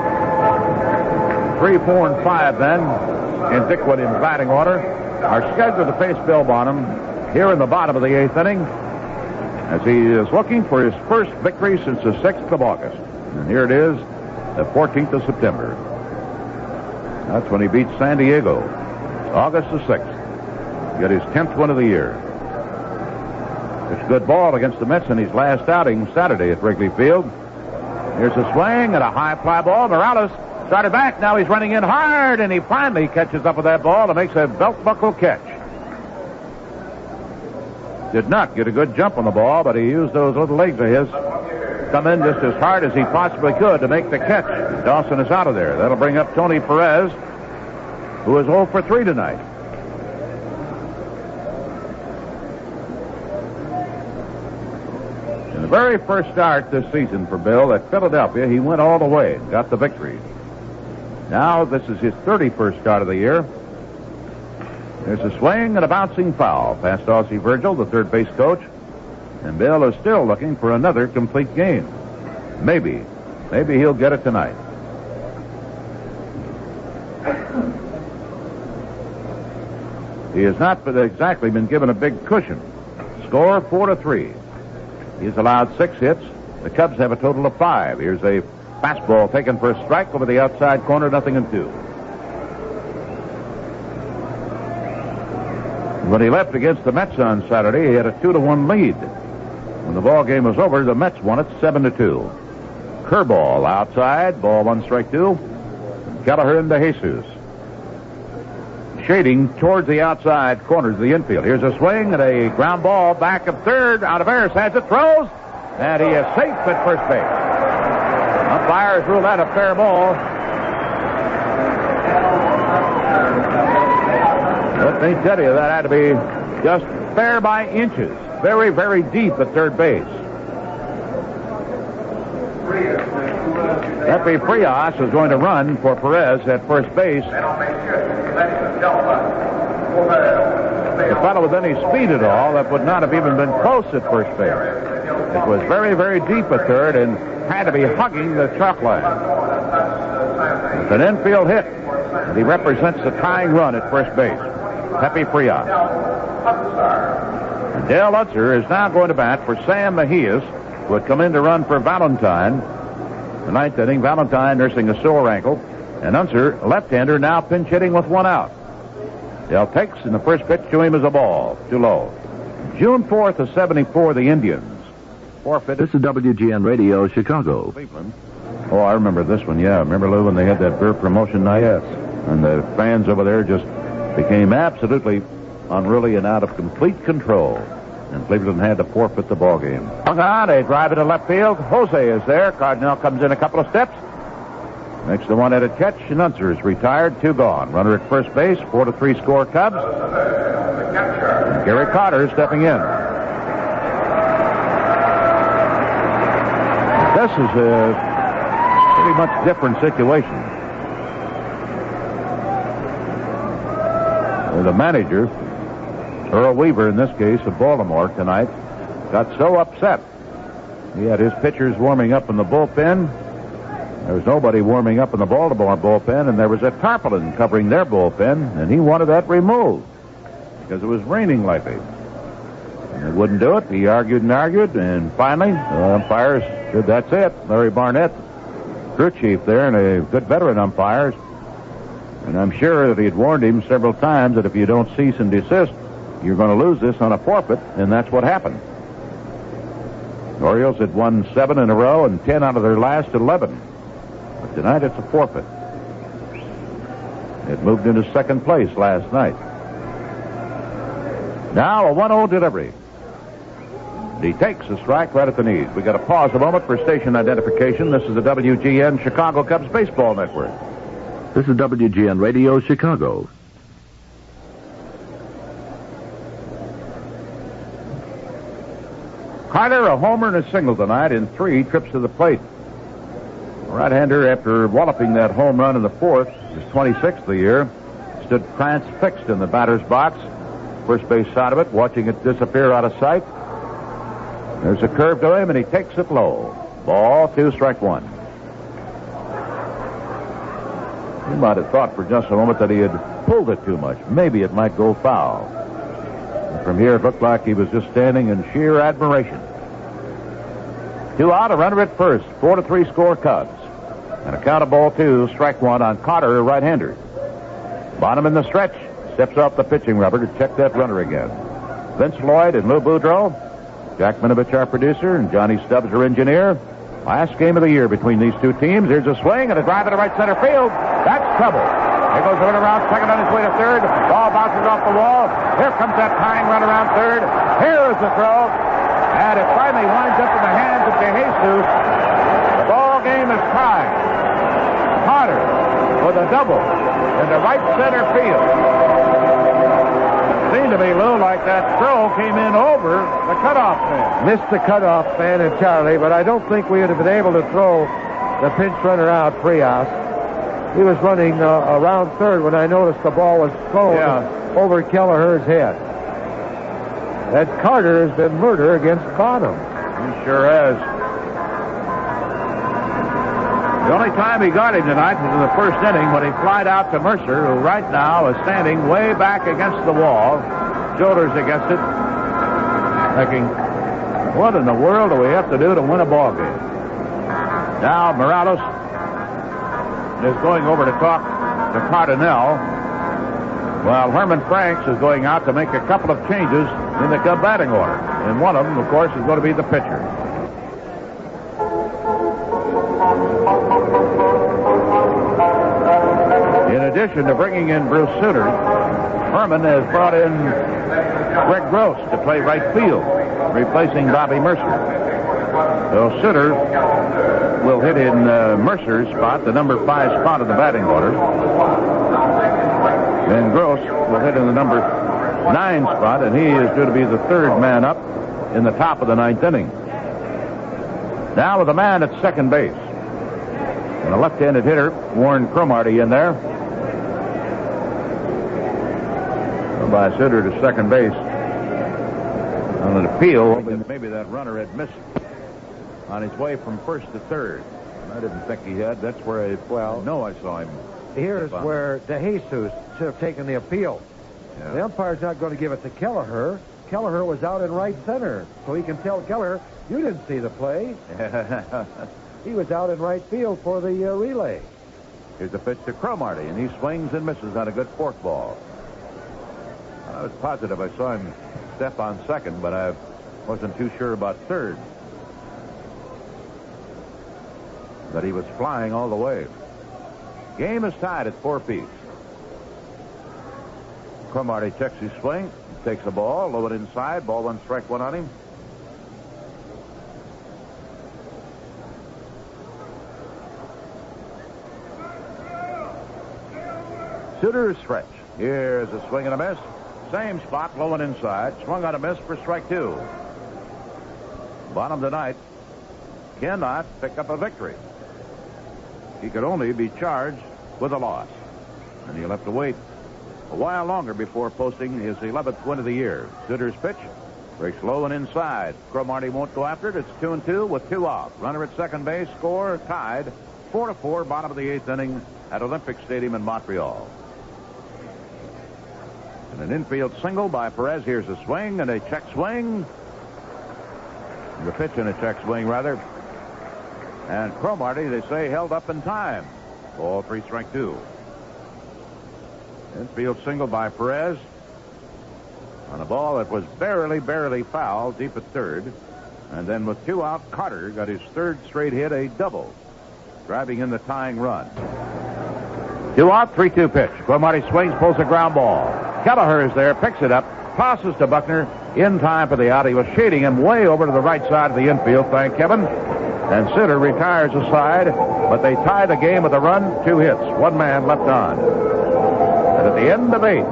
Speaker 7: 3, 4, and 5 then, in Dickwood in batting order, are scheduled to face Bill Bonham here in the bottom of the 8th inning as he is looking for his first victory since the 6th of August. And here it is, the 14th of September. That's when he beat San Diego, August the 6th. Get his 10th win of the year. It's a good ball against the Mets in his last outing Saturday at Wrigley Field. Here's a swing and a high fly ball. Morales started back. Now he's running in hard, and he finally catches up with that ball and makes a belt buckle catch. Did not get a good jump on the ball, but he used those little legs of his come in just as hard as he possibly could to make the catch. Dawson is out of there. That'll bring up Tony Perez, who is 0 for 3 tonight. In the very first start this season for Bill at Philadelphia, he went all the way and got the victory. Now this is his 31st start of the year. There's a swing and a bouncing foul past Aussie Virgil, the third base coach. And Bill is still looking for another complete game. Maybe he'll get it tonight. He has not exactly been given a big cushion. Score 4-3. He's allowed 6 hits. The Cubs have a total of 5. Here's a fastball taken for a strike over the outside corner, 0-2. When he left against the Mets on Saturday, he had a 2-1 lead. When the ball game was over, the Mets won it 7-2. Curveball outside, ball 1, strike 2. Kelleher into Jesus. Shading towards the outside corners of the infield. Here's a swing and a ground ball back of third. Olivares has it, throws, and he is safe at first base. Umpires rule that a fair ball. Let me tell you, that had to be just fair by inches. Very, very deep at third base. Pepe Frias is going to run for Perez at first base. The fellow with any speed at all, that would not have even been close at first base. It was very, very deep at third and had to be hugging the chalk line. It's an infield hit, and he represents the tying run at first base. Pepe Frias. And Dale Unser is now going to bat for Sam Mejias, who had come in to run for Valentine. The ninth inning, Valentine nursing a sore ankle, and Unser, left-hander, now pinch hitting with one out. Dale takes, and the first pitch to him is a ball, too low. June 4th of 74, the Indians forfeit.
Speaker 3: This is WGN Radio, Chicago.
Speaker 7: Cleveland. Oh, I remember this one, yeah. Remember, Lou, when they had that beer promotion night?
Speaker 14: Yes.
Speaker 7: And the fans over there just became absolutely unruly and out of complete control. And Cleveland had to forfeit the ball game. Hung on, they drive it to left field. Jose is there. Cardinal comes in a couple of steps. Makes the one-headed catch, and Unser is retired, 2 gone. Runner at first base, 4-3 score Cubs. And Gary Carter stepping in. This is a pretty much different situation. The manager, Earl Weaver in this case of Baltimore tonight, got so upset. He had his pitchers warming up in the bullpen. There was nobody warming up in the Baltimore bullpen, and there was a tarpaulin covering their bullpen, and he wanted that removed because it was raining lately. And they wouldn't do it. He argued, and finally, the umpires said, that's it. Larry Barnett, crew chief there, and a good veteran umpires. And I'm sure that he had warned him several times that if you don't cease and desist, you're going to lose this on a forfeit, and that's what happened. The Orioles had won 7 in a row and 10 out of their last 11. But tonight it's a forfeit. It moved into second place last night. Now a 1-0 delivery. He takes a strike right at the knees. We got to pause a moment for station identification. This is the WGN Chicago Cubs Baseball Network.
Speaker 3: This is WGN Radio, Chicago.
Speaker 7: Carter, a homer and a single tonight in 3 trips to the plate. The right-hander, after walloping that home run in the 4th, his 26th of the year, stood transfixed in the batter's box, first base side of it, watching it disappear out of sight. There's a curve to him, and he takes it low. Ball 2, strike 1. You might have thought for just a moment that he had pulled it too much. Maybe it might go foul. And from here, it looked like he was just standing in sheer admiration. 2 out, a runner at first. 4-3 score Cubs. And a count of ball 2, strike 1 on Carter, a right-hander. Bonham in the stretch. Steps off the pitching rubber to check that runner again. Vince Lloyd and Lou Boudreau. Jack Minovich, our producer, and Johnny Stubbs, our engineer. Last game of the year between these two teams. Here's a swing and a drive into right center field. That's trouble. He goes around second on his way to third. Ball bounces off the wall. Here comes that tying run around third. Here's the throw. And it finally winds up in the hands of DeJesus. The ball game is tied. Carter with a double into right center field. Seemed to me, Lou, like that throw came in over the cutoff man.
Speaker 2: Missed the cutoff man entirely, but I don't think we would have been able to throw the pinch runner out, Frias. He was running around third when I noticed the ball was thrown over Kelleher's head. That Carter has been murder against Bonham.
Speaker 7: He sure has. The only time he got him tonight was in the first inning when he flied out to Murcer, who right now is standing way back against the wall, shoulders against it, thinking, what in the world do we have to do to win a ball game? Now Morales is going over to talk to Cardinal, while Herman Franks is going out to make a couple of changes in the Cub batting order. And one of them, of course, is going to be the pitcher. In addition to bringing in Bruce Sutter, Herman has brought in Greg Gross to play right field, replacing Bobby Murcer. So Sutter will hit in Mercer's spot, the number 5 spot of the batting order. And Gross will hit in the number 9 spot, and he is due to be the 3rd man up in the top of the 9th inning. Now with a man at second base. And a left-handed hitter, Warren Cromartie, in there. By Sitter to second base. On an appeal, maybe that runner had missed on his way from first to third. I didn't think he had. That's where I saw him.
Speaker 2: Here's where DeJesus should have taken the appeal.
Speaker 7: Yeah.
Speaker 2: The umpire's not going to give it to Kelleher. Kelleher was out in right center, so he can tell Kelleher, you didn't see the play. He was out in right field for the relay.
Speaker 7: Here's the pitch to Cromartie, and he swings and misses on a good fork ball. I was positive I saw him step on second, but I wasn't too sure about third. But he was flying all the way. Game is tied at 4 apiece. Cromartie checks his swing, takes the ball, low it inside, ball 1, strike 1 on him. Sitter's stretch. Here's a swing and a miss. Same spot, low and inside. Swung on a miss for strike 2. Bottom tonight cannot pick up a victory. He could only be charged with a loss. And he'll have to wait a while longer before posting his 11th win of the year. Sitter's pitch breaks low and inside. Cromartie won't go after it. It's 2-2 with 2 out. Runner at second base. Score tied 4-4. Bottom of the 8th inning at Olympic Stadium in Montreal. And an infield single by Perez. Here's a swing and a check swing. The pitch and a check swing, rather. And Cromartie, they say, held up in time. Ball 3, strike 2. Infield single by Perez on a ball that was barely foul deep at third. And then with 2 out, Carter got his 3rd straight hit, a double, driving in the tying run. 2 out, 3-2 pitch. Cromartie swings, pulls a ground ball. Kelleher is there, picks it up, tosses to Buckner in time for the out. He was shading him way over to the right side of the infield, thank Kevin. And Sitter retires aside, but they tie the game with a run, 2 hits, 1 man left on. And at the end of 8,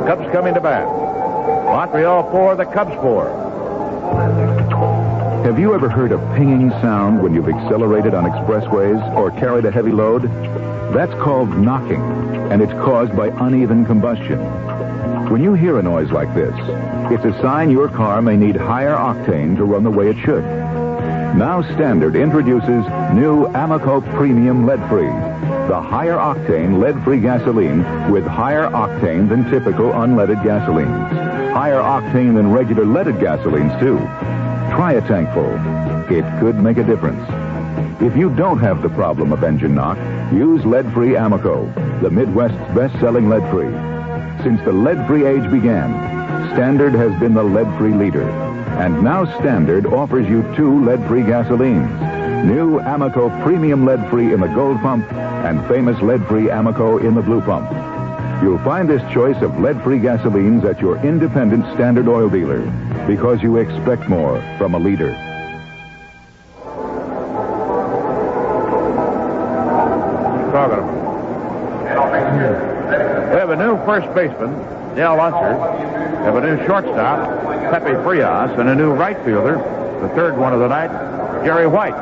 Speaker 7: Cubs coming to bat. Montreal 4, the Cubs 4.
Speaker 3: Have you ever heard a pinging sound when you've accelerated on expressways or carried a heavy load? That's called knocking, and it's caused by uneven combustion. When you hear a noise like this, it's a sign your car may need higher octane to run the way it should. Now Standard introduces new Amoco Premium Lead-Free, the higher octane lead-free gasoline with higher octane than typical unleaded gasolines. Higher octane than regular leaded gasolines, too. Try a tankful. It could make a difference. If you don't have the problem of engine knock, use lead-free Amoco, the Midwest's best-selling lead-free. Since the lead-free age began, Standard has been the lead-free leader. And now Standard offers you 2 lead-free gasolines. New Amoco Premium Lead-Free in the Gold Pump and famous lead-free Amoco in the Blue Pump. You'll find this choice of lead-free gasolines at your independent Standard oil dealer because you expect more from a leader.
Speaker 7: We have a new first baseman, Dale Unser. We have a new shortstop, Pepe Frias, and a new right fielder, the 3rd one of the night, Jerry White.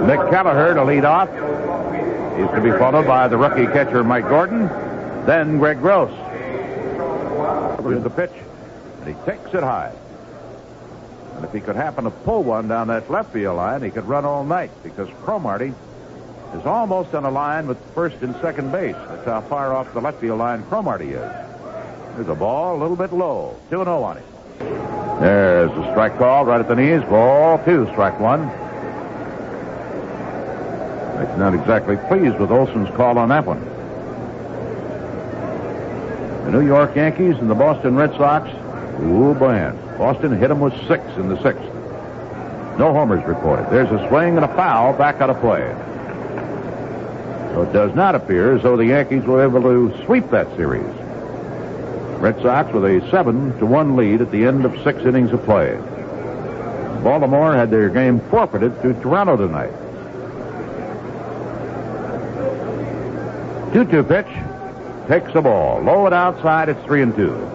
Speaker 7: Nick Kelleher to lead off. He's to be followed by the rookie catcher, Mike Gordon, then Greg Gross. Here's the pitch, and he takes it high. And if he could happen to pull one down that left field line, he could run all night because Cromartie is almost on a line with first and second base. That's how far off the left field line Cromartie is. There's a ball a little bit low. 2-0 on it. There's a strike call right at the knees. Ball 2, strike 1. He's not exactly pleased with Olson's call on that one. The New York Yankees and the Boston Red Sox. Ooh, man. Boston hit him with 6 in the 6th. No homers reported. There's a swing and a foul back out of play. So it does not appear as though the Yankees were able to sweep that series. Red Sox with a 7-1 lead at the end of 6 innings of play. Baltimore had their game forfeited to Toronto tonight. 2-2 pitch. Takes the ball. Low and outside. It's 3-2.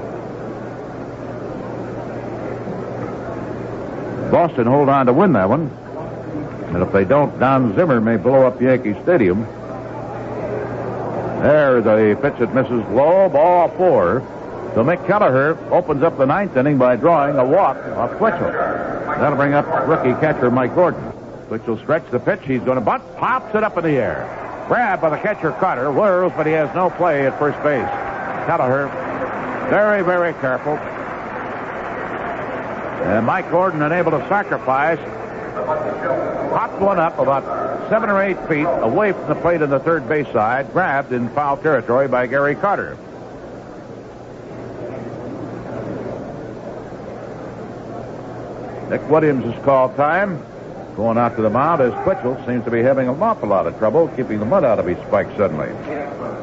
Speaker 7: Boston hold on to win that one. And if they don't, Don Zimmer may blow up Yankee Stadium. There, the pitch that misses low, ball 4. So Mick Kelleher opens up the 9th inning by drawing a walk off Twitchell. That'll bring up rookie catcher Mike Gordon. Twitchell stretches the pitch. He's going to bunt, pops it up in the air. Grabbed by the catcher Carter, whirls, but he has no play at first base. Kelleher, very, very careful. And Mike Gordon unable to sacrifice. Popped one up about 7 or 8 feet away from the plate on the third base side, grabbed in foul territory by Gary Carter. Nick Williams has called time. Going out to the mound as Twitchell seems to be having an awful lot of trouble keeping the mud out of his spikes suddenly.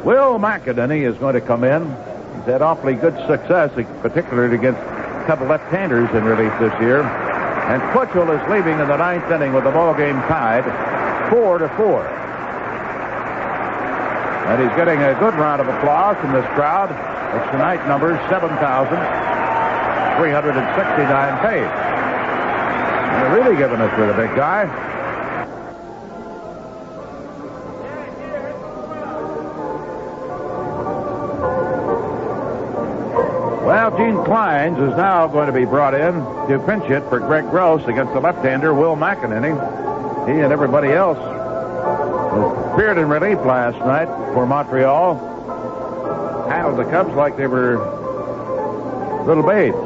Speaker 7: Will McEnany is going to come in. He's had awfully good success, particularly against a couple left-handers in relief this year. And Twitchell is leaving in the 9th inning with the ball game tied 4-4. And he's getting a good round of applause from this crowd, which tonight numbers 7,369 paid. They're really giving it to the big guy. Well, Gene Kleins is now going to be brought in to pinch hit for Greg Gross against the left-hander Will McEnany. He and everybody else appeared in relief last night for Montreal. Handled the Cubs like they were little babes.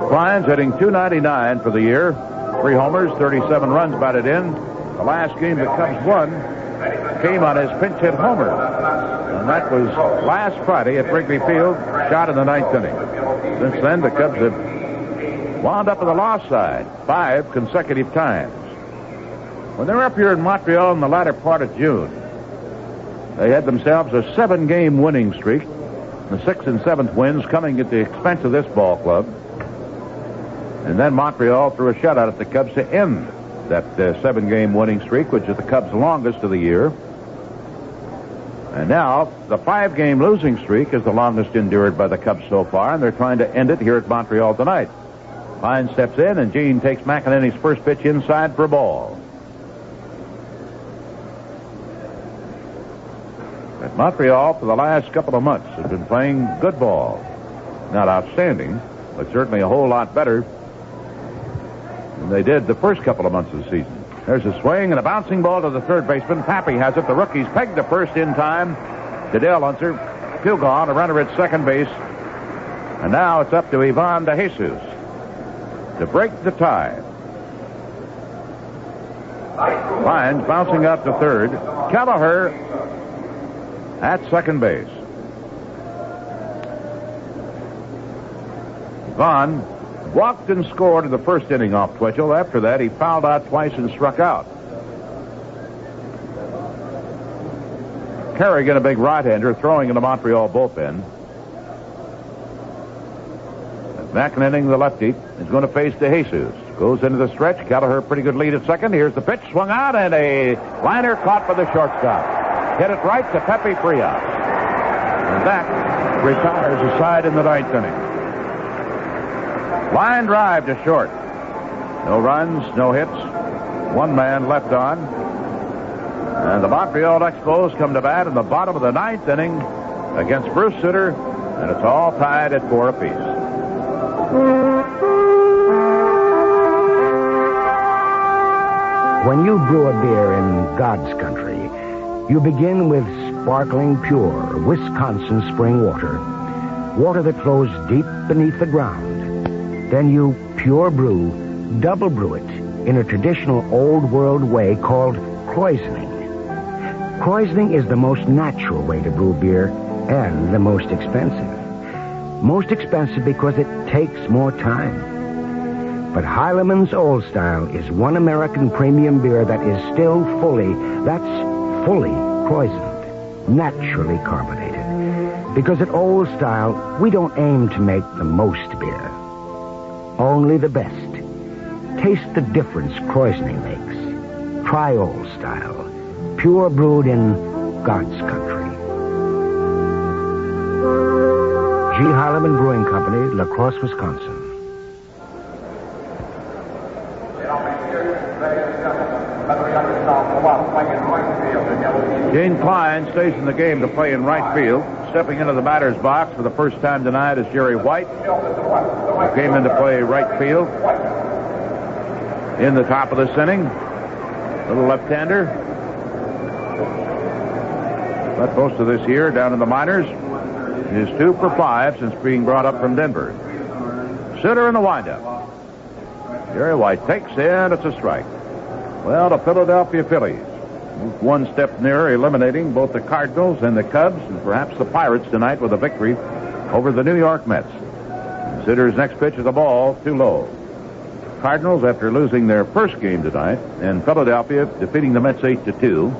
Speaker 7: Kleins hitting .299 for the year. 3 homers, 37 runs batted in. The last game the Cubs won came on his pinch hit homer. And that was last Friday at Wrigley Field, shot in the 9th inning. Since then, the Cubs have wound up on the loss side 5 consecutive times. When they were up here in Montreal in the latter part of June, they had themselves a 7-game winning streak. The 6th and 7th wins coming at the expense of this ball club. And then Montreal threw a shutout at the Cubs to end that 7-game winning streak, which is the Cubs' longest of the year. And now the 5-game losing streak is the longest endured by the Cubs so far, and they're trying to end it here at Montreal tonight. Klein steps in, and Gene takes McEnany's first pitch inside for a ball. At Montreal, for the last couple of months, has been playing good ball. Not outstanding, but certainly a whole lot better than they did the first couple of months of the season. There's a swing and a bouncing ball to the third baseman. Pappy has it. The rookie's pegged to first in time. To Dale Unser. 2 gone. A runner at second base. And now it's up to Ivan De Jesus to break the tie. Kleins bouncing out to third. Kelleher at second base. Ivan walked and scored in the first inning off Twitchell. After that, he fouled out twice and struck out. Kerrigan, a big right-hander, throwing in the Montreal bullpen. McEnany, the lefty, is going to face De Jesus. Goes into the stretch. Kelleher, pretty good lead at second. Here's the pitch. Swung out, and a liner caught by the shortstop. Hit it right to Pepe Frias. And that retires the side in the 9th inning. Line drive to short. No runs, no hits. 1 man left on. And the Montreal Expos come to bat in the bottom of the 9th inning against Bruce Sutter, and it's all tied at 4 apiece.
Speaker 11: When you brew a beer in God's country, you begin with sparkling, pure Wisconsin spring water. Water that flows deep beneath the ground. Then you pure brew, double brew it in a traditional old world way called krausening. Krausening is the most natural way to brew beer and the most expensive. Most expensive because it takes more time. But Heileman's Old Style is one American premium beer that is still fully krausened, naturally carbonated. Because at Old Style, we don't aim to make the most beer. Only the best. Taste the difference krausening makes. Try Old Style. Pure brewed in God's country. G. Heileman Brewing Company, La Crosse, Wisconsin.
Speaker 7: Gene Klein stays in the game to play in right field. Stepping into the batter's box for the first time tonight is Jerry White, who came in to play right field in the top of this inning. Little left-hander. But most of this year down in the minors is 2 for 5 since being brought up from Denver. Sitter in the windup. Jerry White takes in. It's a strike. Well, the Philadelphia Phillies moved one step nearer eliminating both the Cardinals and the Cubs and perhaps the Pirates tonight with a victory over the New York Mets. Sitter's next pitch of the ball too low. Cardinals, after losing their first game tonight, and Philadelphia defeating the Mets 8-2.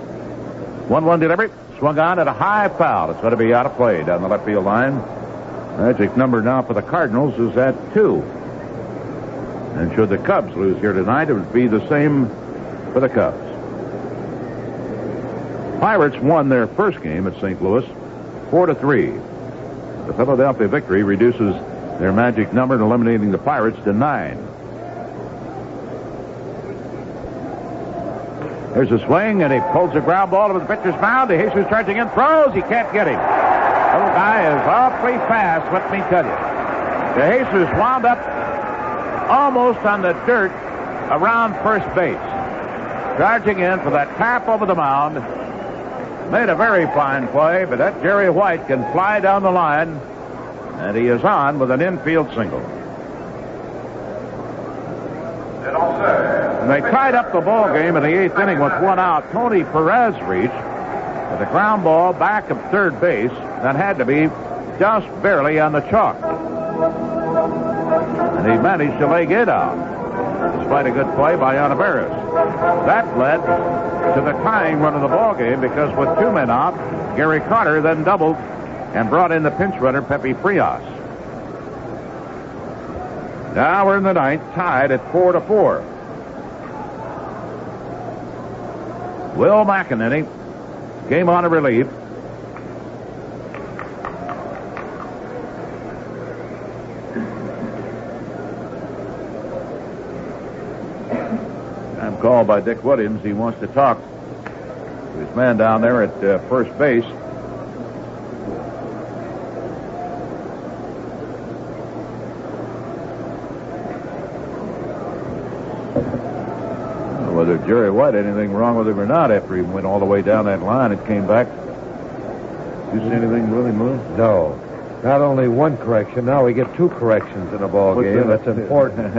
Speaker 7: 1-1 delivery. Swung on at a high foul. It's going to be out of play down the left field line. Magic number now for the Cardinals is at 2. And should the Cubs lose here tonight, it would be the same for the Cubs. Pirates won their first game at St. Louis 4-3. The Philadelphia victory reduces their magic number in eliminating the Pirates to 9. There's a swing, and he pulls a ground ball to the pitcher's mound. DeJesus charging in, throws. He can't get him. Little guy is awfully fast, let me tell you. DeJesus wound up almost on the dirt around first base. Charging in for that tap over the mound. Made a very fine play, but that Jerry White can fly down the line, and he is on with an infield single. And they tied up the ball game in the 8th inning with 1 out. Tony Perez reached with a ground ball back of third base that had to be just barely on the chalk. And he managed to lay it out despite a good play by Olivares. That led to the tying run of the ball game because with 2 men out, Gary Carter then doubled and brought in the pinch runner, Pepe Frias. Now we're in the 9th, tied at 4-4. Will McEnany came on a relief. I'm called by Dick Williams. He wants to talk to his man down there at first base. Whether Jerry White had anything wrong with him or not after he went all the way down that line and came back. You see anything really move?
Speaker 2: No. Not only one correction, now we get 2 corrections in a ball game. That's important.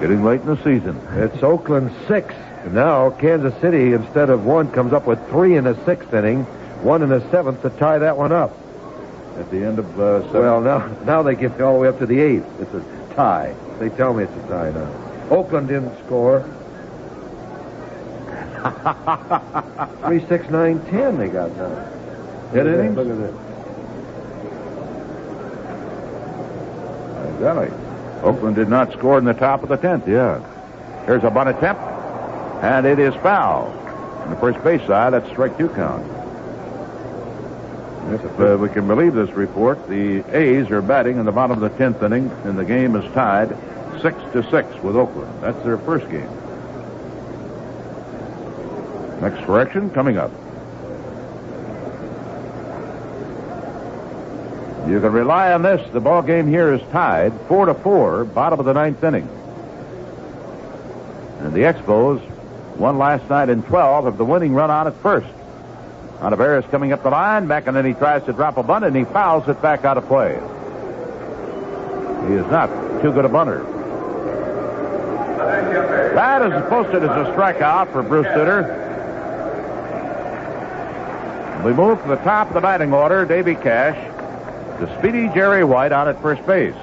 Speaker 7: Getting late in the season.
Speaker 2: It's Oakland 6. And now Kansas City, instead of 1, comes up with 3 in the 6th inning, 1 in the 7th to tie that one up.
Speaker 7: At the end of 7th?
Speaker 2: Well, now they get all the way up to the 8th. It's a tie. They tell me it's a tie now. Oakland didn't score. 3, 6, 9, 10 they got now.
Speaker 7: 10 innings?
Speaker 2: Look at this.
Speaker 7: Exactly. Oakland did not score in the top of the 10th. Yeah. Here's a bunt attempt, and it is foul. On the first base side, that's strike 2 count. If we can believe this report, the A's are batting in the bottom of the 10th inning, and the game is tied 6-6 with Oakland. That's their first game. Next correction coming up. You can rely on this. The ball game here is tied 4-4, bottom of the 9th inning. And the Expos won last night in 12 of the winning run on at first. Olivares coming up the line. McEnany tries to drop a bunt, and he fouls it back out of play. He is not too good a bunter. That is posted as a strikeout for Bruce Sitter. We move to the top of the batting order. Davy Cash to speedy Jerry White out at first base.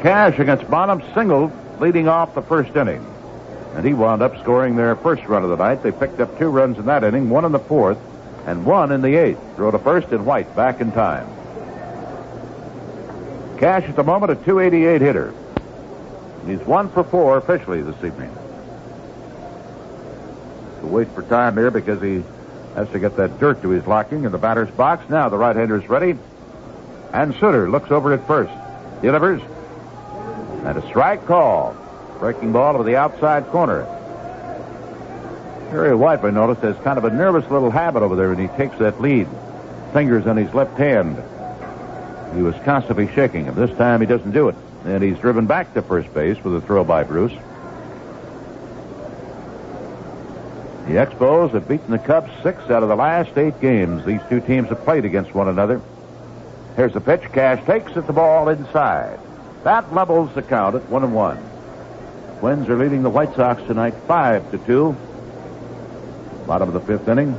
Speaker 7: Cash against Bonham singled leading off the first inning. And he wound up scoring their first run of the night. They picked up 2 runs in that inning, 1 in the 4th and 1 in the 8th. Throw to first and White back in time. Cash at the moment a .288 hitter. He's 1 for 4 officially this evening. We'll wait for time here because he Has to get that dirt to his liking in the batter's box. Now the right-hander is ready. And Sutter looks over at first. Delivers. And a strike call. Breaking ball over the outside corner. Harry White, I noticed, has kind of a nervous little habit over there when he takes that lead. Fingers on his left hand. He was constantly shaking him. This time he doesn't do it. And he's driven back to first base with a throw by Bruce. The Expos have beaten the Cubs 6 out of the last 8 games these two teams have played against one another. Here's the pitch. Cash takes at the ball inside. That levels the count at 1-1. Twins are leading the White Sox tonight 5-2. Bottom of the 5th inning.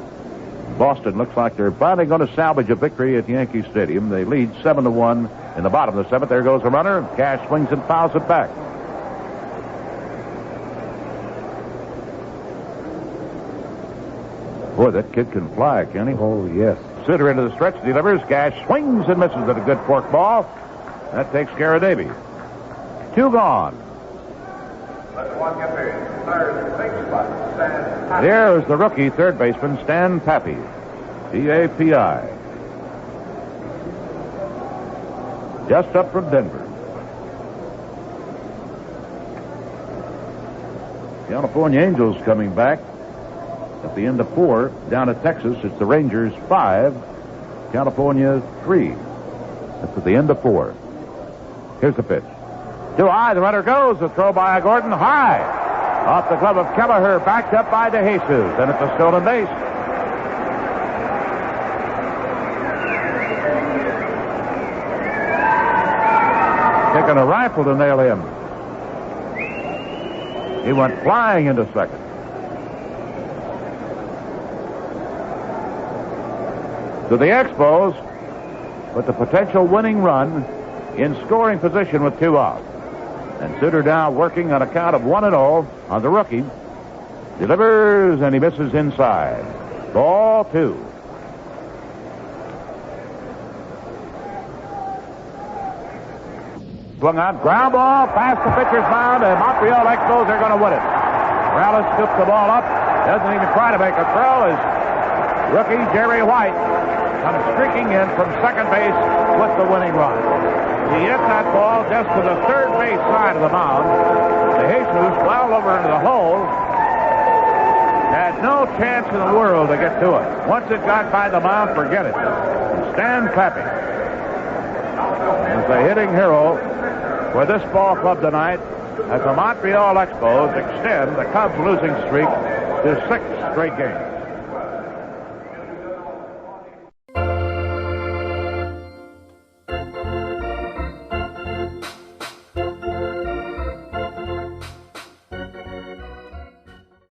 Speaker 7: Boston looks like they're finally going to salvage a victory at Yankee Stadium. They lead 7-1 in the bottom of the 7th. There goes the runner. Cash swings and fouls it back. Boy, that kid can fly, can he?
Speaker 2: Oh, yes.
Speaker 7: Sutter into the stretch, delivers. Cash swings and misses at a good fork ball. That takes care of Davy. 2 gone. Here is the rookie third baseman, Stan Pappy. P-A-P-I. Just up from Denver. California Angels coming back at the end of 4. Down at Texas, it's the Rangers 5, California 3. That's at the end of 4. Here's the pitch. Too high, the runner goes. The throw by Gordon, high. Off the glove of Kelleher, backed up by DeJesus, and it's a stolen base. Taking a rifle to nail him. He went flying into second. To the Expos, with the potential winning run in scoring position with 2 out. And Sutter now working on a count of 1-0 on the rookie. Delivers, and he misses inside. Ball 2. Swung out, ground ball, past the pitcher's mound, and Montreal Expos are going to win it. Morales scoops the ball up, doesn't even try to make a throw as rookie Jerry White comes streaking in from second base with the winning run. He hit that ball just to the third base side of the mound. DeJesus well over into the hole. Had no chance in the world to get to it. Once it got by the mound, forget it. Stan Pappy is the hitting hero for this ball club tonight as the Montreal Expos extend the Cubs' losing streak to 6 straight games.